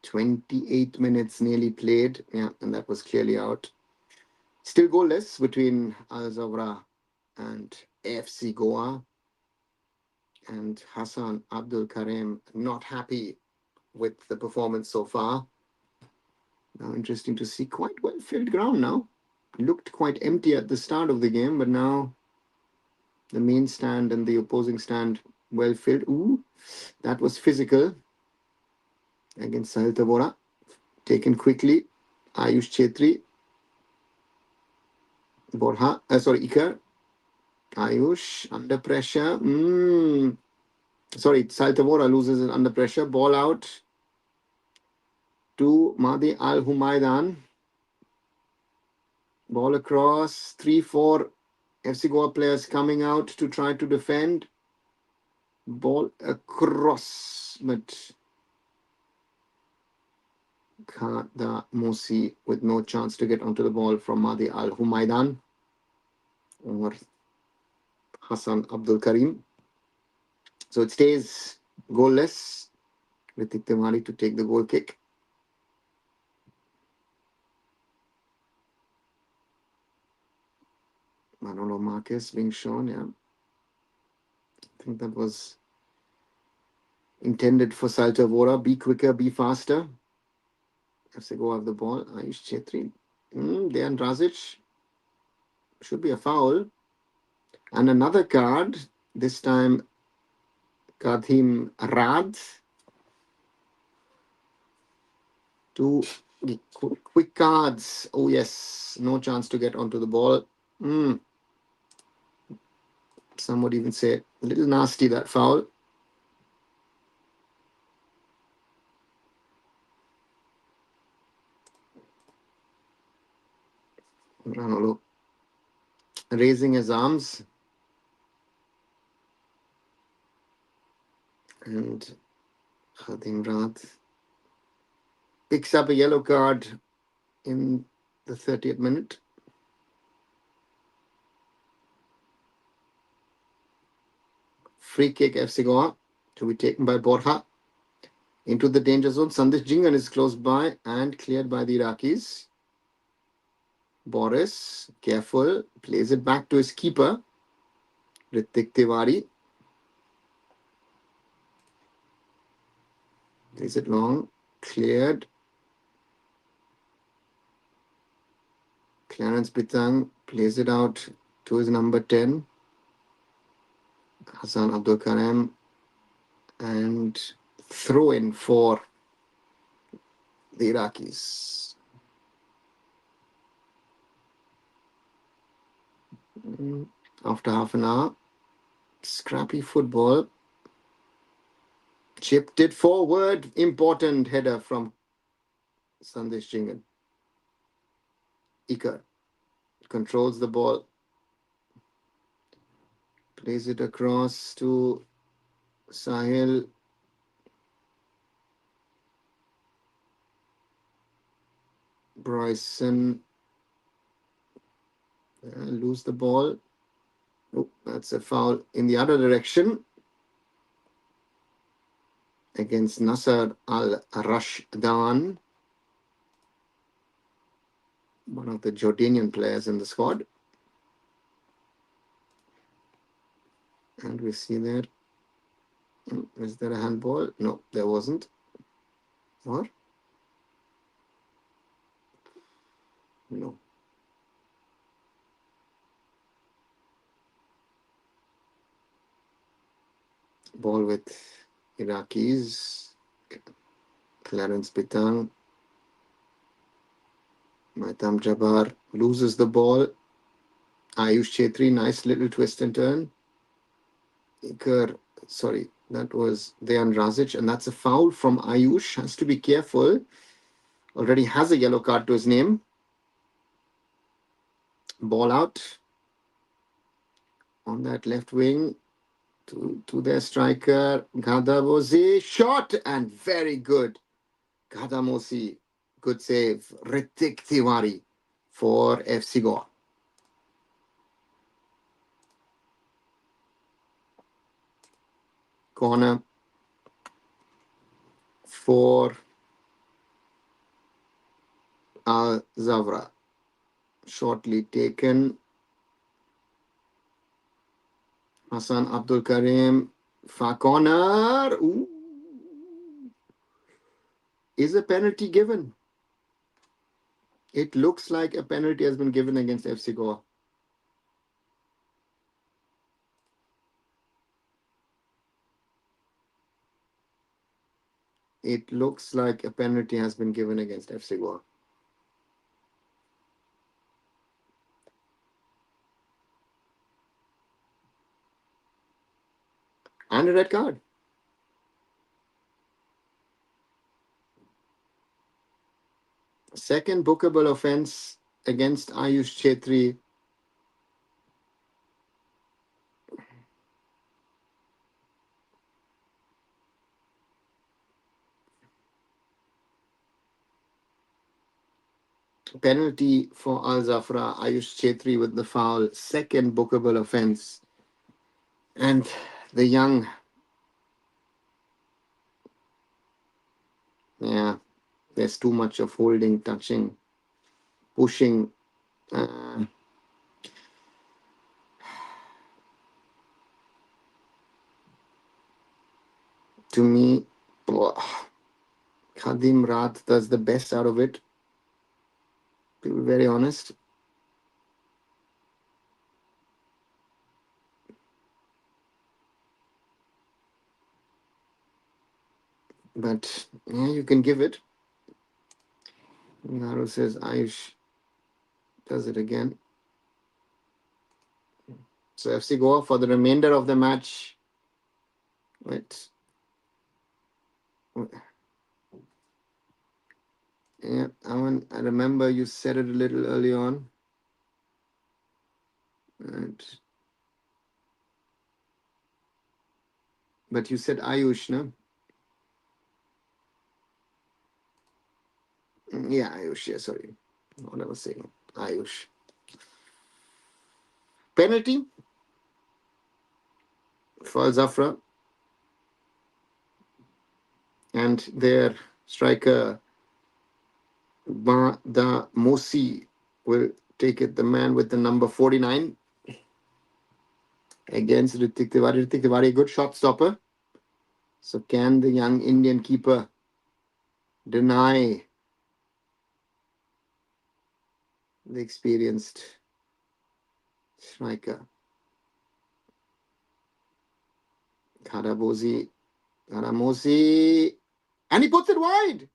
28 minutes nearly played. Yeah, and that was clearly out. Still goalless between Al-Zawraa and AFC Goa. And Hassan Abdul Karim not happy with the performance so far. Now interesting to see, quite well filled ground now. Looked quite empty at the start of the game, but now the main stand and the opposing stand well filled. Ooh, that was physical against Alzawra. Taken quickly. Ayush Chetri. Iker. Ayush under pressure. Saltavora loses it under pressure. Ball out to Mahdi Al Humaydan. Ball across. 3-4 FC Goa players coming out to try to defend. Ball across. But Khada Mosi with no chance to get onto the ball from Mahdi Al Humaydan or Hassan Abdul Karim. So it stays goalless. Ritik Tiwari to take the goal kick. Manolo Marquez being shown, yeah. I think that was intended for Alzawra. Be quicker, be faster. FC Goa have the ball. Ayush Chetri. Dejan Drazic. Should be a foul. And another card. This time, Kadhim Rad. Two quick cards. Oh, yes. No chance to get onto the ball. Some would even say a little nasty, that foul. Ranolo raising his arms. And Khadim Rad picks up a yellow card in the 30th minute. Free kick FC Goa to be taken by Borja. Into the danger zone. Sandesh Jingan is close by and cleared by the Iraqis. Boris, careful, plays it back to his keeper, Ritik Tiwari. Plays it long, cleared. Clarence Bitang plays it out to his number 10, Hassan Abdul Karim, and throw in for the Iraqis. After half an hour, scrappy football. Chipped it forward. Important header from Sandesh Jingan. EKA controls the ball. Plays it across to Sahil. Bryson. Lose the ball. Oh, that's a foul in the other direction against Nasser Al-Rashdan, one of the Jordanian players in the squad. And we see there, is there a handball? No, there wasn't. Or? No. Ball with Iraqis. Clarence Bitang. Maitam Jabbar loses the ball. Ayush Chetri, nice little twist and turn. That was Dejan Drazic, and that's a foul from Ayush. Has to be careful. Already has a yellow card to his name. Ball out on that left wing to their striker, Ghadamosi. Shot and very good. Ghadamosi, good save. Ritik Tiwari for FC Goa. Corner for Al-Zawraa. Shortly taken. Hassan Abdul Karim. Far corner. Ooh. Is a penalty given? It looks like a penalty has been given against FC Goa. It looks like a penalty has been given against FC Goa. And a red card. Second bookable offense against Ayush Chetri. Penalty for Al-Zawraa. Ayush Chetri with the foul. Second bookable offense. And the young, there's too much of holding, touching, pushing. to me, Khadim Raat does the best out of it, to be very honest. But yeah, you can give it. Naru says Ayush does it again. So FC Goa for the remainder of the match. Wait. Yeah, Aman, I remember you said it a little early on. Right. But you said Ayush, no? Yeah, Ayush, yeah, sorry. What I was saying. Ayush. Penalty for Alzawra. And their striker Bada Mosi will take it, the man with the number 49 against Ritik Tiwari. Ritik Tiwari, good shot stopper. So can the young Indian keeper deny the experienced striker? Karamosi, and he puts it wide.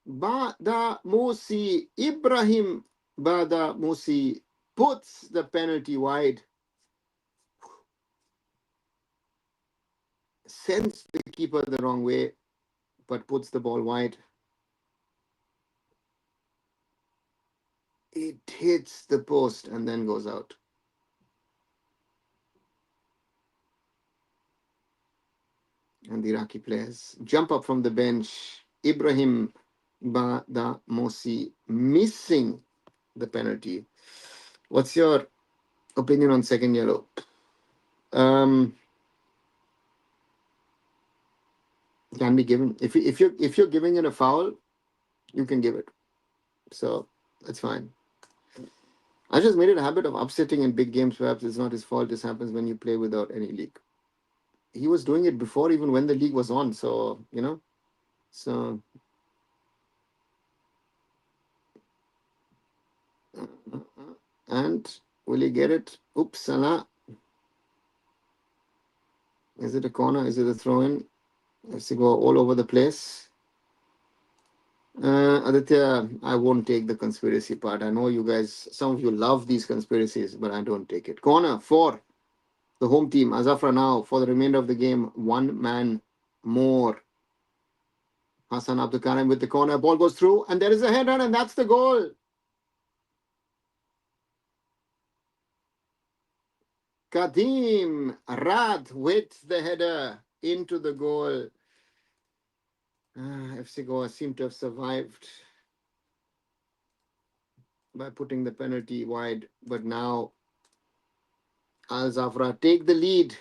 Bada Mosi, Ibrahim Bada Mosi puts the penalty wide. Sends the keeper the wrong way, but puts the ball wide. It hits the post and then goes out. And the Iraqi players jump up from the bench. Ibrahim Bada Mosi missing the penalty. What's your opinion on second yellow? Can be given. If you're giving it a foul, you can give it. So that's fine. I just made it a habit of upsetting in big games. Perhaps it's not his fault. This happens when you play without any league. He was doing it before even when the league was on. So So and will he get it? Oops, Salah. Is it a corner? Is it a throw in? FC Goa all over the place. Aditya, I won't take the conspiracy part. I know you guys, some of you love these conspiracies, but I don't take it. Corner for the home team. Azafra now for the remainder of the game. One man more. Hassan Abdul Karim with the corner. Ball goes through, and there is a header, and that's the goal. Kadim Rad with the header into the goal. FC Goa seem to have survived by putting the penalty wide, but now Al-Zawraa take the lead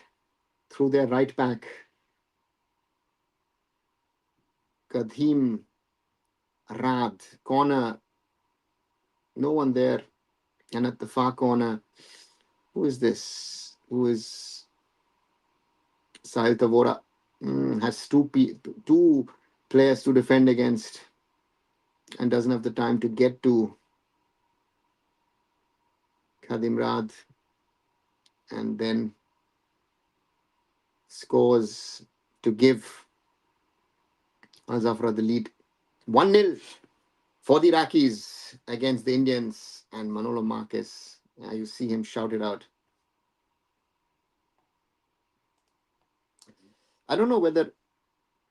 through their right back. Kadim Rad, corner, no one there, and at the far corner, who is this? Who is Alzawra? Has two players to defend against and doesn't have the time to get to Kadim Rad, and then scores to give Al-Zawraa the lead. 1-0 for the Iraqis against the Indians, and Manolo Marquez. You see him shout it out. I don't know whether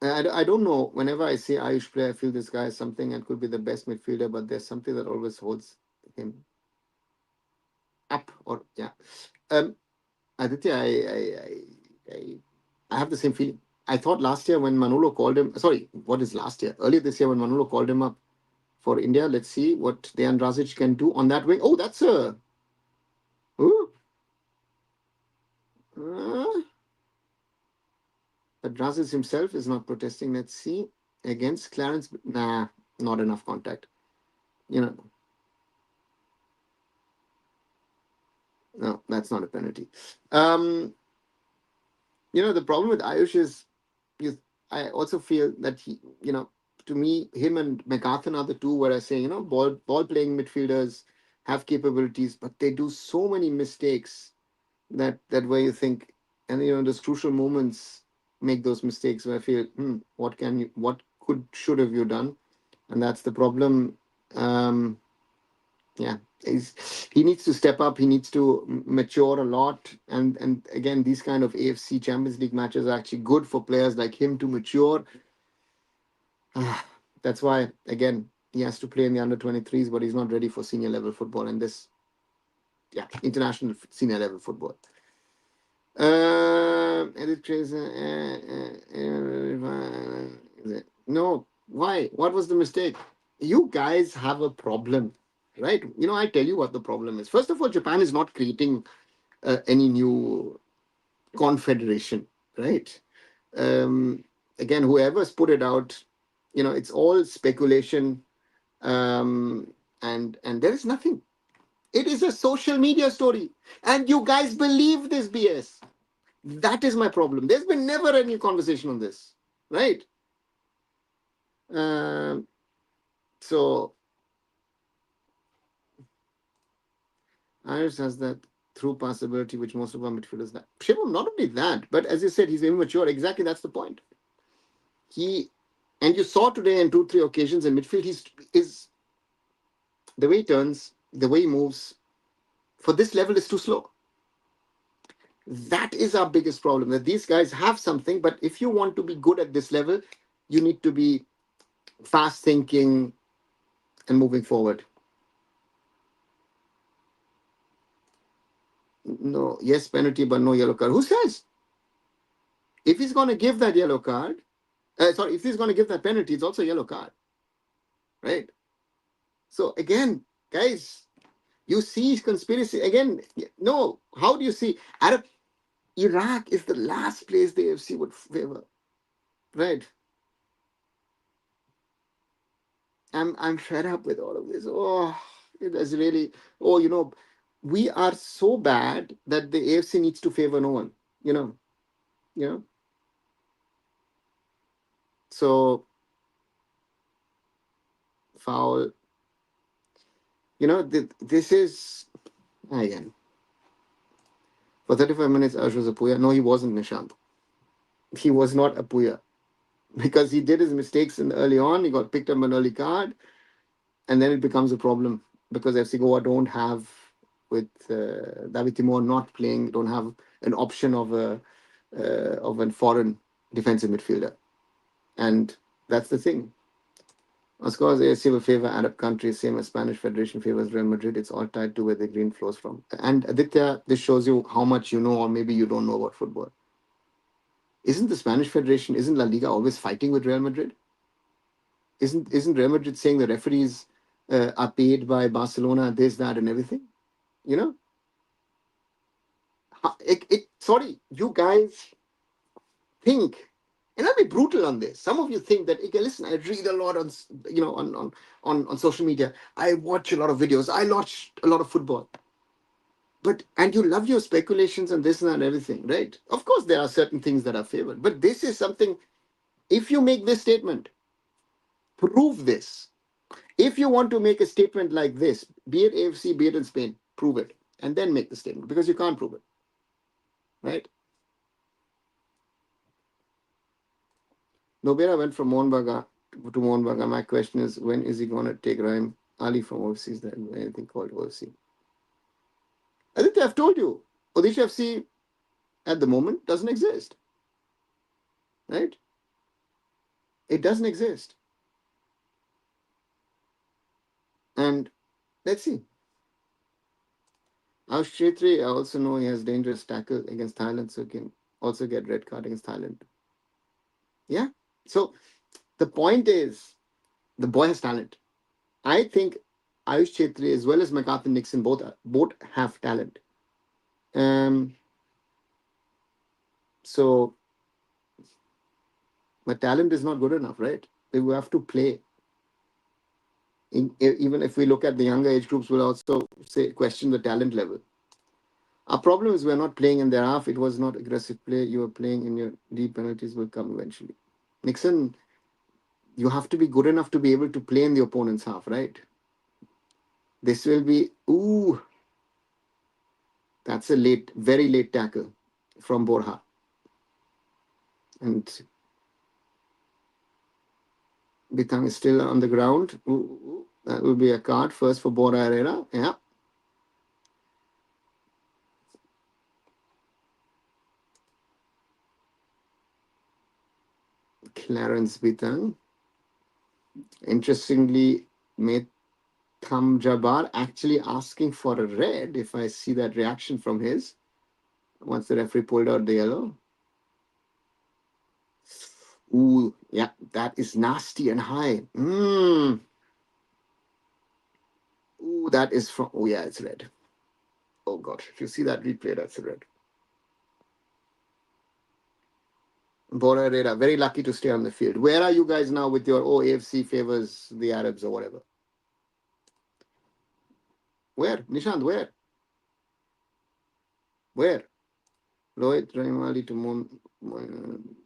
I don't know. Whenever I see Ayush play, I feel this guy is something and could be the best midfielder, but there's something that always holds him up. Or yeah, Aditya, I have the same feeling. I thought last year when Manolo called him. Sorry, what is last year? Earlier this year when Manolo called him up for India. Let's see what Dejan Drazic can do on that wing. Oh, that's a. Ooh. But Drazic himself is not protesting. Let's see. Against Clarence. Nah, not enough contact. No, that's not a penalty. The problem with Ayush is I also feel that to me, him and McCarthan are the two where I say, ball playing midfielders have capabilities, but they do so many mistakes that where you think, and those crucial moments make those mistakes where I feel, what should have you done? And that's the problem. Um, yeah, he needs to step up. He needs to mature a lot. And again, these kind of AFC Champions League matches are actually good for players like him to mature. That's why, again, he has to play in the under 23s, but he's not ready for senior level football and this, international senior level football. Edit Tracer. No, why? What was the mistake? You guys have a problem, right? I tell you what the problem is. First of all, Japan is not creating any new confederation, right? Um, Again, whoever's put it out, it's all speculation, um, and there is nothing. It is a social media story, and you guys believe this BS. That is my problem. There's been never any conversation on this, right? Um, so Ayers has that through passability, which most of our midfielders lack. Shivam, not only that, but as you said, he's immature. Exactly, that's the point. And you saw today in 2-3 occasions in midfield, is the way he turns, the way he moves, for this level is too slow. That is our biggest problem. That these guys have something, but if you want to be good at this level, you need to be fast thinking and moving forward. No, yes, penalty, but no yellow card. Who says? If he's going to give that yellow card, if he's going to give that penalty, it's also a yellow card, right? So again, guys, you see conspiracy again. No, how do you see? Iraq is the last place the AFC would favor, right? I'm fed up with all of this. Oh, it is really. Oh, we are so bad that the AFC needs to favor no one. You know, you know. So foul. This is again for 35 minutes. Ash was a puya. No, he wasn't, Nishant. He was not a puya because he did his mistakes early on. He got picked up an early card, and then it becomes a problem because FC Goa don't have, with David Timor not playing, don't have an option of a foreign defensive midfielder, and that's the thing. Of course, AFC will favor Arab countries, same as Spanish Federation favors Real Madrid. It's all tied to where the green flows from. And Aditya, this shows you how much you know, or maybe you don't know about football. Isn't the Spanish Federation, isn't La Liga always fighting with Real Madrid? Isn't Real Madrid saying the referees are paid by Barcelona, this, that, and everything? You know, sorry, you guys think, and I'll be brutal on this. Some of you think that, okay, listen, I read a lot on, on social media. I watch a lot of videos. I watch a lot of football. And you love your speculations and this and that and everything, right? Of course, there are certain things that are favored, but this is something. If you make this statement, prove this. If you want to make a statement like this, be it AFC, be it in Spain, prove it, and then make the statement, because you can't prove it, right? Nobera went from Mohanbagan to Mohanbagan. My question is, when is he going to take Rahim Ali from overseas? There anything called overseas? I think I've told you, Odisha FC at the moment doesn't exist, right? It doesn't exist. And let's see. Ash Chetri, I also know he has dangerous tackle against Thailand, so he can also get red card against Thailand. Yeah. So the point is, the boy has talent. I think Ayush Chetri as well as McCarthy Nixon both have talent. So, but talent is not good enough, right? We have to play. Even if we look at the younger age groups, we'll also question the talent level. Our problem is we're not playing in their half. It was not aggressive play. You are playing in your deep penalties will come eventually. Nixon, you have to be good enough to be able to play in the opponent's half, right? This will be, ooh, that's a late, very late tackle from Borja. And Bitang is still on the ground. Ooh, that will be a card first for Borja Herrera. Yeah. Clarence Bitang. Interestingly, Metham Jabbar actually asking for a red, if I see that reaction from his, once the referee pulled out the yellow. Ooh, yeah, that is nasty and high. Ooh, that is from, oh yeah, it's red. Oh God, if you see that replay, that's a red. Bora Herrera, very lucky to stay on the field. Where are you guys now with your AFC favors the Arabs or whatever? Where? Nishant, where? Where? Rohit Raimali to Moon.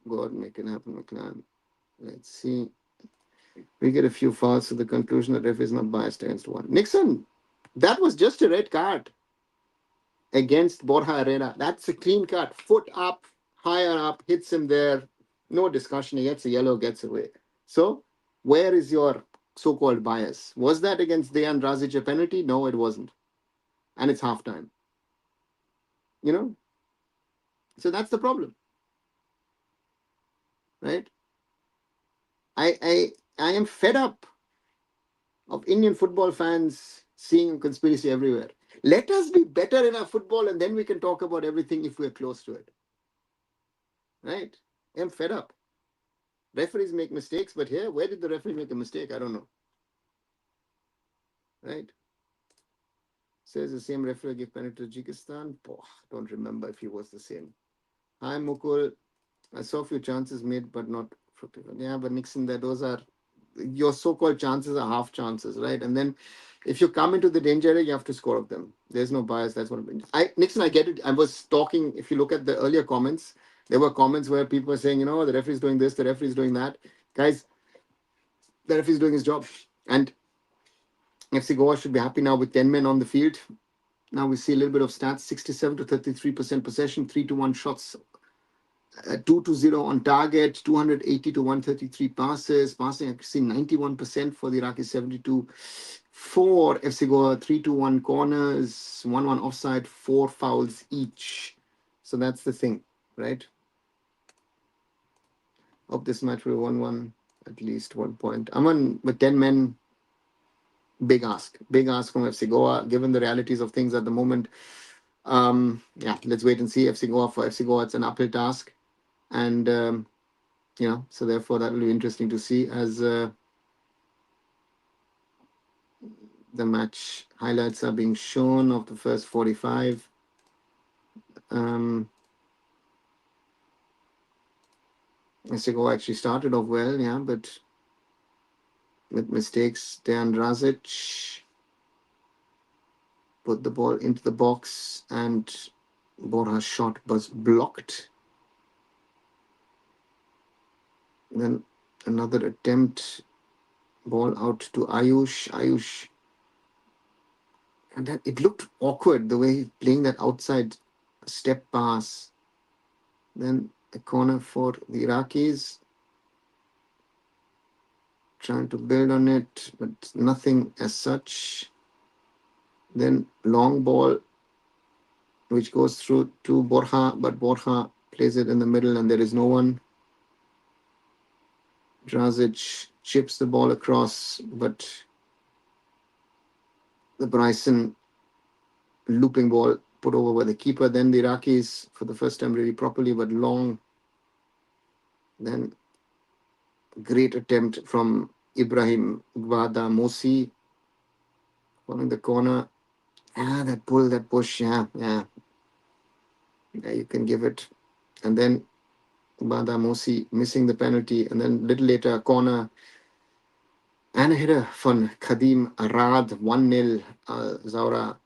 God, make it happen, McLaren. Let's see. We get a few fouls to the conclusion that ref is not biased against one. Nixon, that was just a red card against Borja Herrera. That's a clean card. Foot up, higher up, hits him there. No discussion. He gets a yellow, gets away. So, where is your so-called bias? Was that against Dejan Drazic a penalty? No, it wasn't. And it's halftime. You know? So that's the problem. Right? I am fed up of Indian football fans seeing conspiracy everywhere. Let us be better in our football and then we can talk about everything if we're close to it. Right? I'm fed up. Referees make mistakes, but here, where did the referee make a mistake? I don't know. Right? Says the same referee gave penalty to Tajikistan. Oh, don't remember if he was the same. Hi, Mukul. I saw a few chances made, but not fruitful. Yeah, but Nixon, those are your so-called chances are half chances, right? And then if you come into the danger area, you have to score of them. There's no bias. That's what Nixon, I get it. I was talking, if you look at the earlier comments, there were comments where people were saying, the referee's doing this, the referee's doing that. Guys, the referee's doing his job. And FC Goa should be happy now with 10 men on the field. Now we see a little bit of stats, 67 to 33% possession, 3-1 shots, 2-0 on target, 280 to 133 passes, passing accuracy 91% for the Iraqis, 72 for FC Goa, 3-1 corners, 1-1 offside, 4 fouls each. So that's the thing, right? Hope this match will 1-1, at least 1 point. Aman, with 10 men, big ask from FC Goa, given the realities of things at the moment. Let's wait and see. For FC Goa, it's an uphill task. And, so therefore that will be interesting to see as the match highlights are being shown of the first 45. FC Goa actually started off well, yeah, but with mistakes. Dejan Drazic put the ball into the box and Borja's shot was blocked. Then another attempt, ball out to Ayush. And then it looked awkward the way he's playing that outside step pass. Then a corner for the Iraqis. Trying to build on it, but nothing as such. Then long ball, which goes through to Borja, but Borja plays it in the middle and there is no one. Drazic chips the ball across, but the Bryson looping ball put over by the keeper. Then the Iraqis, for the first time really properly, but long. Then great attempt from Ibrahim Gbada Mosi. Following the corner. That pull, that push, yeah, you can give it. And then Bada Mosi missing the penalty. And then a little later, a corner. And a header from Khadim Arad, 1-0 Alzawra.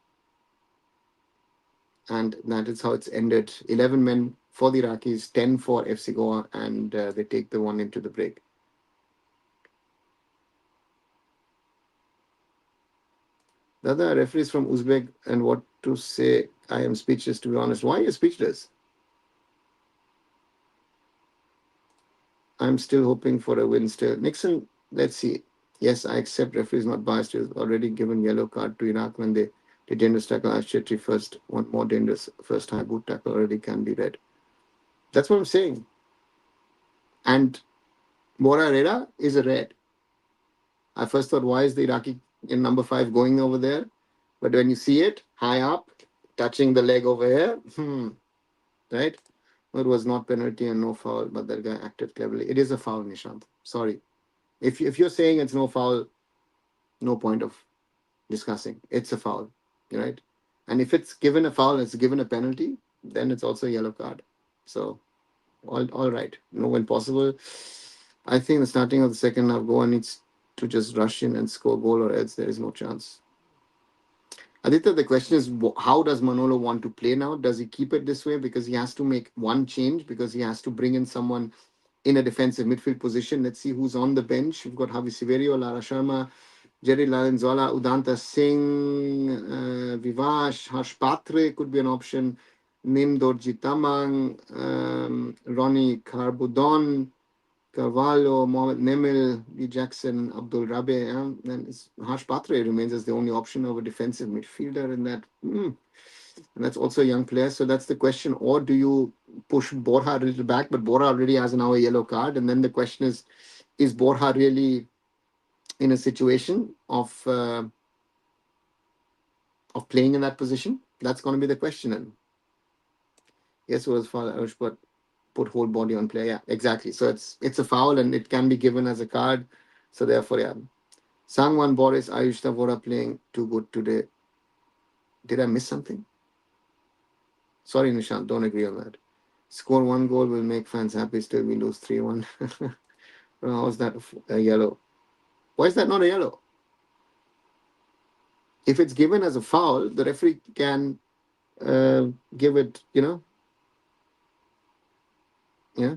And that is how it's ended. 11 men for the Iraqis, 10 for FC Goa, and they take the one into the break. The other referees from Uzbek, and what to say? I am speechless, to be honest. Why are you speechless? I'm still hoping for a win still. Nixon, let's see. Yes, I accept referees not biased. He was already given yellow card to Iraq when they did dangerous tackle. Ashchetty first, one more dangerous first high boot tackle already can be red. That's what I'm saying. And Bora Reda is a red. I first thought, why is the Iraqi in number 5 going over there? But when you see it high up, touching the leg over here, right? It was not penalty and no foul, but that guy acted cleverly. It is a foul, Nishant. Sorry. If you're saying it's no foul, no point of discussing. It's a foul, right? And if it's given a foul, it's given a penalty, then it's also a yellow card. So, all right. No when possible. I think the starting of the second half, Goa needs to just rush in and score a goal, or else there is no chance. Aditya, the question is, how does Manolo want to play now? Does he keep it this way because he has to make one change, because he has to bring in someone in a defensive midfield position? Let's see who's on the bench. We've got Javi Severio, Lara Sharma, Jerry Lalenzola, Udanta Singh, Vivash, Harsh Patre could be an option. Nim Dorji Tamang, Ronnie Carbudon, Carvalho, Mohamed Nemil, B. Jackson, Abdul Rabe. Then Harsh Patre remains as the only option of a defensive midfielder in that. And that's also a young player. So that's the question. Or do you push Borja a little back? But Borja already has now a yellow card. And then the question is Borja really in a situation of playing in that position? That's going to be the question. And yes, it was foul, but put whole body on player. Yeah, exactly. So it's a foul and it can be given as a card. So therefore, yeah. Sangwan Boris, Ayush Tavora playing too good today. Did I miss something? Sorry, Nishant, don't agree on that. Score one goal will make fans happy. Still, we lose 3-1. How's that a yellow? Why is that not a yellow? If it's given as a foul, the referee can give it, yeah.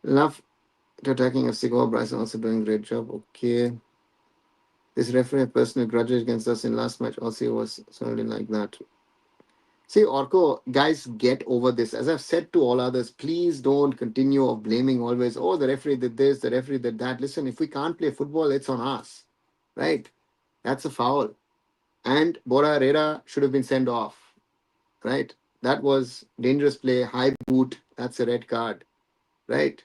Love to attacking FC Goa. Bryson also doing a great job. Okay. This referee had personal grudges against us in last match. Also, was certainly like that. See, Orko, guys, get over this. As I've said to all others, please don't continue of blaming always. Oh, the referee did this, the referee did that. Listen, if we can't play football, it's on us, right? That's a foul. And Bora Herrera should have been sent off, right? That was dangerous play, high boot. That's a red card, right?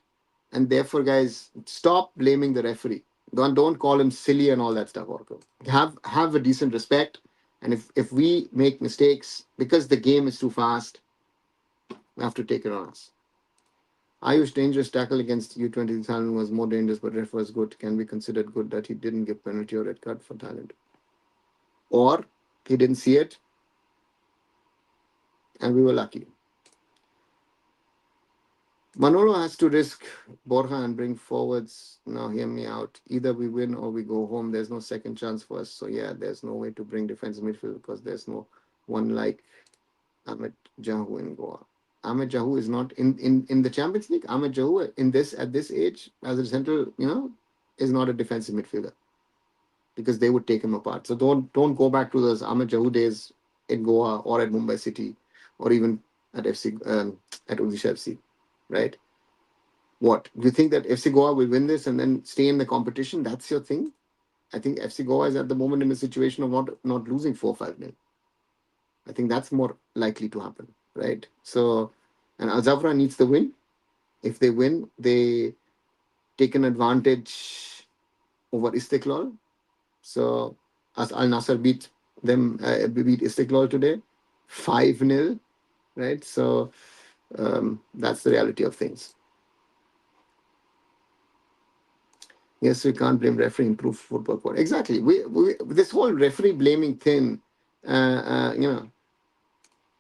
And therefore, guys, stop blaming the referee. Don't call him silly and all that stuff, Orko. Have a decent respect. And if we make mistakes because the game is too fast, we have to take it on us. Ayush dangerous tackle against U20 Thailand was more dangerous, but ref was good. Can be considered good that he didn't give penalty or red card for Thailand. Or he didn't see it and we were lucky. Manolo has to risk Borja and bring forwards. Now, hear me out. Either we win or we go home. There's no second chance for us. So, yeah, there's no way to bring defensive midfield because there's no one like Ahmed Jahu in Goa. Ahmed Jahu is not in the Champions League. Ahmed Jahu at this age as a central, is not a defensive midfielder because they would take him apart. So don't go back to those Ahmed Jahu days in Goa or at Mumbai City or even at Odisha FC, right? What do you think that FC Goa will win this and then stay in the competition? That's your thing. I think FC Goa is at the moment in a situation of not losing 4-5-0. I think that's more likely to happen, right? So, and Alzawra needs the win. If they win, they take an advantage over Istiklal. So, as Al Nassr beat Istiklal today, 5-0, right? So, that's the reality of things. Yes, we can't blame referee. Improve football court. Exactly. We this whole referee blaming thing,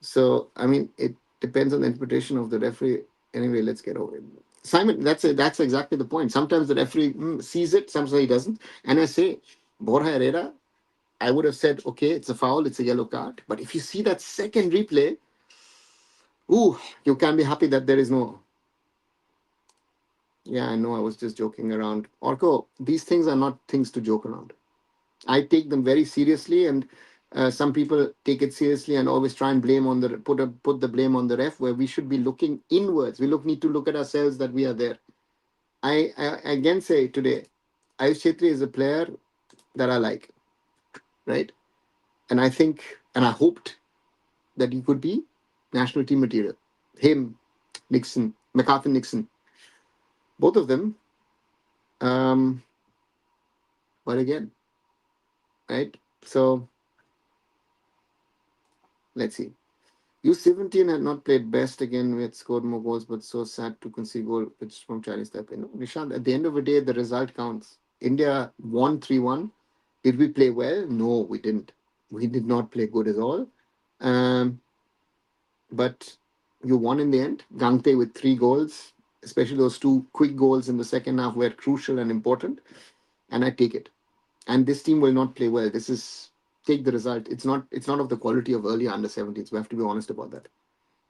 So I mean, it depends on the interpretation of the referee. Anyway, let's get over it. Simon, that's exactly the point. Sometimes the referee sees it, sometimes he doesn't. And I say, Borja Herrera I would have said, okay, it's a foul, it's a yellow card. But if you see that second replay, ooh, you can be happy that there is no. Yeah, I know, I was just joking around. Orko, these things are not things to joke around. I take them very seriously, and some people take it seriously and always try and blame on the put the blame on the ref, where we should be looking inwards. We need to look at ourselves that we are there. I again say today, Ayush Chetri is a player that I like, right? And I think, and I hoped that he could be national team material. Him, Nixon, MacArthur Nixon, both of them. Um, but again, right? So let's see. U-17 had not played best again. We had scored more goals, but so sad to concede goal, which from ChineseTaipei. No, Nishant, at the end of the day, the result counts. India won 3-1. Did we play well? No, we didn't. We did not play good at all. Um, but you won in the end. Gangte with 3 goals, especially those 2 quick goals in the second half were crucial and important. And I take it. And this team will not play well. This is take the result. It's not of the quality of earlier under 17s. We have to be honest about that.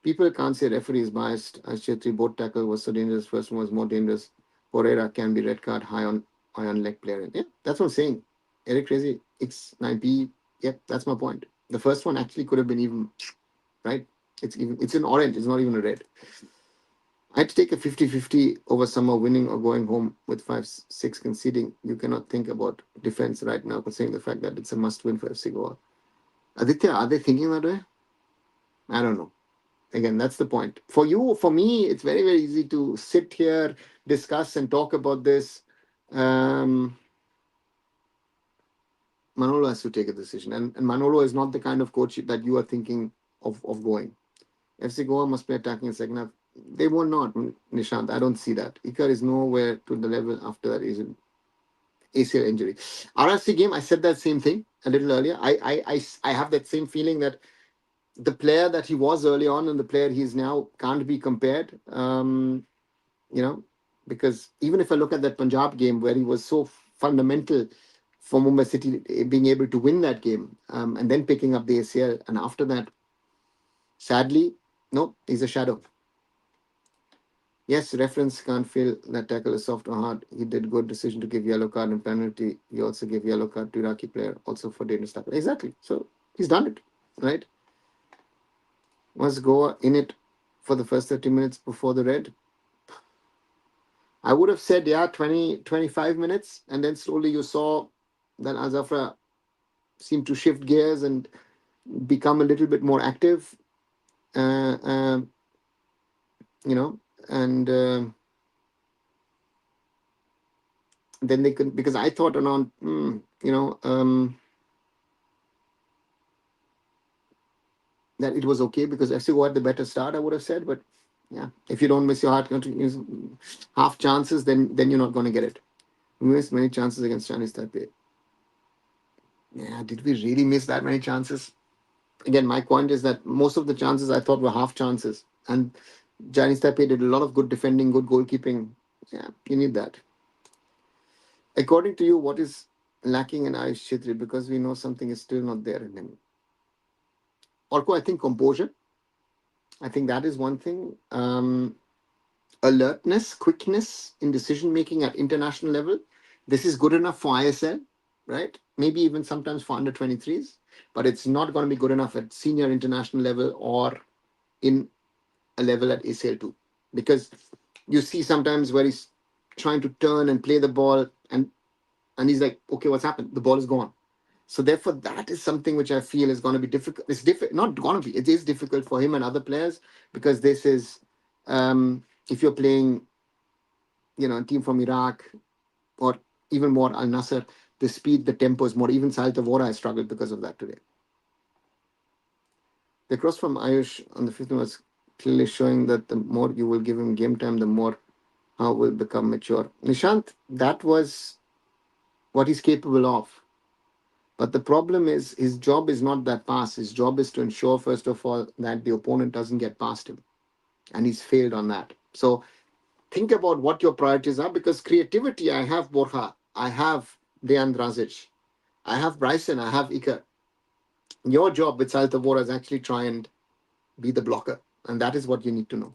People can't say referee is biased. As Chetri, both tackle was so dangerous. First one was more dangerous. Pereira can be red card high on leg player. Yeah, that's what I'm saying. Eric Crazy, X9P. Yeah, that's my point. The first one actually could have been even right. It's an orange. It's not even a red. I had to take a 50-50 over summer winning or going home with 5-6 conceding. You cannot think about defense right now, considering the fact that it's a must win for FC Goa. Aditya, are they thinking that way? I don't know. Again, that's the point. For you, for me, it's very, very easy to sit here, discuss, and talk about this. Um, Manolo has to take a decision. And Manolo is not the kind of coach that you are thinking of going. FC Goa must be attacking in second half. They will not, Nishant. I don't see that. Iker is nowhere to the level after that ACL injury. RRC game, I said that same thing a little earlier. I have that same feeling that the player that he was early on and the player he is now can't be compared. You know, because even if I look at that Punjab game where he was so fundamental for Mumbai City being able to win that game, and then picking up the ACL, and after that, sadly, no, he's a shadow. Yes, reference can't feel that tackle is soft or hard. He did good decision to give yellow card and penalty. He also gave yellow card to Iraqi player also for dangerous tackle. Exactly. So he's done it, right? Was Goa in it for the first 30 minutes before the red? I would have said, yeah, 20-25 minutes. And then slowly you saw that Alzawra seemed to shift gears and become a little bit more active. Uh, uh, you know, and then they could, because I thought around, that it was okay because FC Goa had the better start, I would have said. But yeah, if you don't miss your hard half chances, then you're not going to get it. We missed many chances against ChineseTaipei. Yeah, did we really miss that many chances? Again, my point is that most of the chances I thought were half chances. And ChineseTaipei did a lot of good defending, good goalkeeping. Yeah, you need that. According to you, what is lacking in Ayush Chhetri? Because we know something is still not there in him. Orko, I think composure. I think that is one thing. Alertness, quickness in decision making at international level. This is good enough for ISL, right? Maybe even sometimes for under 23s, but it's not going to be good enough at senior international level or in a level at ACL2. Because you see sometimes where he's trying to turn and play the ball and he's like, okay, what's happened? The ball is gone. So therefore, that is something which I feel is going to be difficult. It's not going to be. It is difficult for him and other players because this is, if you're playing, a team from Iraq or even more Al Nasser, the speed, the tempo is more. Even Al-Zawraa has struggled because of that today. The cross from Ayush on the 15th was clearly showing that the more you will give him game time, the more how will become mature. Nishant, that was what he's capable of. But the problem is his job is not that pass. His job is to ensure, first of all, that the opponent doesn't get past him. And he's failed on that. So think about what your priorities are because creativity, I have Borja, I have Dejan Drazic, I have Bryson, I have Ika. Your job with Alzawra is actually try and be the blocker. And that is what you need to know.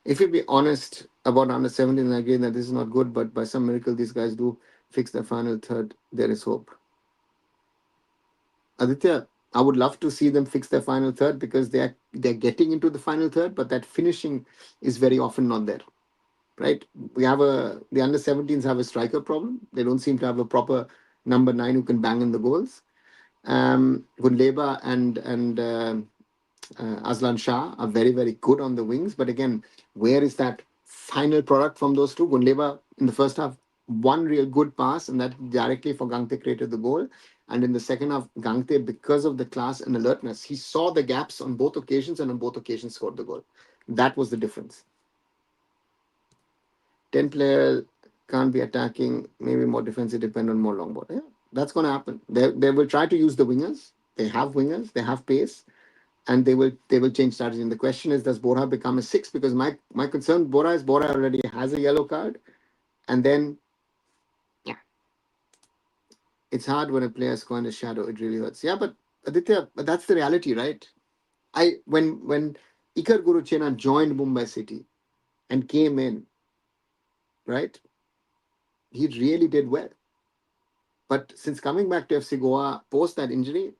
If you be honest about under 17, again, that this is not good, but by some miracle, these guys do fix the final third. There is hope. Aditya, I would love to see them fix their final third because they're getting into the final third, but that finishing is very often not there. Right? The under 17s have a striker problem. They don't seem to have a proper number 9 who can bang in the goals. Gundleba and Aslan Shah are very, very good on the wings. But again, where is that final product from those two? Gundleba in the first half, one real good pass, and that directly for Gangte created the goal. And in the second half, Gangte, because of the class and alertness, he saw the gaps on both occasions and on both occasions scored the goal. That was the difference. 10 players can't be attacking, maybe more defensive, depend on more long ball. Yeah, that's going to happen. They will try to use the wingers. They have pace, and they will change strategy. And the question is, does Bora become a 6? Because my concern with Bora is Bora already has a yellow card, and then yeah, it's hard when a player is going to shadow. It really hurts. Yeah, but Aditya, but that's the reality, right? When Ikar Guruchena joined Mumbai City and came in, right, he really did well. But since coming back to FC Goa post that injury,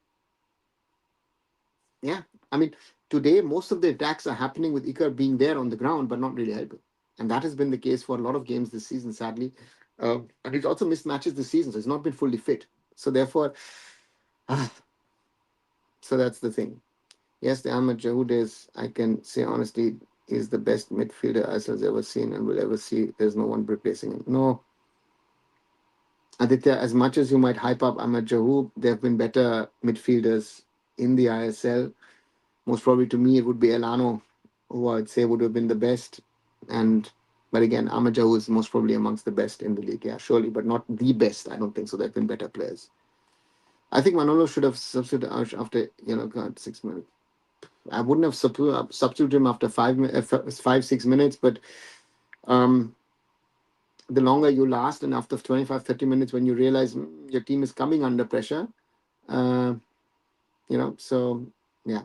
yeah, I mean, today most of the attacks are happening with Ikar being there on the ground, but not really helping. And that has been the case for a lot of games this season, sadly. And he's also missed matches this season, so he's not been fully fit. So therefore, so that's the thing. Yes, the Ahmed Jahoud is, I can say honestly, is the best midfielder Aisal's ever seen and will ever see. There's no one replacing him. No, Aditya, as much as you might hype up Ahmed Jahoud, there have been better midfielders in the ISL. Most probably to me, it would be Elano, who I'd say would have been the best. And but again, Ahmed Jahoud is most probably amongst the best in the league, yeah, surely, but not the best. I don't think so. There have been better players. I think Manolo should have substituted after yellow card 6 minutes. I wouldn't have substituted him after 5-6 minutes, but um, the longer you last, and after 25-30 minutes, when you realize your team is coming under pressure, uh, so yeah,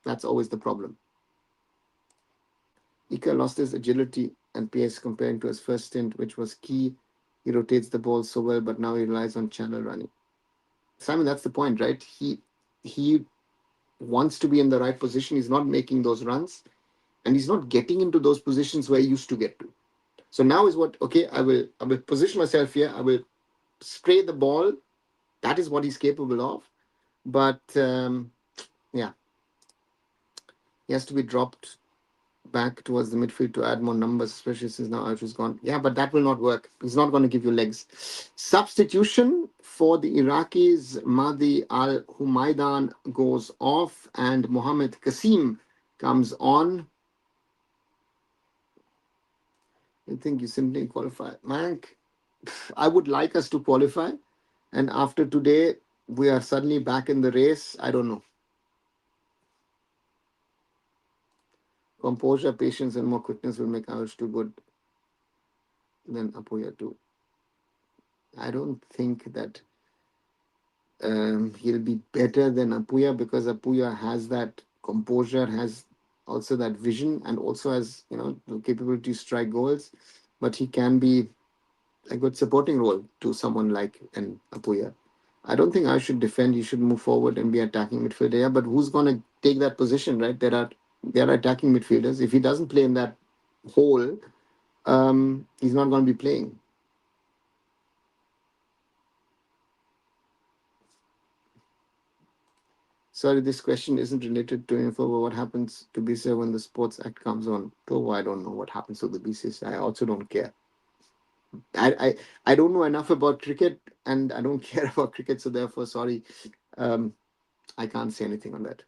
that's always the problem. Ika lost his agility and pace comparing to his first stint, which was key. He rotates the ball so well, but now he relies on channel running. Simon, that's the point, right? He wants to be in the right position. He's not making those runs, and he's not getting into those positions where he used to get to. So now is what, okay, I will position myself here. I will spray the ball. That is what he's capable of. But yeah, he has to be dropped back towards the midfield to add more numbers, especially since now Arch is gone. Yeah, but that will not work. He's not going to give you legs. Substitution for the Iraqis, Mahdi Al Humaydan goes off and Mohammed Kasim comes on. I think you simply qualify. Mank, I would like us to qualify. And after today, we are suddenly back in the race. I don't know. Composure, patience, and more quickness will make ours too good than Apoya too. I don't think that he'll be better than Apuya because Apuya has that composure, has also that vision, and also has the capability to strike goals. But he can be a good supporting role to someone like an Apuya. I don't think I should defend. You should move forward and be attacking midfielder. Yeah, but who's going to take that position, right? There are attacking midfielders. If he doesn't play in that hole, he's not going to be playing. Sorry, this question isn't related to info, but what happens to BCCI when the Sports Act comes on? Oh, I don't know what happens to the BCCI. I also don't care. I don't know enough about cricket, and I don't care about cricket, so therefore, sorry, I can't say anything on that.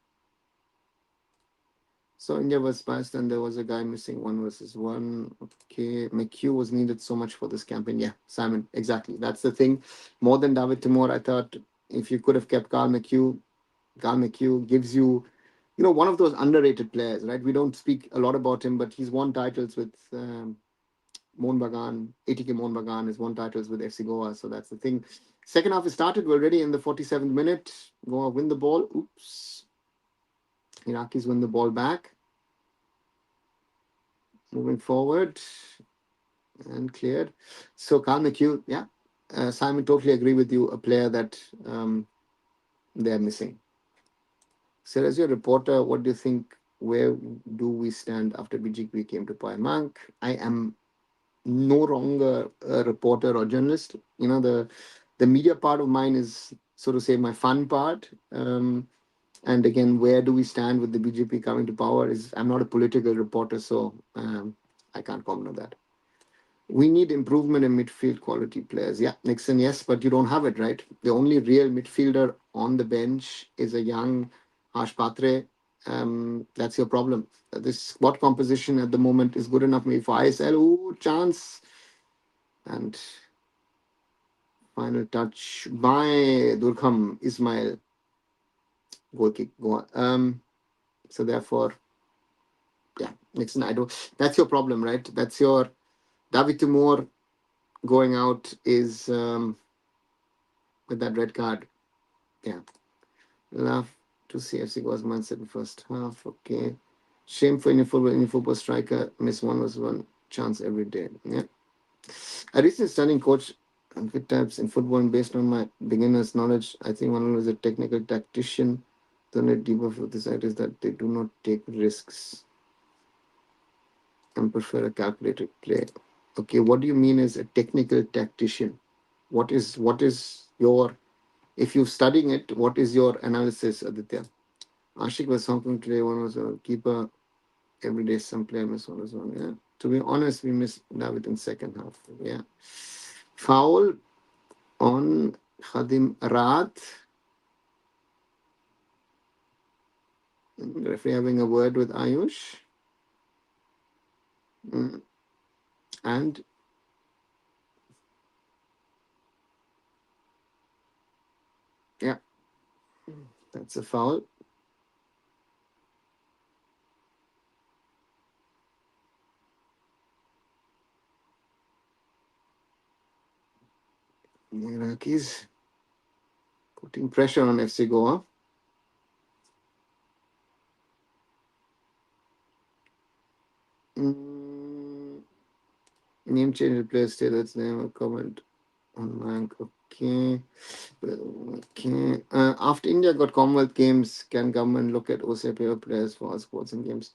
So India was Pakistan. There was a guy missing 1-1. Okay, McHugh was needed so much for this campaign. Yeah, Simon, exactly. That's the thing. More than David Timur, I thought if you could have kept Carl McHugh gives you, one of those underrated players, right? We don't speak a lot about him, but he's won titles with Mohun Bagan. ATK Mohun Bagan has won titles with FC Goa. So that's the thing. Second half is started. We're already in the 47th minute. Goa win the ball. Oops. Iraqis win the ball back. Moving forward and cleared. So Carl McHugh, yeah. Simon, totally agree with you. A player that they're missing. So as your reporter, what do you think? Where do we stand after BGP came to Paimang? I am no longer a reporter or journalist. The media part of mine is, so to say, my fun part. And again, where do we stand with the BJP coming to power? Is I'm not a political reporter, so I can't comment on that. We need improvement in midfield quality players. Yeah, Nixon, yes, but you don't have it, right? The only real midfielder on the bench is a young Harsh Patre. That's your problem. This squad composition at the moment is good enough maybe for ISL. Ooh, chance. And final touch by Durkham Ismail. Goal kick. Go on. So therefore, yeah, Nixon, I don't. That's your problem, right? That's your David Timur going out is with that red card. Yeah. Love to see FC Goa's mindset in first half. Okay. Shame for any football striker. Miss one chance every day. Yeah. A recent stunning coach and fit types in football, and based on my beginner's knowledge, I think one was a technical tactician. The only deeper for this side is that they do not take risks and prefer a calculated play. Okay, what do you mean as a technical tactician? What is your, if you're studying it, what is your analysis, Aditya? Ashik was talking today. One was a keeper. Every day, some player miss one as well. Yeah. To be honest, we missed David in second half. Yeah. Foul on Khadim Raat. Referee having a word with Ayush. And yeah, that's a foul. Iraqis putting pressure on FC Goa. Name change replace stay. Let's name a comment on rank. Okay. Okay. After India got Commonwealth Games, can government look at OCI paper players for all sports and games?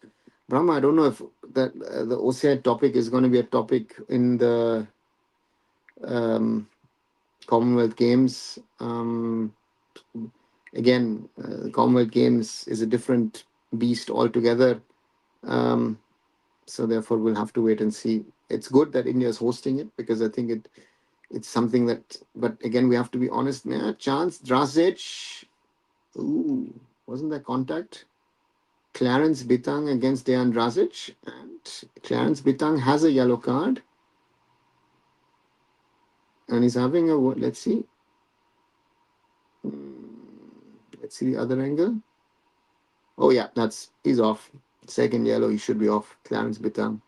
Brahma, I don't know if that the OCI topic is going to be a topic in the Commonwealth Games. Again, Commonwealth Games is a different beast altogether. So therefore, we'll have to wait and see. It's good that India is hosting it because I think it's something that. But again, we have to be honest. Yeah, chance Drazic. Ooh, wasn't there contact? Clarence Bitang against Dejan Drazic, and Clarence Bitang has a yellow card, and he's having a. Let's see. Let's see the other angle. Oh yeah, he's off. Second yellow, he should be off. Clarence Bitang.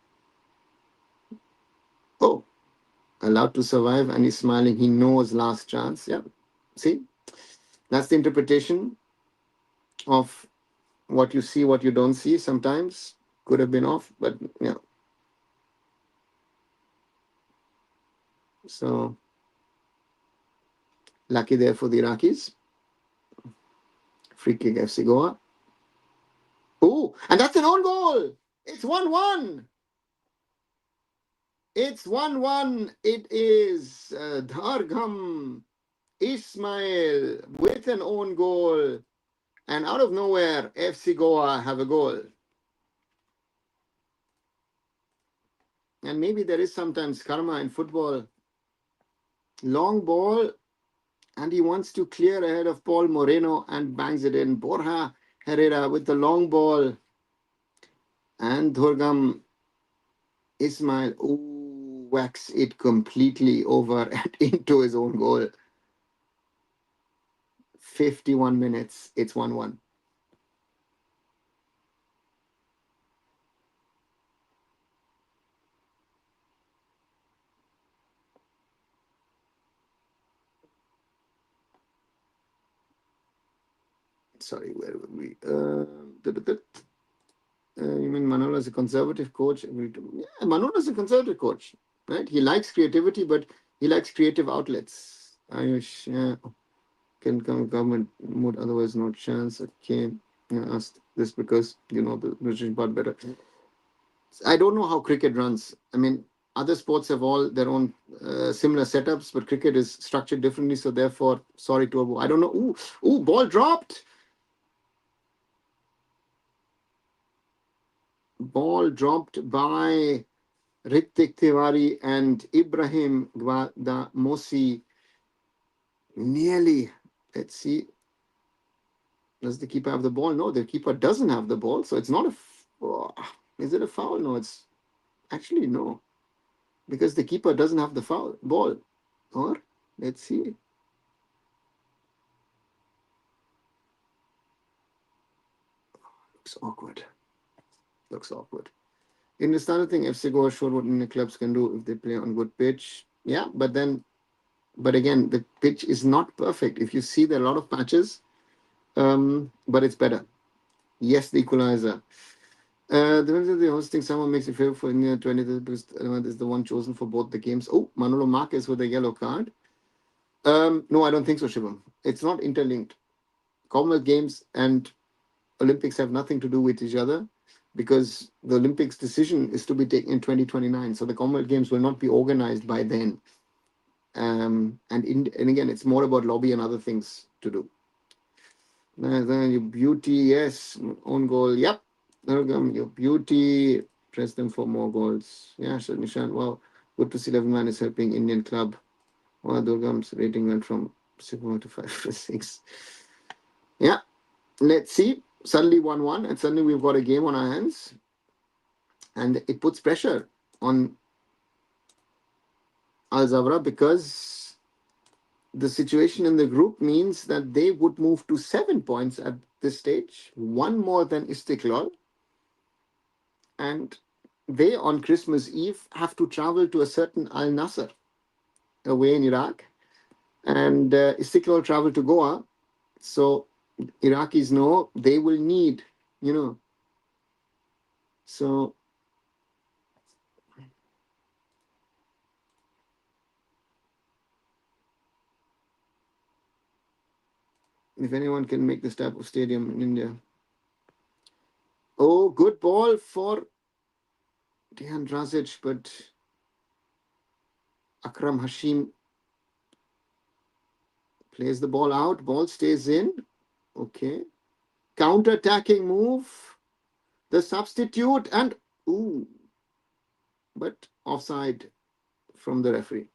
Oh, allowed to survive, and he's smiling. He knows last chance. Yeah, see, that's the interpretation of what you see, what you don't see. Sometimes could have been off, but yeah. So lucky there for the Iraqis. Free kick FC Goa. Oh, and that's an own goal. It's 1-1. It's 1-1. It is Dhargam Ismail with an own goal. And out of nowhere, FC Goa have a goal. And maybe there is sometimes karma in football. Long ball, and he wants to clear ahead of Paul Moreno and bangs it in. Borja Herrera with the long ball. And Dhurgam Ismail whacks it completely over and into his own goal. 51 minutes. It's 1-1. Sorry, where were we? You mean Manolo is a conservative coach? Yeah, Manolo is a conservative coach, right? He likes creativity, but he likes creative outlets. Ayush, yeah, can come government mood, otherwise no chance. Okay, I asked this because you know the British part better. I don't know how cricket runs. I mean, other sports have all their own similar setups, but cricket is structured differently. So therefore, sorry to I don't know. Ball dropped. Ball dropped by Ritik Tiwari and Ibrahim Gwadamosi. Nearly. Let's see. Does the keeper have the ball? No, the keeper doesn't have the ball. So it's not a. Is it a foul? No, it's actually no. Because the keeper doesn't have the foul ball. Or let's see. Looks awkward. Looks awkward. In the standard thing, FC Goa showed what Indian clubs can do if they play on good pitch. Yeah, but again, the pitch is not perfect. If you see, there are a lot of patches, but it's better. Yes, the equalizer. The hosting someone makes it favorite for India 20th because is the one chosen for both the games. Oh, Manolo Marquez with a yellow card. No, I don't think so, Shivam. It's not interlinked. Commonwealth Games and Olympics have nothing to do with each other because the Olympics decision is to be taken in 2029. So the Commonwealth Games will not be organized by then. And again, it's more about lobby and other things to do. Then your beauty, yes, own goal, yep. Your beauty, press them for more goals. Yeah, sure, Nishan. Wow, good to see 11 man is helping Indian club. Wow, Durgam's rating went from 6 to 5 to 6. Yeah, let's see. Suddenly 1-1, and suddenly we've got a game on our hands, and it puts pressure on Alzawra because the situation in the group means that they would move to 7 points at this stage, one more than Istiklal, and they on Christmas Eve have to travel to a certain Al Nasser away in Iraq, and Istiklal travel to Goa. So Iraqis know they will need, you know, so if anyone can make this type of stadium in India. Oh, good ball for Dejan Drazic, but Akram Hashim plays the ball out. Ball stays in. Okay. Counter-attacking move. The substitute and ooh, but offside from the referee.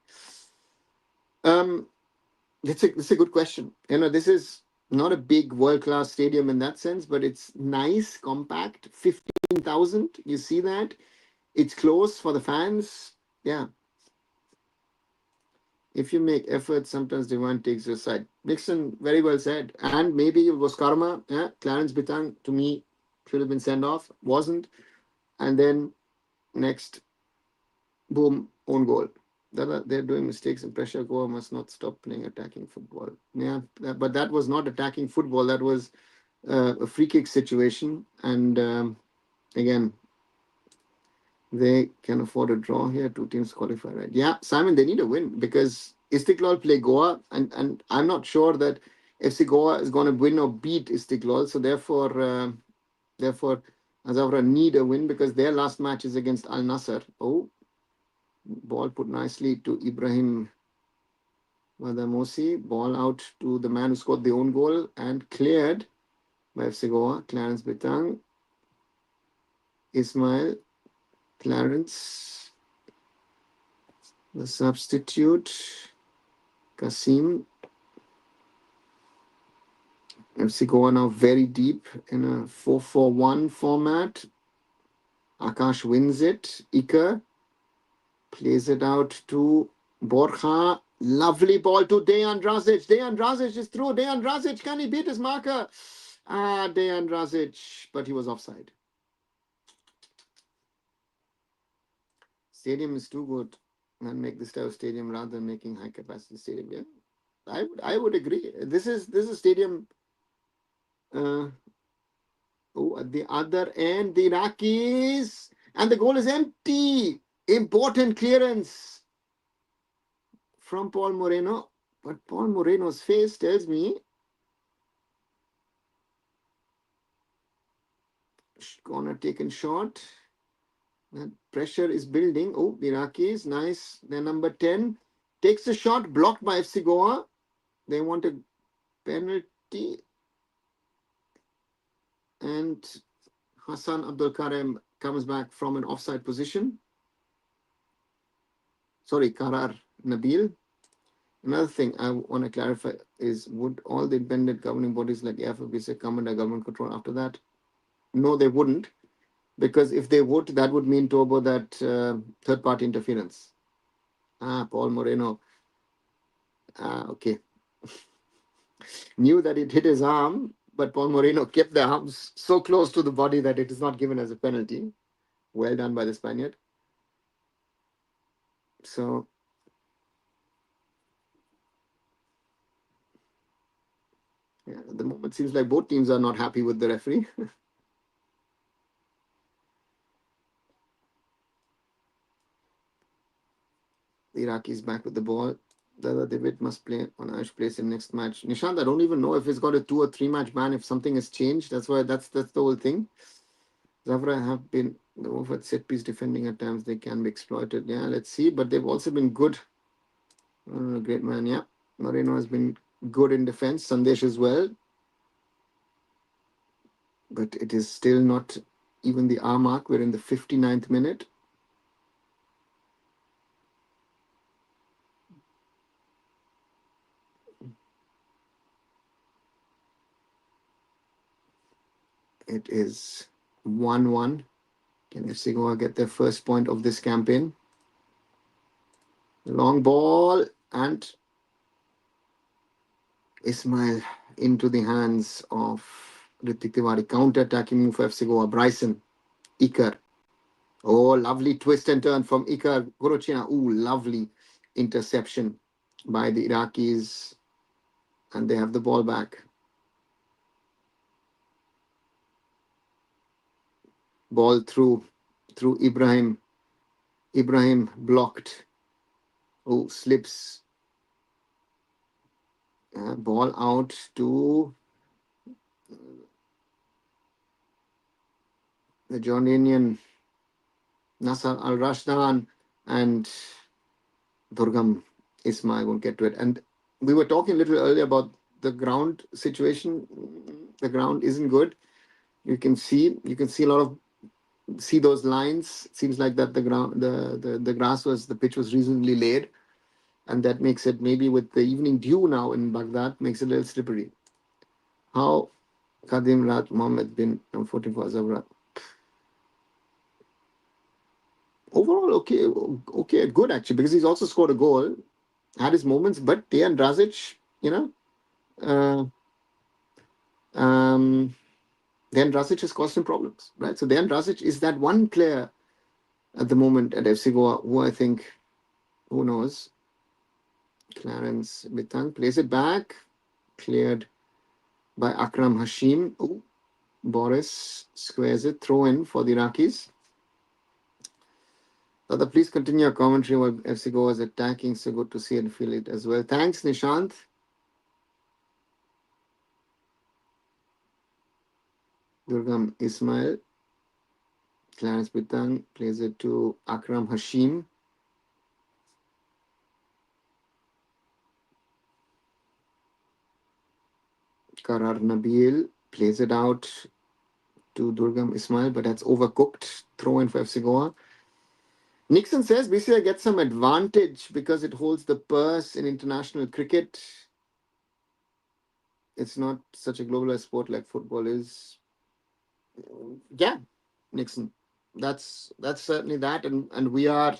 Um, that's a good question. You know, this is not a big world-class stadium in that sense, but it's nice, compact, 15,000. You see that? It's close for the fans. Yeah. If you make effort, sometimes divine takes your side. Nixon, very well said. And maybe it was karma. Yeah. Clarence Bitang, to me, should have been sent off. Wasn't. And then next, boom, own goal. They're doing mistakes and pressure. Goa must not stop playing attacking football. Yeah, but that was not attacking football. That was a free kick situation. And again, they can afford a draw here. Two teams qualify, right? Yeah, Simon, they need a win because Istiklal play Goa, and I'm not sure that FC Goa is going to win or beat Istiklal. So therefore, Alzawra need a win because their last match is against Al Nassr. Oh, ball put nicely to Ibrahim Wadamosi. Ball out to the man who scored the own goal and cleared by FC Goa. Clarence Bitang. Ismail. Clarence. The substitute. Kasim. FC Goa now very deep in a 4-4-1 format. Akash wins it. Iker plays it out to Borja. Lovely ball to Dejan Drazic. Dejan Drazic is through. Dejan Drazic, can he beat his marker? Dejan Drazic, but he was offside. Stadium is too good. And make this type of stadium rather than making high capacity stadium. Yeah, I would agree. This is a stadium Uh, at the other end, the Iraqis, and the goal is empty. Important clearance from Paul Moreno, but Paul Moreno's face tells me corner taken short. That pressure is building. Oh, the Iraqis, nice. Their number 10 takes a shot, blocked by FC Goa. They want a penalty, and Hassan Abdul Karim comes back from an offside position. Sorry, Karar Nabil. Another thing I want to clarify is, would all the independent governing bodies like AFBC come under government control after that? No, they wouldn't, because if they would, that would mean, Tobo, that third party interference. Paul Moreno. Okay. Knew that it hit his arm, but Paul Moreno kept the arms so close to the body that it is not given as a penalty. Well done by the Spaniard. So, yeah, at the moment, seems like both teams are not happy with the referee. The Iraqis back with the ball. The David must play on Irish place in next match. Nishant, I don't even know if he's got a 2 or 3 match ban, if something has changed. That's why that's the whole thing. Zavra have been over set piece defending at times. They can be exploited. Yeah, let's see. But they've also been good. Great man, yeah. Moreno has been good in defense. Sandesh as well. But it is still not even the hour mark. We're in the 59th minute. It is 1-1. Can FC Goa get their first point of this campaign? Long ball, and Ismail into the hands of Ritik Tiwari. Counter-attacking move for FC Goa. Bryson, Iker. Oh, lovely twist and turn from Iker. Gorochina. Oh, lovely interception by the Iraqis. And they have the ball back. Ball through Ibrahim. Ibrahim blocked. Oh, slips. Ball out to the Jordanian Nasser Al-Rashdan, and Durgam Ismail won't get to it. And we were talking a little earlier about the ground situation. The ground isn't good. You can see a lot of those lines. It seems like that the ground, the grass the pitch was reasonably laid, and that makes it, maybe with the evening dew now in Baghdad, makes it a little slippery. How Kadim Rat Mohammed bin 14 for Alzawra. Overall, okay, good actually, because he's also scored a goal, had his moments, but Dejan Drazic, uh, um, Dejan Drazic has caused him problems, right? So Dejan Drazic is that one player at the moment at FC Goa who I think, who knows, Clarence Bitang plays it back, cleared by Akram Hashim. Ooh, Boris squares it, throw in for the Iraqis. Dada, please continue your commentary while FC Goa is attacking. So good to see and feel it as well. Thanks, Nishant. Durgam Ismail. Clarence Bitang plays it to Akram Hashim. Karar Nabil plays it out to Durgam Ismail, but that's overcooked. Throw in for FC Goa. Nixon says BCI gets some advantage because it holds the purse in international cricket. It's not such a globalized sport like football is. Yeah, Nixon. That's certainly that, and we are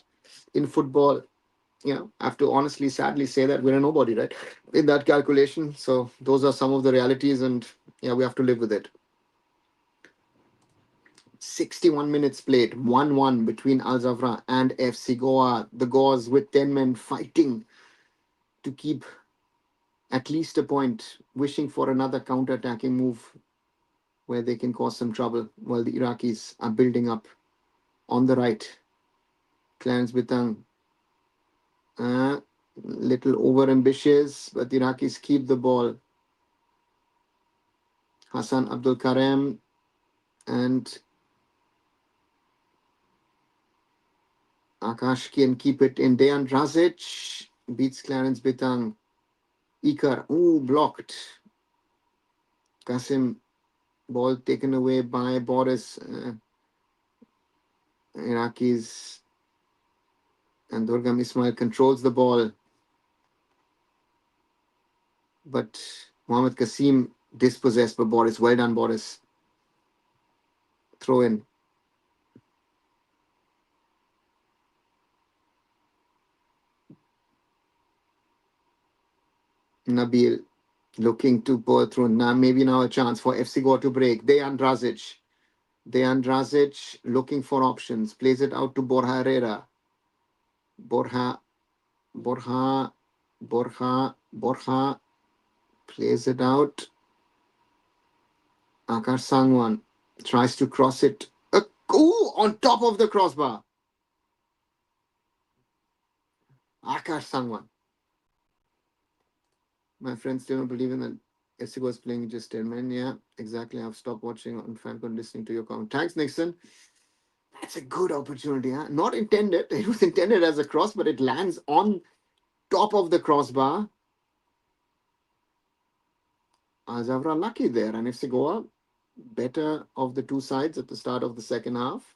in football. I have to honestly, sadly say that we're a nobody, right, in that calculation. So those are some of the realities, and yeah, we have to live with it. 61 minutes played, 1-1 between Al-Zawraa and FC Goa. The Gauls with 10 men fighting to keep at least a point, wishing for another counter-attacking move where they can cause some trouble while the Iraqis are building up on the right. Clarence Bitang, little over ambitious, but the Iraqis keep the ball. Hassan Abdul Karem and Akash can keep it in. Dejan Drazic beats Clarence Bitang. Ikar, blocked. Kasim, ball taken away by Boris. Iraqis and Durgam Ismail controls the ball. But Mohammad Kasim dispossessed by Boris. Well done, Boris. Throw in. Nabil looking to pour through. Now, maybe now a chance for FC Goa to break. Dejan Drazic. Dejan Drazic looking for options. Plays it out to Borja Herrera. Borja plays it out. Akash Sangwan tries to cross it. On top of the crossbar. Akash Sangwan. My friends still don't believe in that. FC was playing just 10 men. Yeah, exactly. I've stopped watching on FanCon listening to your comment. Thanks, Nixon. That's a good opportunity. Huh? Not intended. It was intended as a cross, but it lands on top of the crossbar. Alzawra lucky there. And FC Goa, better of the two sides at the start of the second half.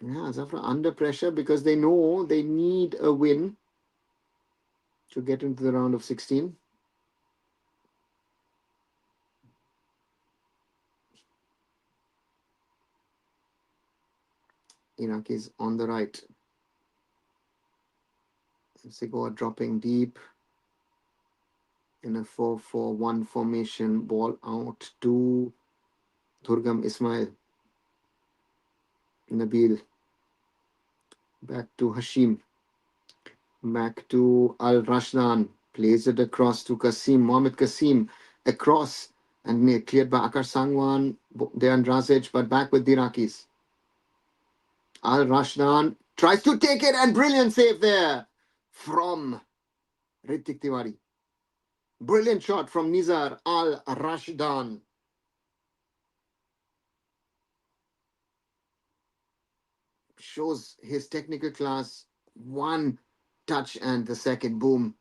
Yeah, Alzawra under pressure because they know they need a win to get into the round of 16. Iraq is on the right. FC Goa dropping deep in a 4-4-1 formation. Ball out to Durgam Ismail. Nabil. Back to Hashim. Back to Al Rashdan. Plays it across to Kasim. Mohammad Kasim. Across. And cleared by Akash Sangwan. Dejan Drazic. But back with the Iraqis. Al Rashdan tries to take it. And brilliant save there from Ritik Tiwari. Brilliant shot from Nizar Al Rashdan. Shows his technical class. One touch and the second, boom.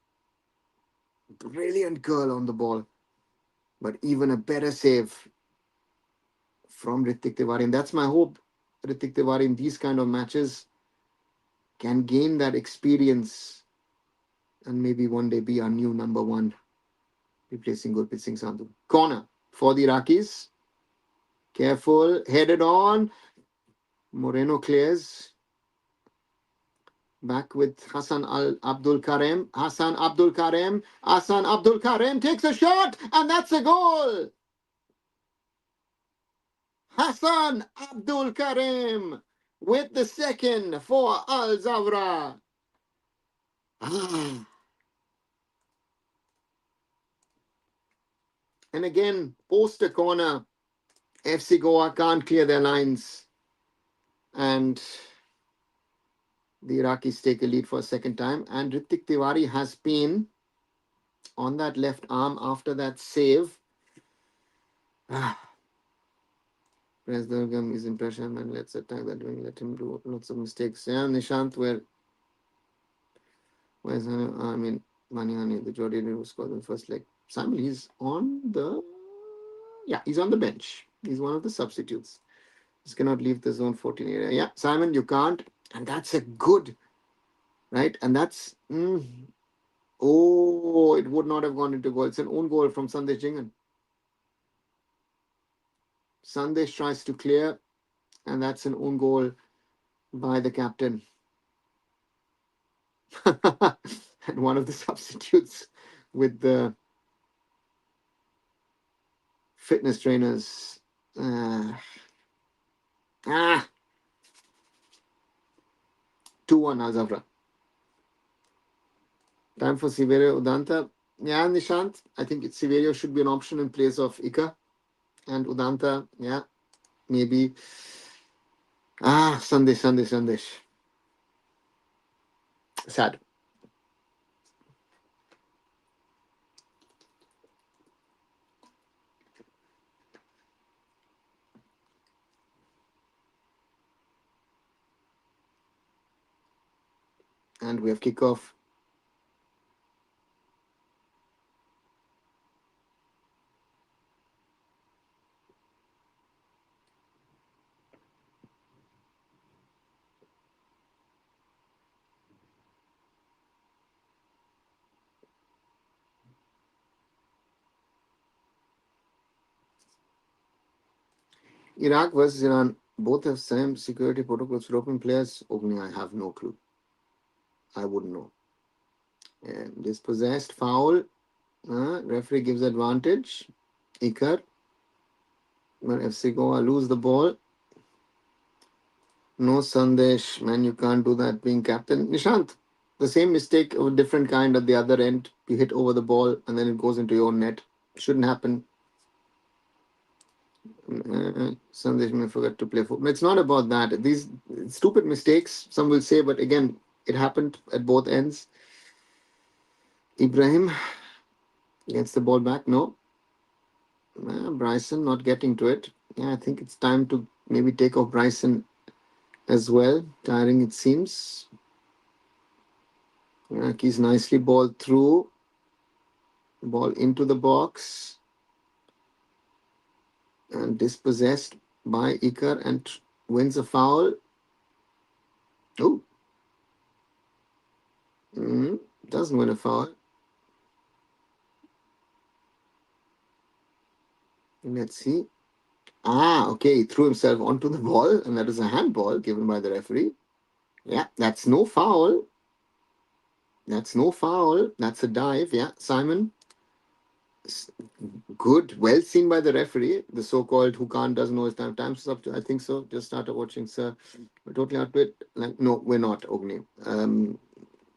Brilliant curl on the ball. But even a better save from Ritik Tiwari. And that's my hope. Ritik Tiwari in these kind of matches can gain that experience and maybe one day be our new number one, replacing Gurpreet Singh Sandhu. Corner for the Iraqis. Careful. Headed on. Moreno clears. Back with Hassan Abdul Karem. Hassan Abdul Karem takes a shot, and that's a goal. Hassan Abdul Karem with the second for Alzawra. And again, post a corner. FC Goa can't clear their lines. And the Iraqis take a lead for a second time. And Ritik Tiwari has been on that left arm after that save. Press Durgam is in pressure and let's attack that wing. Let him do lots of mistakes. Yeah, Nishant, where's Mani Hani, the Jordan who scored in the first leg. Simon, he's on the bench. He's one of the substitutes. Just cannot leave the zone 14 area. Yeah, Simon, you can't. And that's a good, right? And that's it would not have gone into goal. It's an own goal from Sandesh Jingan. Sandesh tries to clear, and that's an own goal by the captain. And one of the substitutes with the fitness trainers. 2-1 Alzawra. Time for Sivere Udanta. Yeah, Nishant, I think Severio should be an option in place of Ika and Udanta. Yeah, maybe. Sandesh. Sad. And we have kickoff. Iraq versus Iran. Both have same security protocols for open players. Opening, I have no clue. I wouldn't know. And dispossessed foul. Referee gives advantage. Ikar. But FC Goa lose the ball. No Sandesh, man, you can't do that being captain. Nishant, the same mistake of a different kind at the other end. You hit over the ball and then it goes into your own net. Shouldn't happen. Sandesh may forget to play football. It's not about that. These stupid mistakes, some will say, but again, it happened at both ends. Ibrahim gets the ball back. No. Bryson not getting to it. Yeah, I think it's time to maybe take off Bryson as well. Tiring, it seems. He's nicely balled through. Ball into the box. And dispossessed by Iker and wins a foul. Oh. Doesn't win a foul. Let's see. Okay. He threw himself onto the ball, and that is a handball given by the referee. Yeah, that's no foul. That's no foul. That's a dive. Yeah, Simon. Good. Well seen by the referee. The so-called who can't doesn't know his time. Time's up. I think so. Just started watching, sir. We're totally out of it. Like, no, we're not, Ogni.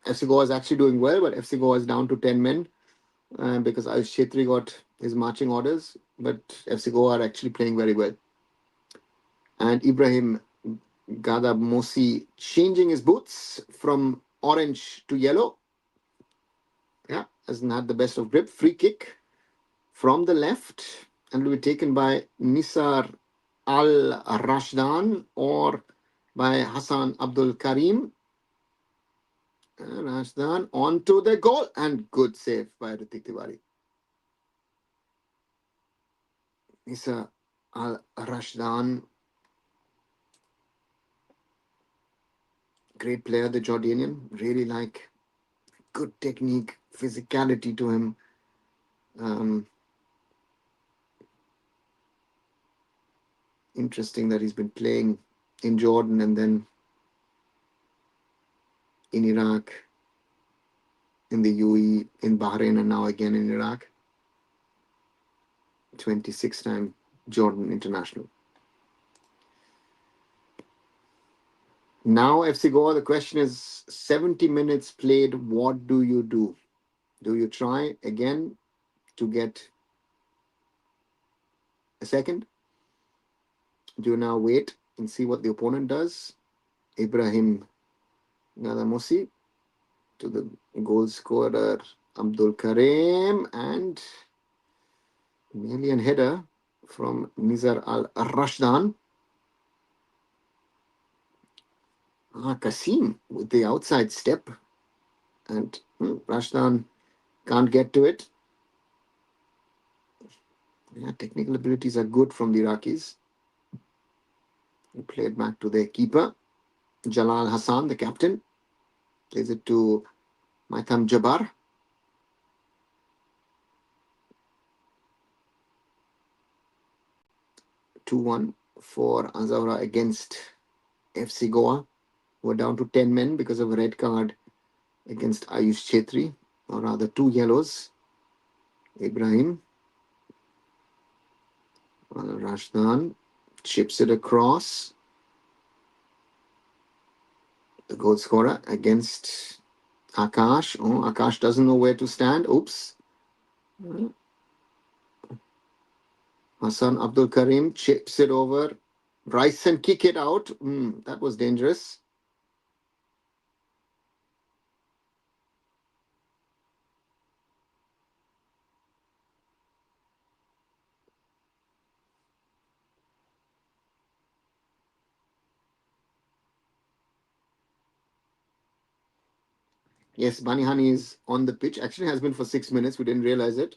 FC Goa is actually doing well, but FC Goa is down to 10 men because Ayush Chetri got his marching orders. But FC Goa are actually playing very well. And Ibrahim Gadab Mosi changing his boots from orange to yellow. Yeah, hasn't had the best of grip. Free kick from the left and will be taken by Nisar Al Rashdan or by Hassan Abdul Karim. Rashdan onto the goal and good save by Ritik Tiwari. Nisar Al Rashdan, great player, the Jordanian. Really like good technique, physicality to him. Interesting that he's been playing in Jordan and then in Iraq, in the UAE, in Bahrain, and now again in Iraq. 26-time Jordan international. Now, FC Goa, the question is 70 minutes played. What do you do? Do you try again to get a second? Do you now wait and see what the opponent does? Ibrahim Gadamosi to the goal scorer Abdul Karim and nearly a header from Nizar Al Rashdan. Kasim with the outside step and Rashdan can't get to it. Yeah, technical abilities are good from the Iraqis. He played back to their keeper, Jalal Hassan, the captain. Plays it to Maitham Jabbar. (2-1) for Alzawra against FC Goa. We're down to 10 men because of a red card against Ayush Chetri, or rather 2 yellows. Ibrahim Rashdan chips it across. The goal scorer against Akash. Akash doesn't know where to stand. Oops. Hassan Abdul Karim chips it over. Bryson kick it out. That was dangerous. Yes, Banihani is on the pitch. Actually has been for 6 minutes. We didn't realize it.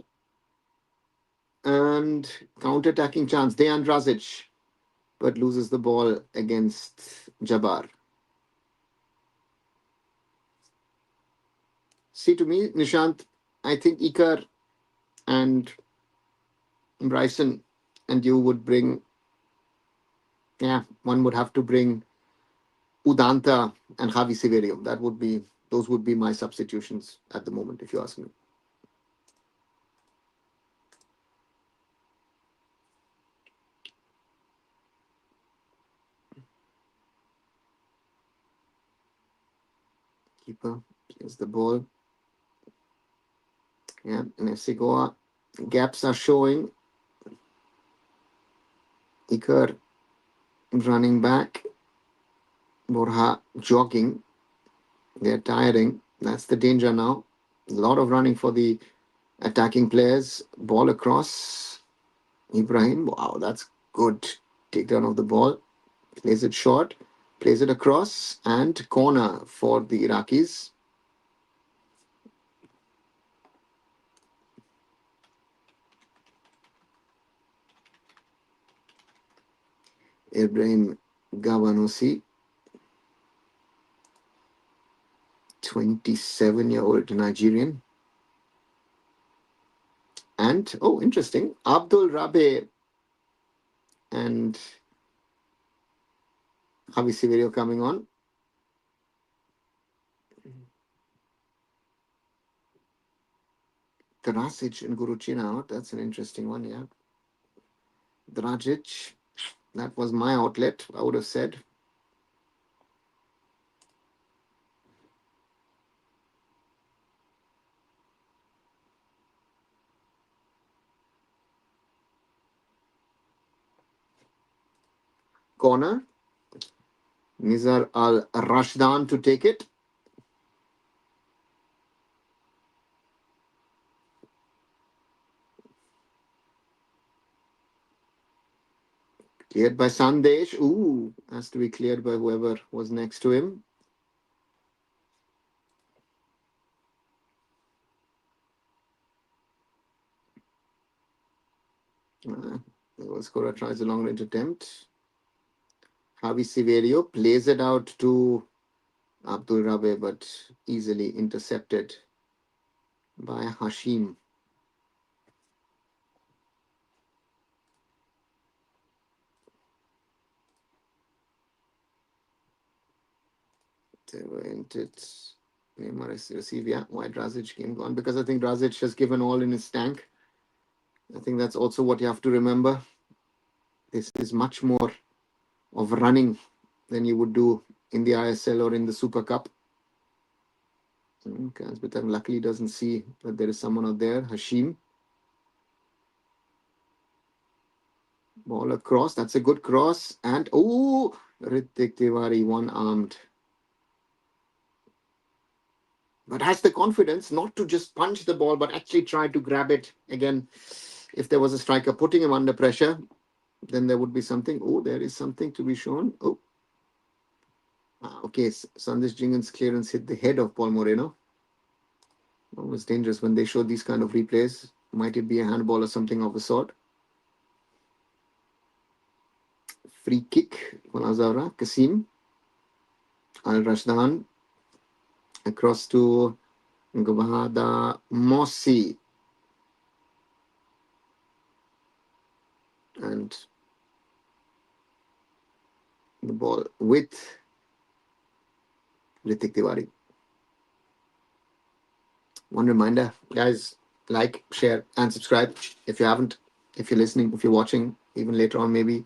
And counter-attacking chance. Dejan Drazic, but loses the ball against Jabbar. See, to me, Nishant, I think Ikar and Bryson and you would bring, one would have to bring Udanta and Javi Severio. Those would be my substitutions at the moment, if you ask me. Keeper plays the ball. Yeah, in FC Goa, gaps are showing. Ikar running back. Borja jogging. They're tiring. That's the danger now. A lot of running for the attacking players. Ball across. Ibrahim. Wow, that's good. Takedown of the ball. Plays it short. Plays it across. And corner for the Iraqis. Ibrahim Gawanosi, 27-year-old Nigerian. And, interesting, Abdul Rabe and Javi Severio coming on. Tarasic and Gurucina out. That's an interesting one, yeah. Dragic, that was my outlet, I would have said. Corner. Nizar Al-Rashdan to take it. Cleared by Sandesh. Has to be cleared by whoever was next to him. The goal scorer tries a long range attempt. Javi Severio plays it out to Abdul Rabe, but easily intercepted by Hashim. They were entered. Neymar is receive. Yeah, why Drazic came gone? Because I think Drazic has given all in his tank. I think that's also what you have to remember. This is much more of running than you would do in the ISL or in the Super Cup. But luckily doesn't see that there is someone out there. Hashim. Ball across. That's a good cross. And Ritik Tiwari, one-armed. But has the confidence not to just punch the ball, but actually try to grab it again. If there was a striker putting him under pressure, then there would be something. There is something to be shown. Okay. Sandesh Jingan's clearance hit the head of Paul Moreno. Always dangerous when they show these kind of replays. Might it be a handball or something of the sort? Free kick for Alzawra. Kasim. Al-Rashdan. Across to Gavada Mossi. And the ball with Ritik Tiwari. One reminder, guys, like, share, and subscribe if you haven't, if you're listening, if you're watching, even later on, maybe.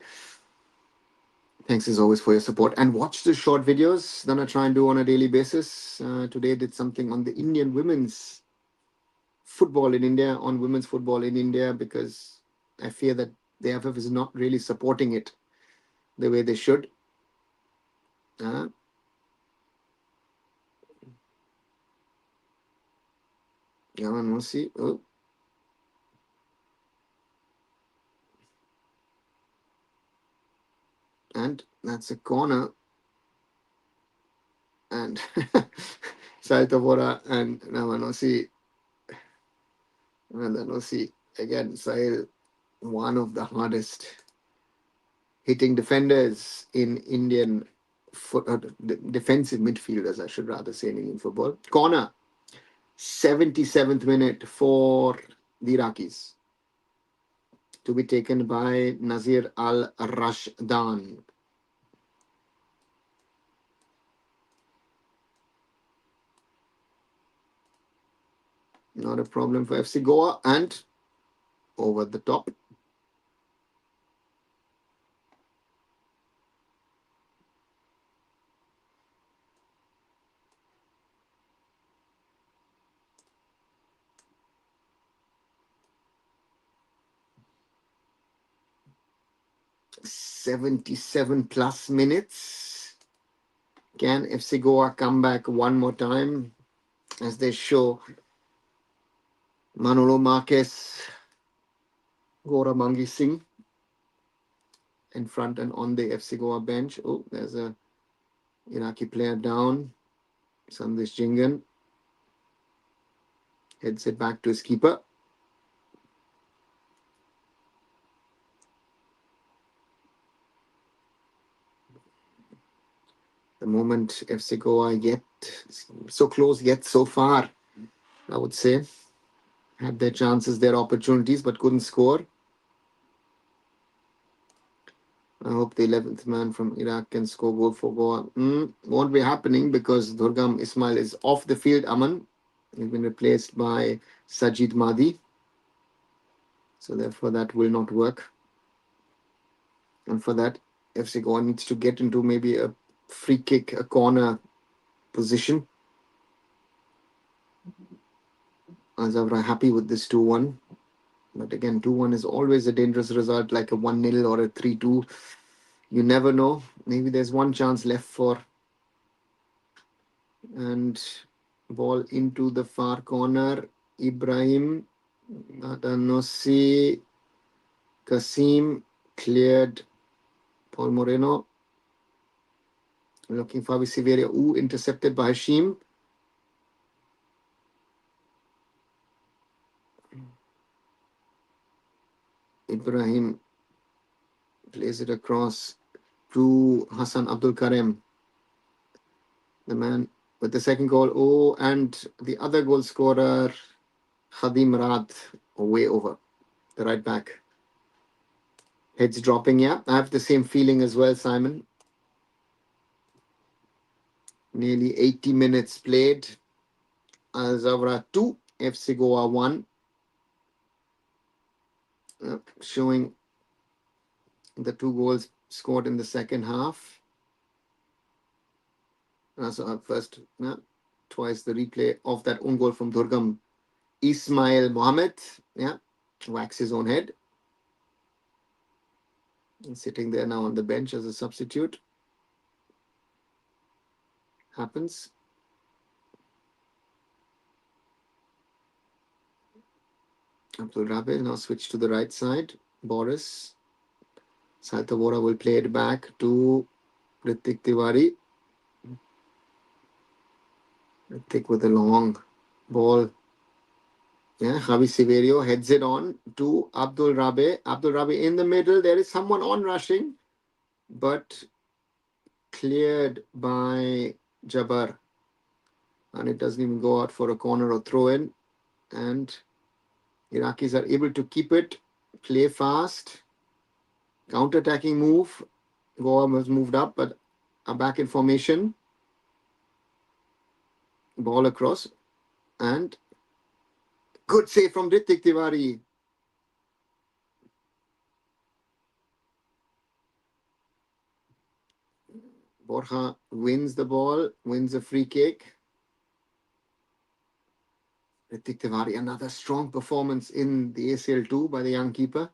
Thanks as always for your support. And watch the short videos that I try and do on a daily basis. Today I did something on the Indian women's football in India, on women's football in India, because I fear that the FF is not really supporting it the way they should. Uh, we'll see. Oh. And that's a corner. And Alzawra and Navanosi. Navanosi again, Sahil, one of the hardest hitting defenders in Indian defensive midfielders, I should rather say, in Indian football. Corner, 77th minute for the Iraqis, to be taken by Nazir Al-Rashdan. Not a problem for FC Goa, and over the top. +77 minutes. Can FC Goa come back one more time as they show Manolo Marquez, Goramangi Singh in front and on the FC Goa bench? Oh, there's a Iraqi player down. Sandesh Jingan heads it back to his keeper. The moment FC Goa yet so close, yet so far, I would say. Had their chances, their opportunities, but couldn't score. I hope the 11th man from Iraq can score goal for Goa. Won't be happening because Durgam Ismail is off the field, Aman. He's been replaced by Sajid Mahdi. So therefore that will not work. And for that, FC Goa needs to get into maybe a free kick, a corner position. Alzawra happy with this 2-1. But again, 2-1 is always a dangerous result, like a 1-0 or a 3-2. You never know. Maybe there's one chance left for. And ball into the far corner. Ibrahim, Adanosi, Kasim, cleared. Paul Moreno. Looking for Siveria. Intercepted by Hashim. Ibrahim plays it across to Hassan Abdul Karim, the man with the second goal. Oh, and the other goal scorer, Khadim Rad, way over, the right back. Heads dropping, yeah. I have the same feeling as well, Simon. Nearly 80 minutes played. Al-Zawraa 2, FC Goa 1. Showing the 2 goals scored in the second half. So first, twice the replay of that own goal from Durgam Ismail Mohammed. Yeah, whacks his own head. He's sitting there now on the bench as a substitute. Happens. Abdul Rabe now switch to the right side. Boris. Alzawra will play it back to Ritik Tiwari. Ritik with a long ball. Yeah, Javi Severio heads it on to Abdul Rabe. Abdul Rabe in the middle. There is someone on rushing, but cleared by Jabbar. And it doesn't even go out for a corner or throw in. And Iraqis are able to keep it, play fast, counter-attacking move. Goa was moved up, but are back in formation. Ball across. And good save from Ritik Tiwari. Borja wins the ball, wins a free kick. Ritik Tiwari, another strong performance in the ACL2 by the young keeper.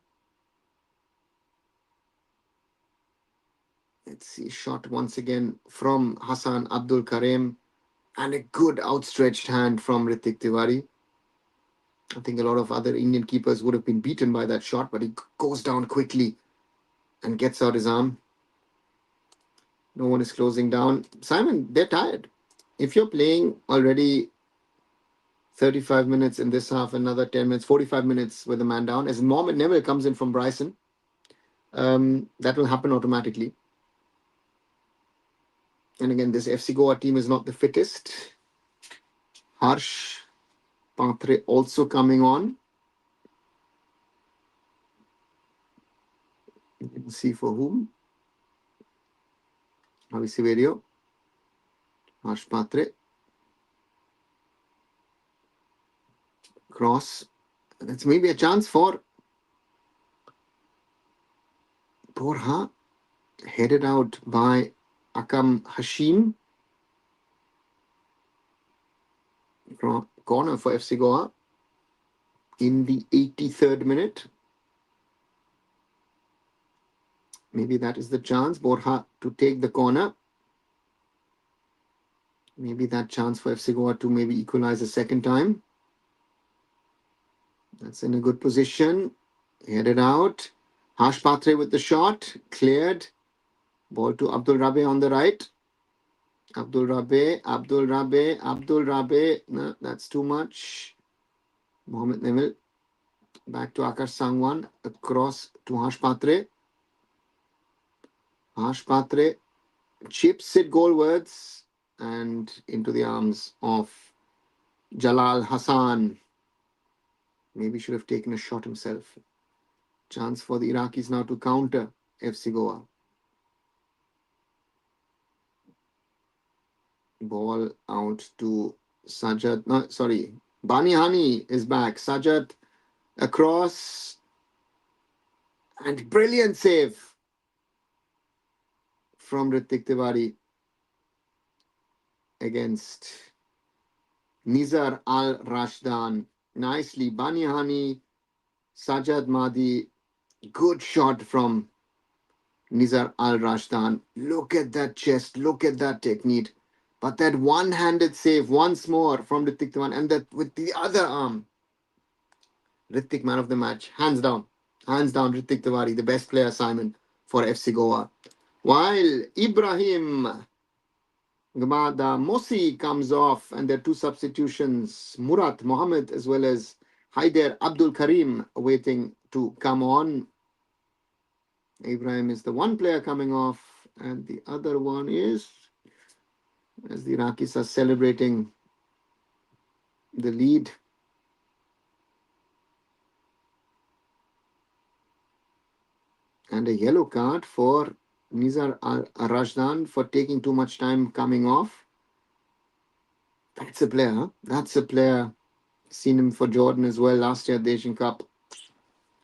Let's see, shot once again from Hassan Abdul Karim, and a good outstretched hand from Ritik Tiwari. I think a lot of other Indian keepers would have been beaten by that shot, but he goes down quickly and gets out his arm. No one is closing down. Simon, they're tired. If you're playing already 35 minutes in this half, another 10 minutes, 45 minutes with a man down, as Mohamed Neville comes in from Bryson, that will happen automatically. And again, this FC Goa team is not the fittest. Harsh Patre also coming on. You can see for whom. Avisi video. Harsh Patre. Cross. That's maybe a chance for Borja. Headed out by Akam Hashim. Corner for FC Goa in the 83rd minute. Maybe that is the chance. Borja to take the corner. Maybe that chance for FC Goa to maybe equalize a second time. That's in a good position. Headed out. Harsh Patre with the shot. Cleared. Ball to Abdul Rabe on the right. Abdul Rabe. No, that's too much. Mohamed Neville. Back to Akash Sangwan. Across to Harsh Patre. Harsh Patre chips it goalwards and into the arms of Jalal Hassan. Maybe should have taken a shot himself. Chance for the Iraqis now to counter FC Goa. Ball out to Sajad. No, sorry. Bani Hani is back. Sajad across. And brilliant save from Ritik Tiwari against Nizar Al-Rashdan. Nicely. Bani Hani, Sajad Mahdi. Good shot from Nizar Al-Rashdan. Look at that chest. Look at that technique. But that one-handed save once more from Ritik Tiwari, and that with the other arm. Ritik, man of the match. Hands down. Hands down, Ritik Tiwari, the best player, Simon, for FC Goa. While Ibrahim Gamada Mosi comes off, and there are two substitutions, Murat Mohammed as well as Haider Abdul Karim waiting to come on. Ibrahim is the one player coming off, and the other one is, as the Iraqis are celebrating the lead, and a yellow card for Nizar Al-Rashdan for taking too much time coming off. That's a player, huh? That's a player. Seen him for Jordan as well last year at the Asian Cup.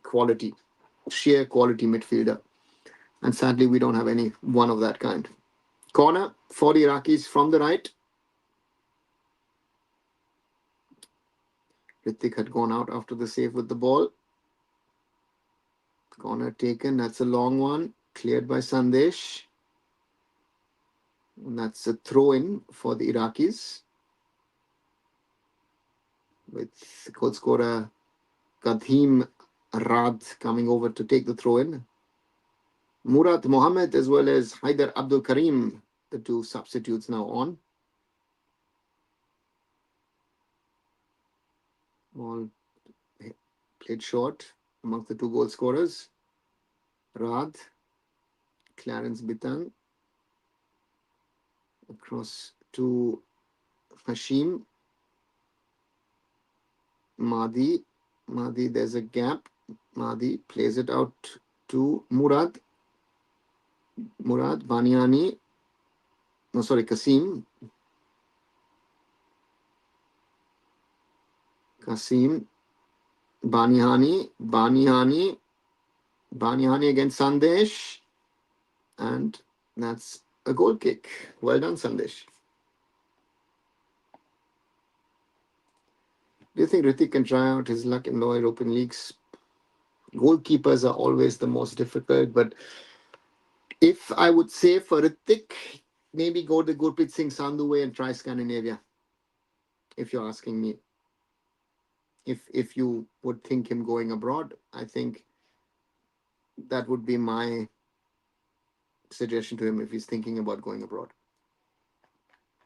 Quality. Sheer quality midfielder. And sadly, we don't have any one of that kind. Corner for the Iraqis from the right. Ritik had gone out after the save with the ball. Corner taken. That's a long one. Cleared by Sandesh. And that's a throw-in for the Iraqis. With goal scorer Kadhim Rad coming over to take the throw-in. Murat Mohammed as well as Haider Abdul Karim, the two substitutes now on. Ball played short amongst the two goal scorers. Rad, Clarence Bitang, across to Hashim. Mahdi, there's a gap. Mahdi plays it out to Murad, Baniani. No, sorry, Kasim, Banihani against Sandesh. And that's a goal kick. Well done, Sandesh. Do you think Ritik can try out his luck in lower European leagues? Goalkeepers are always the most difficult, but if I would say for Ritik, maybe go the Gurpreet Singh Sandhu way and try Scandinavia. If you're asking me, if you would think him going abroad, I think that would be my suggestion to him if he's thinking about going abroad.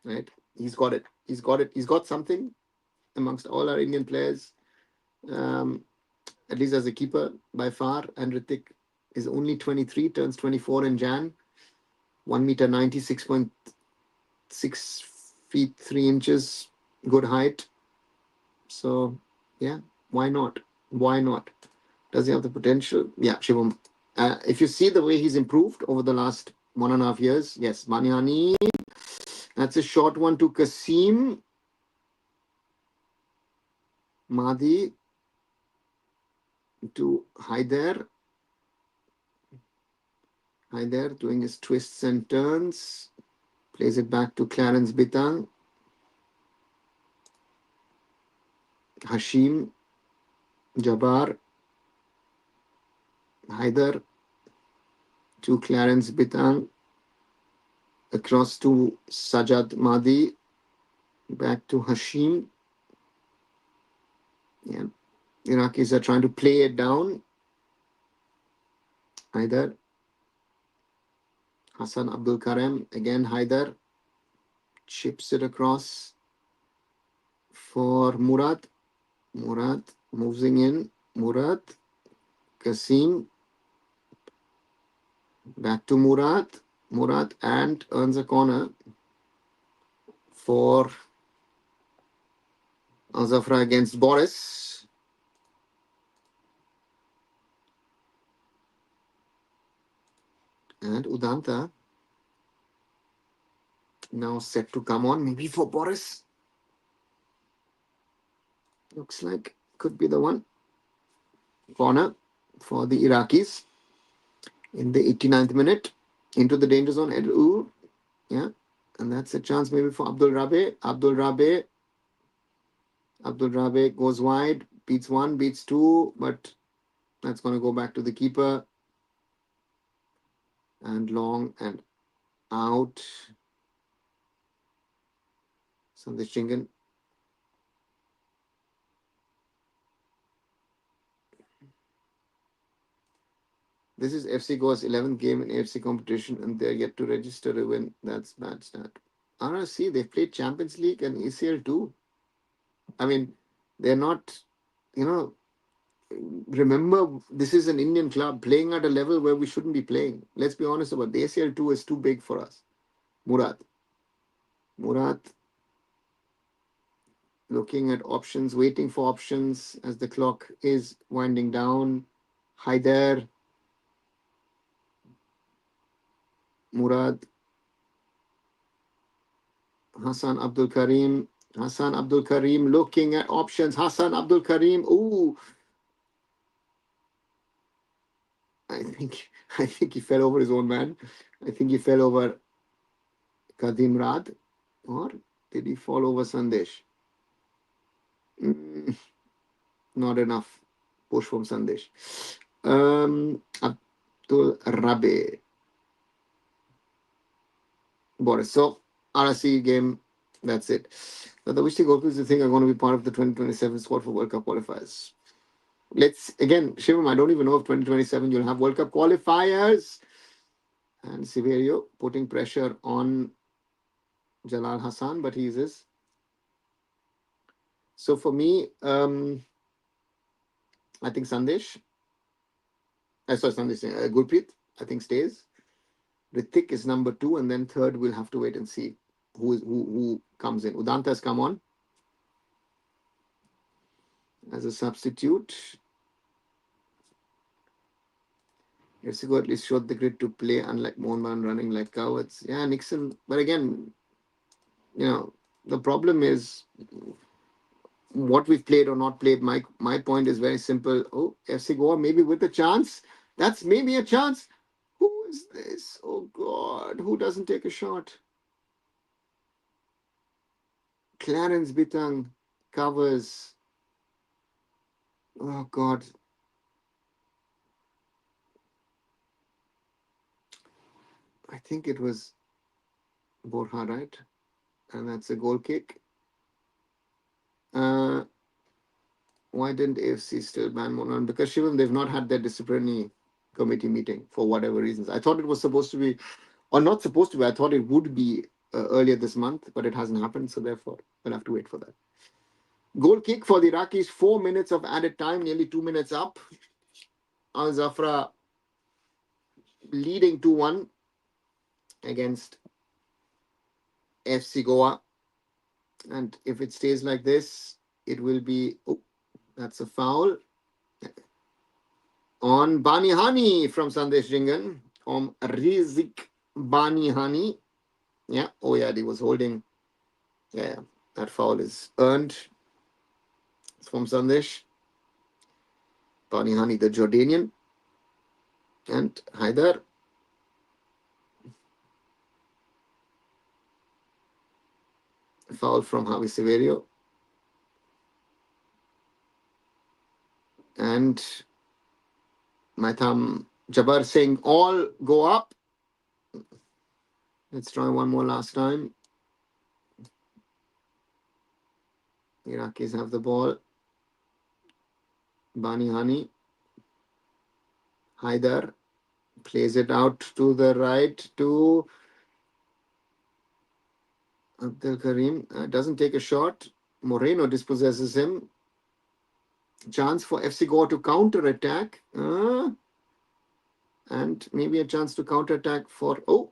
Right? He's got it. He's got it. He's got something amongst all our Indian players, um, at least as a keeper by far. And Ritik is only 23, turns 24 in Jan. 1 meter 96.6 feet 3 inches, good height. So yeah, why not? Why not? Does he have the potential? Yeah, Shivam. If you see the way he's improved over the last 1.5 years, yes, Manihani. That's a short one to Kasim. Mahdi to Haider. Haider doing his twists and turns. Plays it back to Clarence Bitang. Hashim. Jabbar. Haider to Clarence Bitang. Across to Sajad Mahdi. Back to Hashim. Yeah. Iraqis are trying to play it down. Haider. Hassan Abdul Karim. Again, Haider. Chips it across for Murad. Murad moving in. Murad. Kasim. Back to Murad. Murad and earns a corner for Alzawra against Boris. And Udanta now set to come on, maybe for Boris. Looks like could be the one. Corner for the Iraqis in the 89th minute. Into the danger zone. Yeah. And that's a chance maybe for Abdul Rabe. Abdul Rabe goes wide. Beats one, beats two. But that's going to go back to the keeper. And long and out. Sandesh Chingan. This is FC Goa's 11th game in AFC competition and they're yet to register a win. That's bad stat. RRC, they've played Champions League and ACL too. I mean, they're not, you know, remember this is an Indian club playing at a level where we shouldn't be playing. Let's be honest about it. The ACL 2 is too big for us. Murad looking at options, waiting for options as the clock is winding down. Haider. Murad. Hassan Abdul Karim. Hassan Abdul Karim looking at options. Hassan Abdul Karim. Ooh. I think he fell over his own man. I think he fell over Kadim Rad. Or did he fall over Sandesh? Not enough push from Sandesh. Abdul Rabe. Boris. So, RSC game, that's it. Now, the Vishti Goalkeepers you think are going to be part of the 2027 squad for World Cup qualifiers? Let's, again, Shivam, I don't even know if 2027 you'll have World Cup qualifiers. And Severio putting pressure on Jalal Hassan, but he's his. So for me, I think Sandesh, Gurpreet, I think stays. Ritik is number 2, and then third we'll have to wait and see who comes in. Udanta has come on as a substitute. FC Goa at least showed the grit to play, unlike Mohan running like cowards. Yeah, Nixon. But again, you know, the problem is what we've played or not played. My point is very simple. Oh, FC Goa maybe with a chance. That's maybe a chance. Who is this? Oh God, who doesn't take a shot? Clarence Bitang covers. Oh, God. I think it was Borja, right? And that's a goal kick. Uh, why didn't AFC still ban Monan? Because Shivam, they've not had their disciplinary committee meeting for whatever reasons. I thought it was supposed to be, or not supposed to be, I thought it would be earlier this month, but it hasn't happened. So therefore, we'll have to wait for that. Goal kick for the Iraqis, 4 minutes of added time, nearly 2 minutes up. Al-Zawraa leading 2-1 against FC Goa. And if it stays like this, it will be, oh, that's a foul on Bani Hani from Sandesh Jingan, on Rizik Bani Hani. Yeah, oh yeah, he was holding. Yeah, that foul is earned. It's from Sandesh. Bani Hani, the Jordanian. And Haidar. Foul from Javi Severio. And Maitham Jabbar saying all go up. Let's try one more last time. Iraqis have the ball. Bani Hani. Haidar plays it out to the right to Abdul Karim. Doesn't take a shot. Moreno dispossesses him. Chance for FC Goa to counter attack. And maybe a chance to counter attack for. Oh,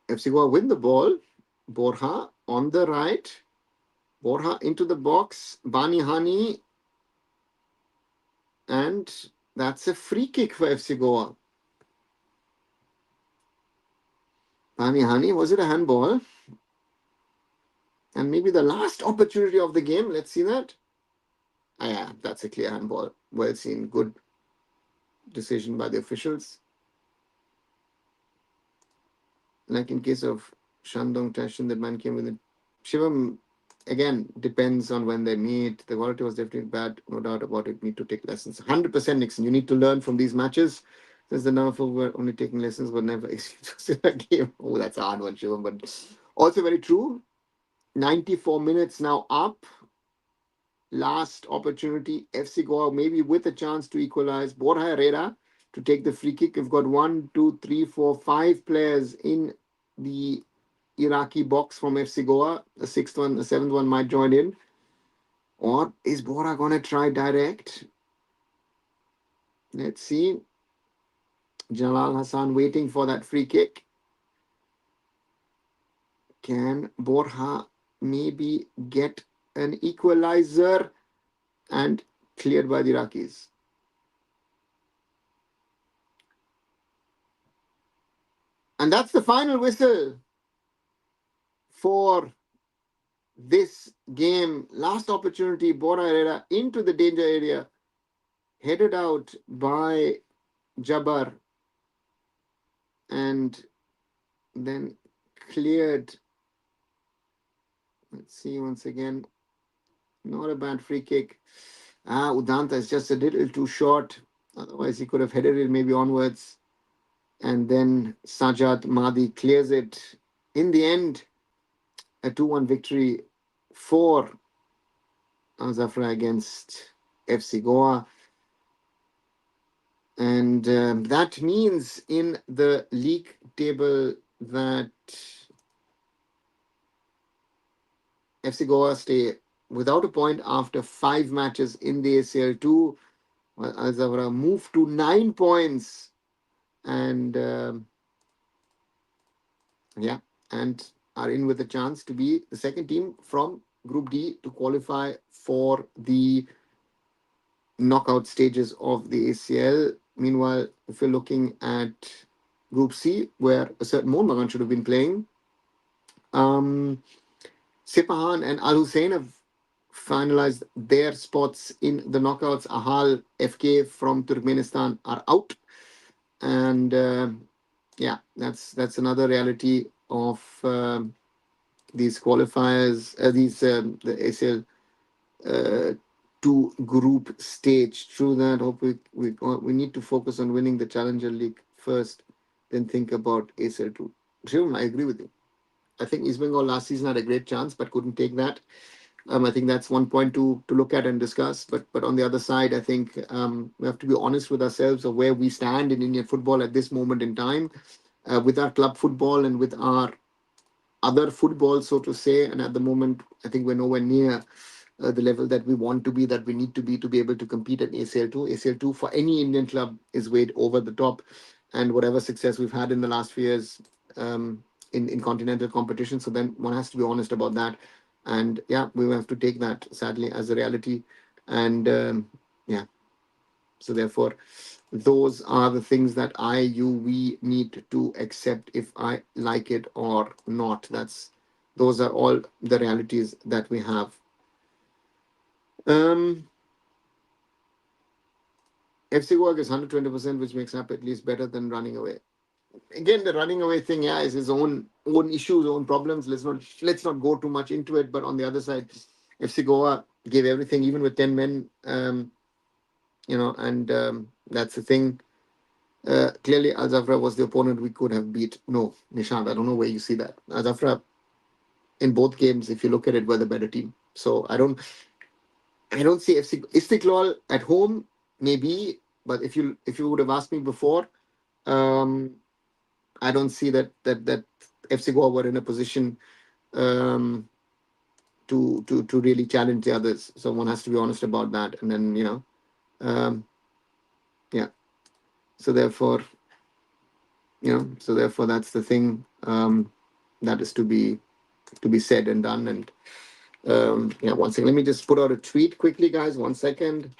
FC Goa win the ball. Borja on the right. Borja into the box. Bani Hani. And that's a free kick for FC Goa. Bani Hani, was it a handball? And maybe the last opportunity of the game. Let's see that. Yeah, that's a clear handball. Well seen. Good decision by the officials. Like in case of Shandong Tashin, that man came with it. Shivam, again, depends on when they meet. The quality was definitely bad, no doubt about it. Need to take lessons. 100% Nixon. You need to learn from these matches. Since the number of were only taking lessons, but never experienced in a game. Oh, that's a hard one, Shivam. But also very true. 94 minutes now up. Last opportunity. FC Goa maybe with a chance to equalize. Borja Herrera to take the free kick. We've got 1, 2, 3, 4, 5 players in the Iraqi box from FC Goa. The sixth one, the seventh one might join in. Or is Bora going to try direct? Let's see. Jalal Hassan waiting for that free kick. Can Borja maybe get an equalizer? And cleared by the Iraqis. And that's the final whistle for this game. Last opportunity, Borja Herrera into the danger area, headed out by Jabbar, and then cleared. Let's see once again. Not a bad free kick. Udanta is just a little too short. Otherwise, he could have headed it maybe onwards. And then Sajad Mahdi clears it. In the end, a 2-1 victory for Alzawra against FC Goa. And that means in the league table that FC Goa stay without a point after 5 matches in the ACL2. While Alzawra move to 9 points. And and are in with a chance to be the second team from Group D to qualify for the knockout stages of the ACL. Meanwhile, if you're looking at Group C, where a certain Mohun Bagan should have been playing, Sepahan and Al Hussein have finalized their spots in the knockouts. Ahal FK from Turkmenistan are out. And that's another reality of these qualifiers, the ACL uh, to group stage. True that. Hope we need to focus on winning the Challenger League first, then think about ASL 2. Shivam, I agree with you. I think East Bengal last season had a great chance but couldn't take that. I think that's one point to look at and discuss. But on the other side, I think we have to be honest with ourselves of where we stand in Indian football at this moment in time, with our club football and with our other football, so to say. And at the moment, I think we're nowhere near the level that we want to be, that we need to be able to compete at ACL2. ACL2 for any Indian club is way over the top, and whatever success we've had in the last few years in continental competition. So then one has to be honest about that, and yeah, we will have to take that sadly as a reality, and yeah. So therefore, those are the things that we need to accept if I like it or not. Those are all the realities that we have. Um, FC Goa is 120%, which makes up at least better than running away. Again, the running away thing, yeah, is his own issues, own problems. Let's not go too much into it. But on the other side, FC Goa gave everything, even with 10 men. And that's the thing. Clearly, Alzawra was the opponent we could have beat. No, Nishant, I don't know where you see that. Alzawra in both games, if you look at it, were the better team. So I don't see FC Istiklal at home, maybe, but if you would have asked me before, um, I don't see that FC Goa were in a position um, to really challenge the others. So one has to be honest about that, and then um, yeah. So therefore, that's the thing that is to be said and done. And yeah, one second. Let me just put out a tweet quickly, guys. 1 second.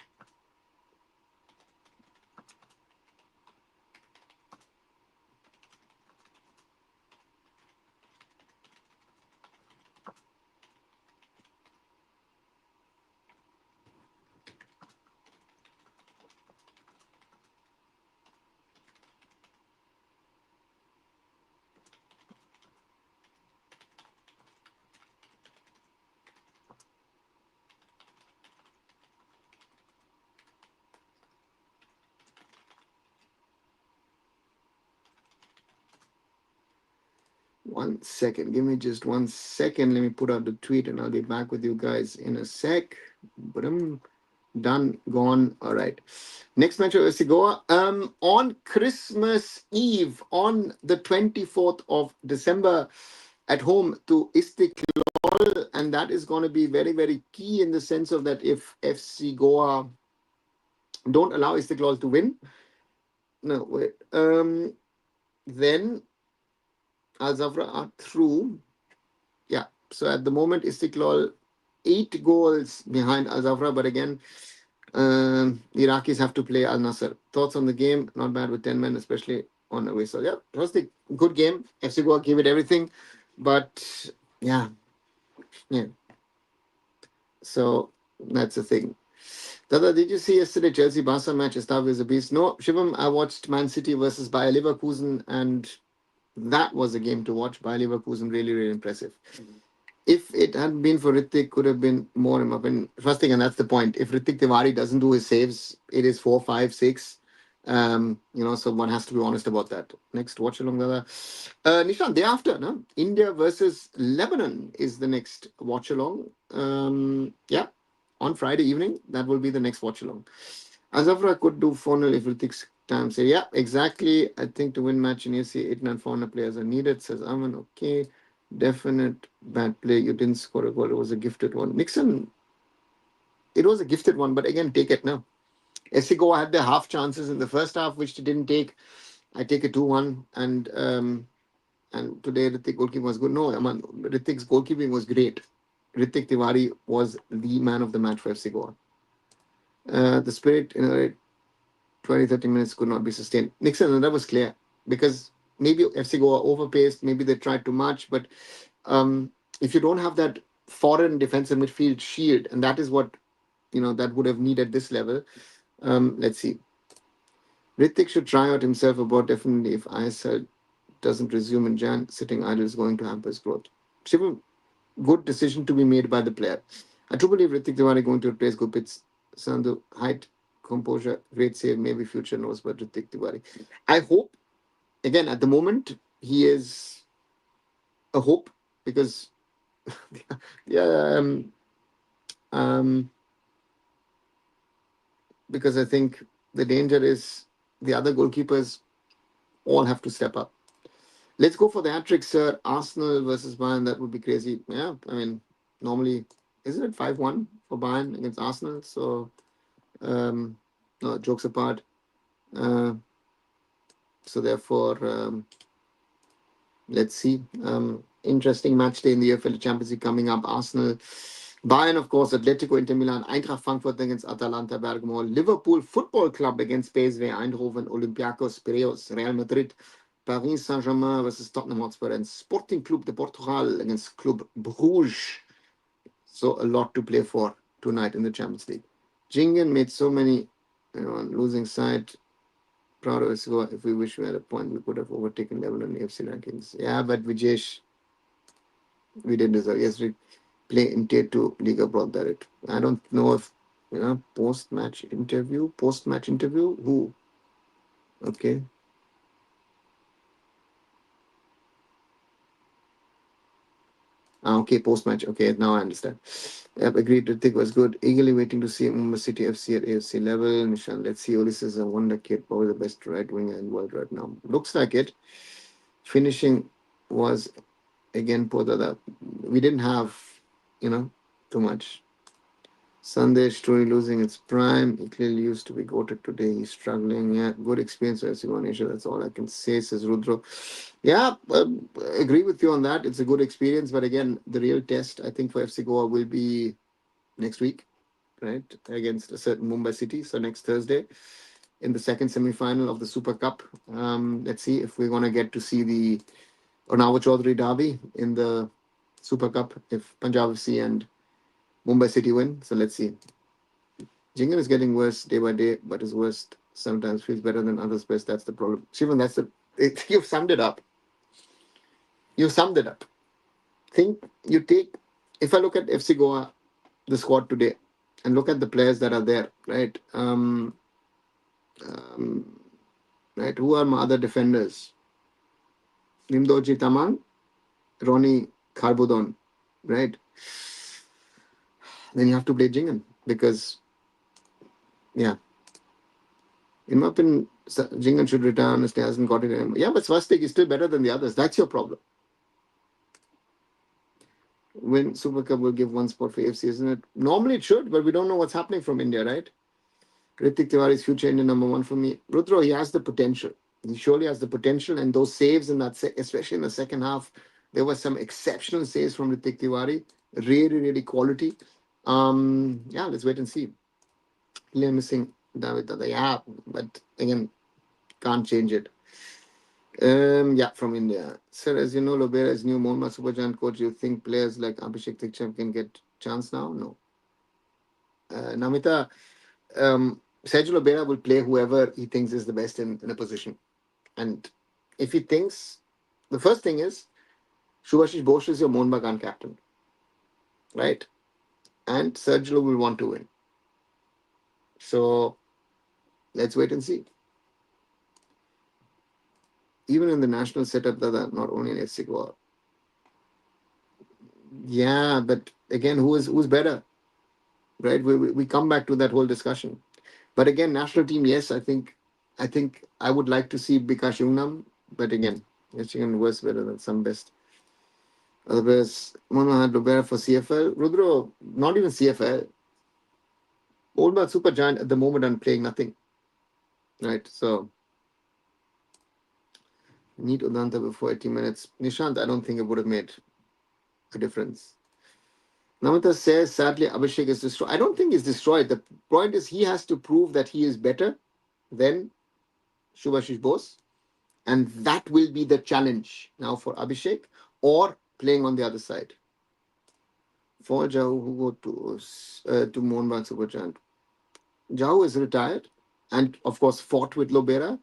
One second. Give me just 1 second. Let me put out the tweet and I'll be back with you guys in a sec. But I'm done, gone. All right. Next match of FC Goa. On Christmas Eve, on the 24th of December, at home to Istiklal. And that is going to be very, very key in the sense of that if FC Goa don't allow Istiklal to win, no, wait, then Alzawra are through. Yeah. So at the moment, Istiklal 8 goals behind Alzawra, but again, the Iraqis have to play Al Nasser. Thoughts on the game? Not bad with 10 men, especially on away. So yeah, it was a good game. FC Goa gave it everything, but yeah. So that's the thing. Dada, did you see yesterday Chelsea Barca match? Estav is a beast. No, Shivam, I watched Man City versus Bayer Leverkusen, and that was a game to watch. Bayer Leverkusen really, really impressive. If it had been for Ritik, could have been more in my opinion. First thing, and that's the point. If Ritik Tiwari doesn't do his saves, it is 4, 5, 6. So one has to be honest about that. Next, Watchalong, Dada. Nishan, day after, no? India versus Lebanon is the next Watchalong. Yeah, on Friday evening, that will be the next Watchalong. Azafra could do 4-0 if Ritik's time. Say, yeah, exactly. I think to win match in AC, 8 and 4 players are needed, says Aman. Okay. Definite bad play. You didn't score a goal. It was a gifted one. Nixon, it was a gifted one, but again, take it now. FC Goa had their half chances in the first half, which they didn't take. I take a 2-1, and today Ritik goalkeeping was good. No, Aman, Ritik's goalkeeping was great. Ritik Tiwari was the man of the match for FC Goa. The spirit in 20-30 minutes could not be sustained. Nixon, and that was clear because maybe FC Goa overpaced, maybe they tried too much, but if you don't have that foreign defensive midfield shield, and that is what that would have needed this level. Let's see. Ritik should try out himself about definitely if ISL doesn't resume in Jan, sitting idle is going to hamper his growth. Shivam, good decision to be made by the player. I truly believe Ritik Tiwari going to replace Gurpreet Sandhu. Height, composure, great save, maybe future knows, but Ritik Tiwari. I hope, again, at the moment, he is a hope because, yeah, um, because I think the danger is the other goalkeepers all have to step up. Let's go for the hat trick, sir. Arsenal versus Bayern. That would be crazy. Yeah, I mean, normally, isn't it 5-1 for Bayern against Arsenal? So, um, no, jokes apart. Uh, so, therefore, let's see. Interesting match day in the EFL Champions League coming up. Arsenal, Bayern, of course, Atletico Inter Milan, Eintracht Frankfurt against Atalanta Bergamo, Liverpool Football Club against PSV Eindhoven, Olympiacos Piraeus, Real Madrid, Paris Saint-Germain versus Tottenham Hotspur, and Sporting Club de Portugal against Club Bruges. So a lot to play for tonight in the Champions League. Jingen made so many, on losing side. Proud of us. If we wish we had a point, we could have overtaken level in AFC rankings. Yeah, but Vijesh, we didn't deserve. Yes, we play in tier two. Liga brought that. It. I don't know if Post match interview. Who? Okay. Okay, post match. Okay, now I understand. Yep, agreed. Ritik was good. Eagerly waiting to see Mumbai City FC at AFC level. Nishan, let's see. Olis is a wonder kid, probably the best right winger in the world right now. Looks like it. Finishing was again poor. We didn't have, too much. Sandesh truly losing its prime. He clearly used to be goated today. He's struggling. Yeah, good experience for FC Goa. That's all I can say, says Rudro. Yeah, agree with you on that. It's a good experience. But again, the real test, I think, for FC Goa will be next week, right? Against a certain Mumbai City. So next Thursday in the second semi-final of the Super Cup. Let's see if we're going to get to see the Onawa Chaudhary derby in the Super Cup if Punjab FC and Mumbai City win. So let's see. Jingan is getting worse day by day, but his worst sometimes feels better than others' best. That's the problem. Shivan, you've summed it up. You summed it up. If I look at FC Goa, the squad today, and look at the players that are there, right? Um, right, who are my other defenders? Nimdoji Tamang, Ronnie Kharbudon, right? Then you have to play Jingan because, yeah, in my opinion, Jingan should retire honestly, hasn't got it anymore. Yeah, but Swastik is still better than the others. That's your problem. When Super Cup will give one spot for AFC, isn't it? Normally it should, but we don't know what's happening from India, right? Ritik Tiwari's future Indian number one for me. Rudro, he has the potential. He surely has the potential, and those saves in that, especially in the second half, there were some exceptional saves from Ritik Tiwari. Really, really quality. Yeah, let's wait and see. Clear missing David Dada. Yeah, but again, can't change it. Yeah, from India. Sir, as you know, Lobera is new Monma Supergiant coach. You think players like Abhishek Tikcham can get chance now? No. Namita, Sergio Lobera will play whoever he thinks is the best in a position. And if he thinks, the first thing is, Shubhashish Bose is your Mohun Bagan captain, right? And Sergio will want to win. So let's wait and see. Even in the national setup, not only in FC Goa. Yeah, but again, who's better, right? We come back to that whole discussion. But again, national team, yes, I think I would like to see Bikash Jungnam, but again, Michigan was better than some best. Otherwise, Mono had Lubera for CFL. Rudro, not even CFL. Old Super Giant at the moment I'm playing nothing. Right. So need Udanta before 80 minutes. Nishant, I don't think it would have made a difference. Namita says, sadly, Abhishek is destroyed. I don't think he's destroyed. The point is he has to prove that he is better than Shubhashish Bose. And that will be the challenge now for Abhishek or playing on the other side. For Jahu, who go to Mohun Supergiant. Jahu is retired and, of course, fought with Lobera.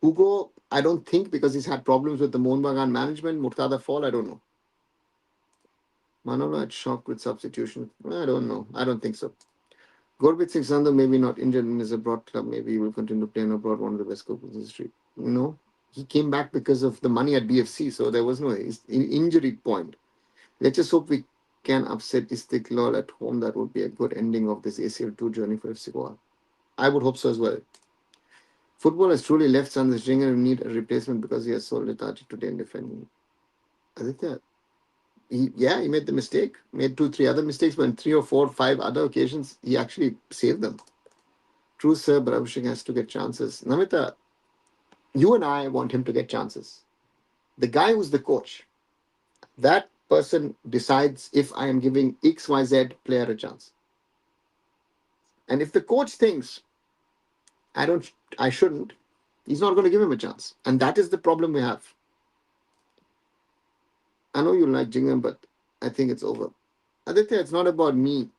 Hugo, I don't think, because he's had problems with the Mohun Bagan management. Murtada Fall, I don't know. Manola at shock with substitution. I don't know. I don't think so. Gurbit Singh Sandhu maybe not injured in his abroad club. Maybe he will continue playing abroad, one of the best coaches in history. No, he came back because of the money at BFC, so there was no injury point. Let's just hope we can upset Istiklal at home. That would be a good ending of this ACL2 journey for FC Goa. I would hope so as well. Football has truly left Sandhu Stringer and need a replacement because he has so lethargic today in defending. Aditya, he made the mistake, made two, three other mistakes, but in three or four, five other occasions, he actually saved them. True, sir, but Abhishek has to get chances. Namita, you and I want him to get chances. The guy who's the coach, that person decides if I am giving XYZ player a chance. And if the coach thinks I shouldn't, he's not going to give him a chance. And that is the problem we have. I know you like Jingham, but I think it's over. Aditya, it's not about me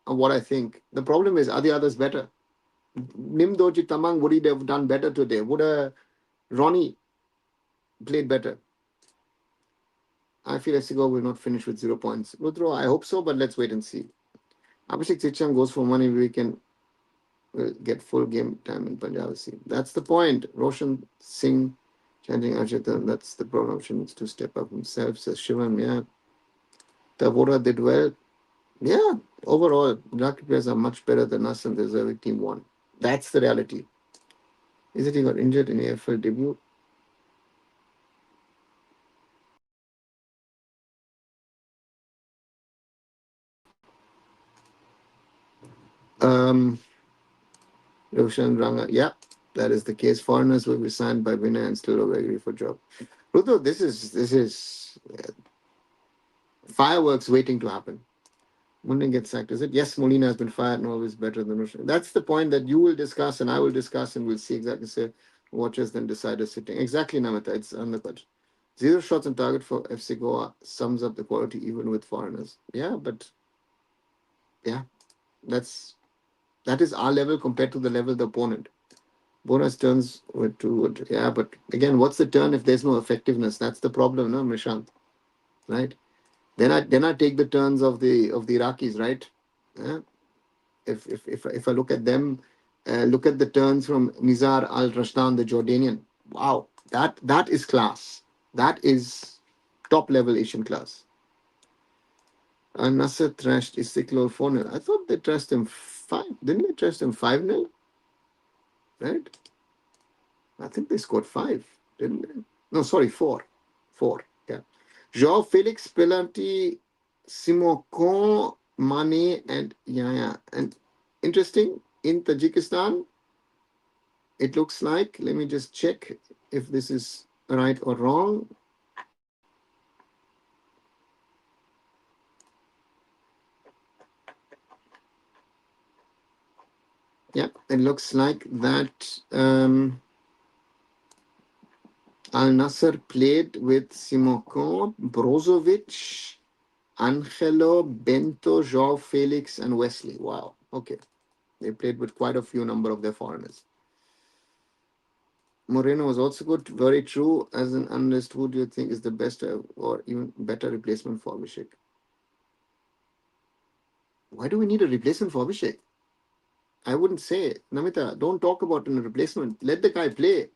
or what I think. The problem is, are the others better? Nim Doji Tamang, would he have done better today? Would Ronnie played better? I feel FC Goa will not finish with 0 points. Rudro, I hope so, but let's wait and see. Abhishek Chicham goes for money. We can get full game time in Punjab. See, that's the point. Roshan Singh chanting Ajita. That's the problem. She needs to step up himself. Says Shivam. Yeah, Tabora did well. Yeah, overall, Iraqi players are much better than us, and the reserve team won. That's the reality. Is it he got injured in AFL debut? Um, Roshan Ranga. Yeah, that is the case. Foreigners will be signed by winner and still agree for job. Ruto, this is fireworks waiting to happen. Molina gets sacked, is it? Yes, Molina has been fired and always better than Roshan. That's the point that you will discuss and I will discuss and we'll see exactly. Say watchers then deciders sitting. Exactly, Namita. It's on the budget. Zero shots on target for FC Goa sums up the quality even with foreigners. Yeah, but yeah, that is our level compared to the level of the opponent. Bonus turns were too good. Yeah, but again, what's the turn if there's no effectiveness? That's the problem, no, Mishant? Right? Then I take the turns of the Iraqis, right? Yeah. If I look at them, look at the turns from Nizar Al Rashdan, the Jordanian. Wow, that is class. That is top level Asian class. And Nasser thrashed Istiklal 4-0. I thought they thrashed him 5. Didn't they trash him 5-0? Right? I think they scored 5, didn't they? No, sorry, 4. 4. Yeah. Joao Felix, penalty, Simocon, Mane, and Yaya. And interesting, in Tajikistan, it looks like, let me just check if this is right or wrong. Yeah, it looks like that Al Nasser played with Simocon, Brozovic, Angelo, Bento, Joao Felix, and Wesley. Wow. Okay. They played with quite a few number of their foreigners. Moreno was also good. Very true. As an analyst, who do you think is the best or even better replacement for Abhishek? Why do we need a replacement for Abhishek? I wouldn't say. Namita, don't talk about a replacement. Let the guy play.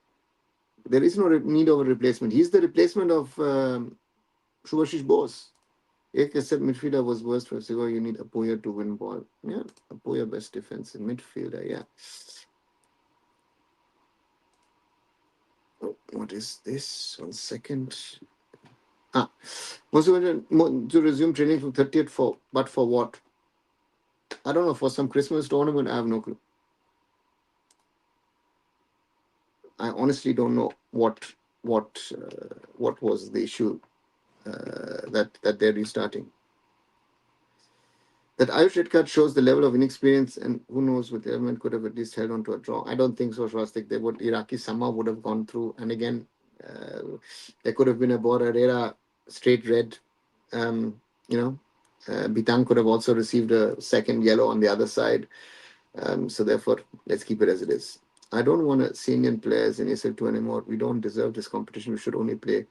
There is no need of a replacement. He's the replacement of Shubhashish Bose. Ek said midfielder was worst for Sigo. You need Apoya to win ball. Yeah, Apoya best defensive midfielder. Yeah. Oh, what is this? 1 second. Was to resume training from 30th but for what? I don't know. For some Christmas tournament, I have no clue. I honestly don't know what was the issue that they're restarting. That Irish red card shows the level of inexperience, and who knows, with the element could have at least held on to a draw. I don't think so, Swastik. They would Iraqi somehow would have gone through, and again, there could have been a Borrera straight red. You know, Bitang could have also received a second yellow on the other side. So therefore, let's keep it as it is. I don't want to see Indian players in ASL2 anymore. We don't deserve this competition. We should only play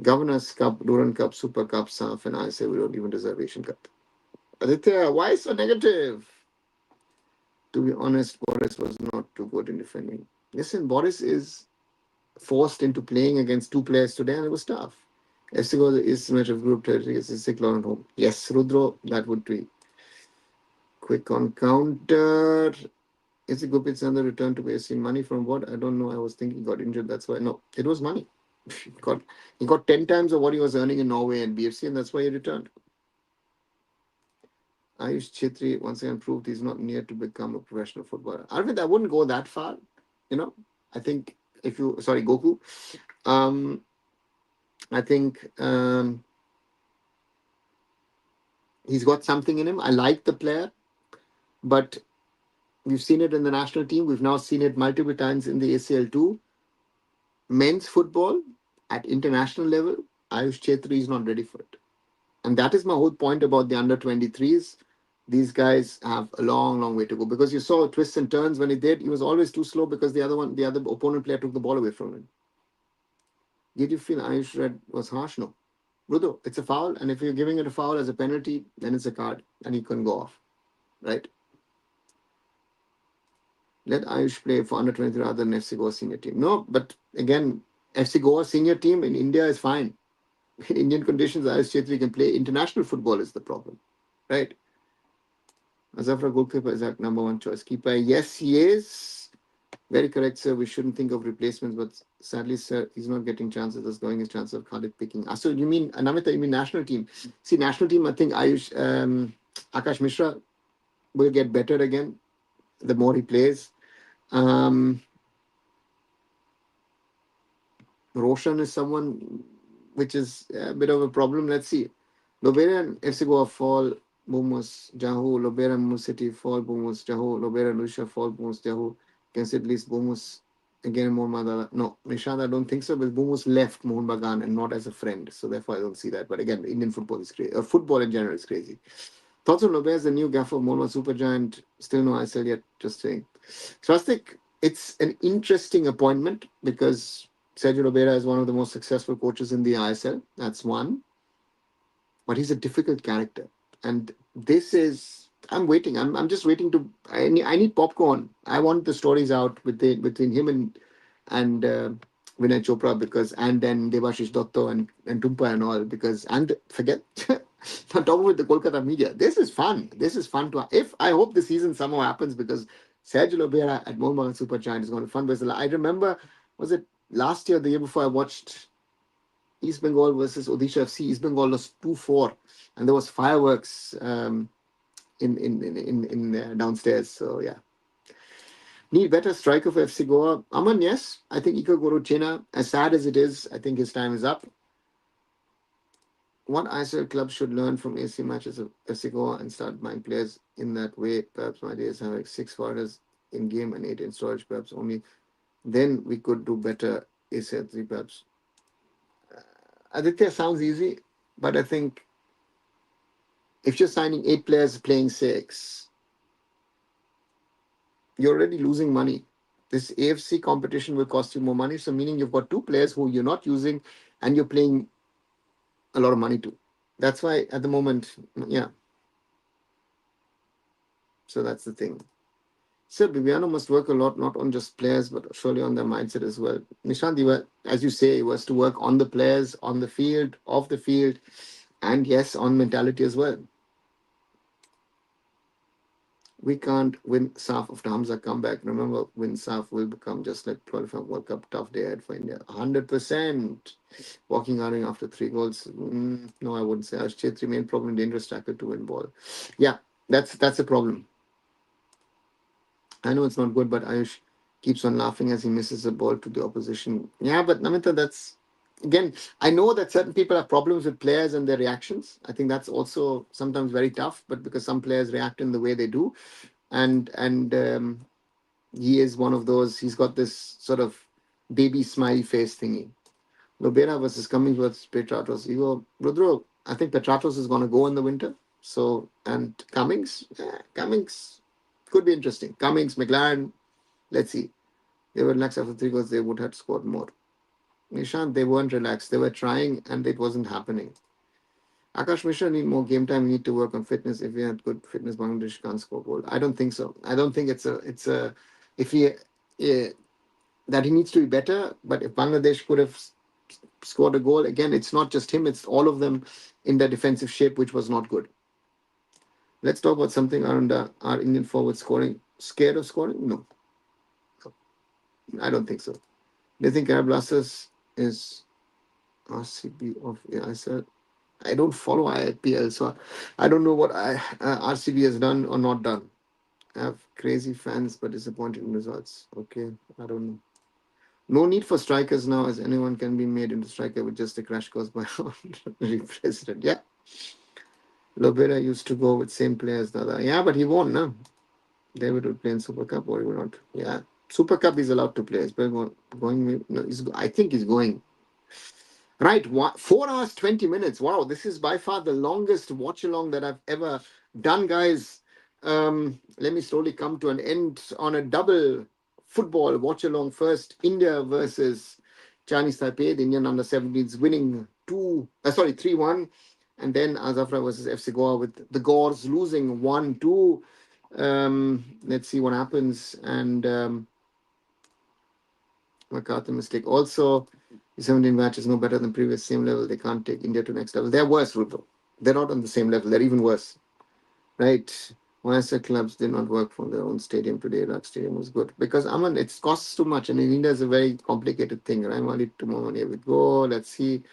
Governors Cup, Duran Cup, Super Cup, SAF, and I say we don't even deserve Asian Cup. Aditya, why so negative? To be honest, Boris was not too good in defending. Listen, Boris is forced into playing against two players today, and it was tough. FC Goa is match of group territory against Istiklal at home. Yes, Rudro, that would be quick on counter. Is it Gupit Sandhu return to BSC? Money from what? I don't know. I was thinking he got injured. That's why. No, it was money. He got 10 times of what he was earning in Norway and BFC, and that's why he returned. Ayush Chhetri once again proved he's not near to become a professional footballer. Arvind, I wouldn't go that far. You know, I think if you sorry, Goku. Um, I think he's got something in him. I like the player, but we've seen it in the national team. We've now seen it multiple times in the ACL too. Men's football at international level, Ayush Chhetri is not ready for it. And that is my whole point about the under 23s. These guys have a long, long way to go because you saw twists and turns when he did. He was always too slow because the other opponent player took the ball away from him. Did you feel Ayush Red was harsh? No. Rudo, it's a foul. And if you're giving it a foul as a penalty, then it's a card and he can go off. Right? Let Ayush play for under 23 rather than FC Goa senior team. No, but again, FC Goa senior team in India is fine. In Indian conditions, Ayush Chhetri can play. International football is the problem. Right? Azafra goalkeeper is our number one choice. Keeper, yes, he is. Very correct, sir. We shouldn't think of replacements, but sadly, sir, he's not getting chances. That's going his chance of Khalid picking. So you mean, Namita, you mean national team? See, national team, I think Ayush, Akash Mishra will get better again the more he plays. Um, Roshan is someone which is a bit of a problem. Let's see. Lobera and FC Goa fall, Bomus, Jahu, Lobera, Musiti fall, Bomus, Jahu, Lobera, Lucia fall, Bomus, Jahu. Can say at least Bomus again, Mohan Madala. No, Nishant, I don't think so, but Bomus left Mohan Bagan and not as a friend. So therefore, I don't see that. But again, Indian football is crazy. Football in general is crazy. Thoughts on Lobera as the new gaffer, Mohan Supergiant. Still no ISL yet, just saying. Swastik, it's an interesting appointment because Sergio Lobera is one of the most successful coaches in the ISL. That's one. But he's a difficult character. And this is, I'm waiting. I'm just waiting to, I need popcorn. I want the stories out between him and Vinay Chopra because, and then Devashish Dotto and Tumpa and all because, and forget, on top of it, the Kolkata media. This is fun. This is fun to, if I hope the season somehow happens because Sergio Lobera at Mohun Super Giant is going to be fun. Because I remember, was it last year, the year before I watched East Bengal versus Odisha FC. East Bengal lost 2-4, and there was fireworks in downstairs. So yeah, need better striker for FC Goa. Aman, yes, I think Ika Guru Chena. As sad as it is, I think his time is up. What ISL club should learn from AC matches of FC Goa and start buying players in that way? Perhaps my idea is having 6 foreigners in game and 8 in storage. Perhaps only then we could do better. ACL 3 perhaps. Aditya sounds easy, but I think if you're signing 8 players playing 6, you're already losing money. This AFC competition will cost you more money. So, meaning you've got 2 players who you're not using and you're playing a lot of money to. That's why at the moment, yeah. So, that's the thing. So, Bibiano must work a lot, not on just players, but surely on their mindset as well. Nishant, as you say, was to work on the players, on the field, off the field, and yes, on mentality as well. We can't win SAF after Hamza comeback. Remember, win SAF will become just like qualifying World Cup. Tough day ahead for India. 100%. Walking out after 3 goals. No, I wouldn't say. Ash Chetri, main problem, dangerous tackle to win ball. Yeah, that's a problem. I know it's not good, but Ayush keeps on laughing as he misses the ball to the opposition. Yeah, but Namita, that's again, I know that certain people have problems with players and their reactions. I think that's also sometimes very tough, but because some players react in the way they do, and he is one of those. He's got this sort of baby smiley face thingy. Lobera versus Cummings versus Petratos. You go, Rudro. I think Petratos is going to go in the winter. So and Cummings could be interesting. Cummings, McLaren. Let's see. They were lax after 3 goals. They would have scored more. Nishant, they weren't relaxed. They were trying and it wasn't happening. Akash Mishra need more game time. We need to work on fitness. If we had good fitness, Bangladesh can't score goal. I don't think so. I don't think it's a if he that he needs to be better. But if Bangladesh could have scored a goal again, it's not just him. It's all of them in their defensive shape, which was not good. Let's talk about something around our Indian forward scoring. Scared of scoring? No, I don't think so. Do you think Arab Blasters is RCB of? Yeah, I said I don't follow IPL, so I don't know what RCB has done or not done. I have crazy fans, but disappointed in results. Okay, I don't know. No need for strikers now, as anyone can be made into striker with just a crash course by our president. Yeah, Lobera used to go with same players, Dada. Yeah, but he won't, no. David would play in Super Cup or he will not. Yeah, Super Cup he's allowed to play. He's going. No, I think he's going. Right, 4 hours 20 minutes. Wow, this is by far the longest watch along that I've ever done, guys. Let me slowly come to an end on a double football watch along. First, India versus Chinese Taipei. The Indian under 17s winning 3-1, and then Alzawra versus FC Goa with the Gores losing 1-2. Let's see what happens. And MacArthur mistake. Also, the 17 match is no better than previous same level. They can't take India to next level. They're worse, Ruto. They're not on the same level. They're even worse. Right? Why said clubs did not work from their own stadium today? Iraq Stadium was good. Because Aman, it costs too much. And in India is a very complicated thing. Right? Mali tomorrow here we go. Let's see.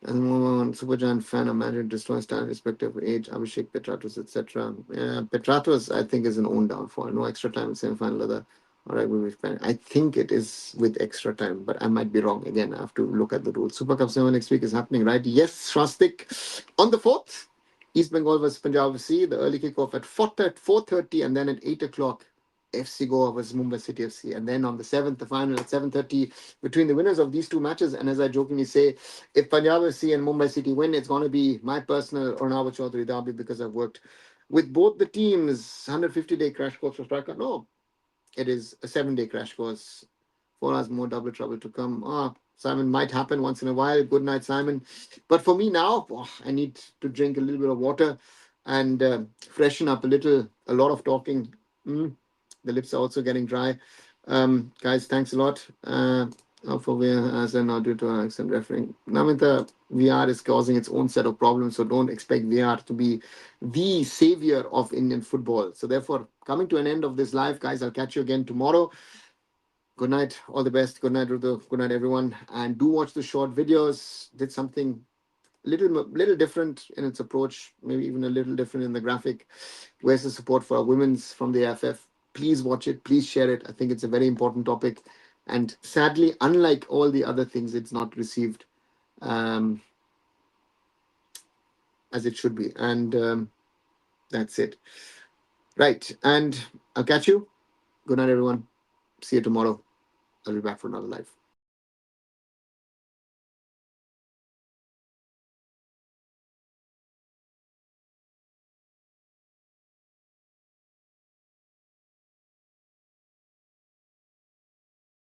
And Super Giant fan, imagine destroying stand respective of age, Abhishek, Petratus, etc. Yeah, Petratus, I think, is an own downfall. No extra time in semi-final. All right, I think it is with extra time, but I might be wrong. Again, I have to look at the rules. Super Cup 7 next week is happening, right? Yes, Swastik. On the 4th, East Bengal versus Punjab FC. The early kickoff at 4:30 and then at 8 o'clock, FC Goa versus Mumbai City FC. And then on the 7th, the final at 7:30 between the winners of these two matches. And as I jokingly say, if Punjab FC and Mumbai City win, it's going to be my personal Arnav Chaudhary derby because I've worked with both the teams. 150-day crash course for striker. No, it is a 7-day crash course. 4 hours more double trouble to come. Simon, might happen once in a while. Good night, Simon. But for me now, I need to drink a little bit of water and freshen up a little. A lot of talking. The lips are also getting dry. Guys, thanks a lot for as an audio to accent referring. Namita, VR is causing its own set of problems, so don't expect VR to be the savior of Indian football. So therefore, coming to an end of this live, guys, I'll catch you again tomorrow. Good night, all the best. Good night, Rudu. Good night, everyone. And do watch the short videos. Did something little different in its approach, maybe even a little different in the graphic. Where's the support for our women's from the AFF? Please watch it. Please share it. I think it's a very important topic. And sadly, unlike all the other things, it's not received as it should be. And that's it. Right. And I'll catch you. Good night, everyone. See you tomorrow. I'll be back for another live.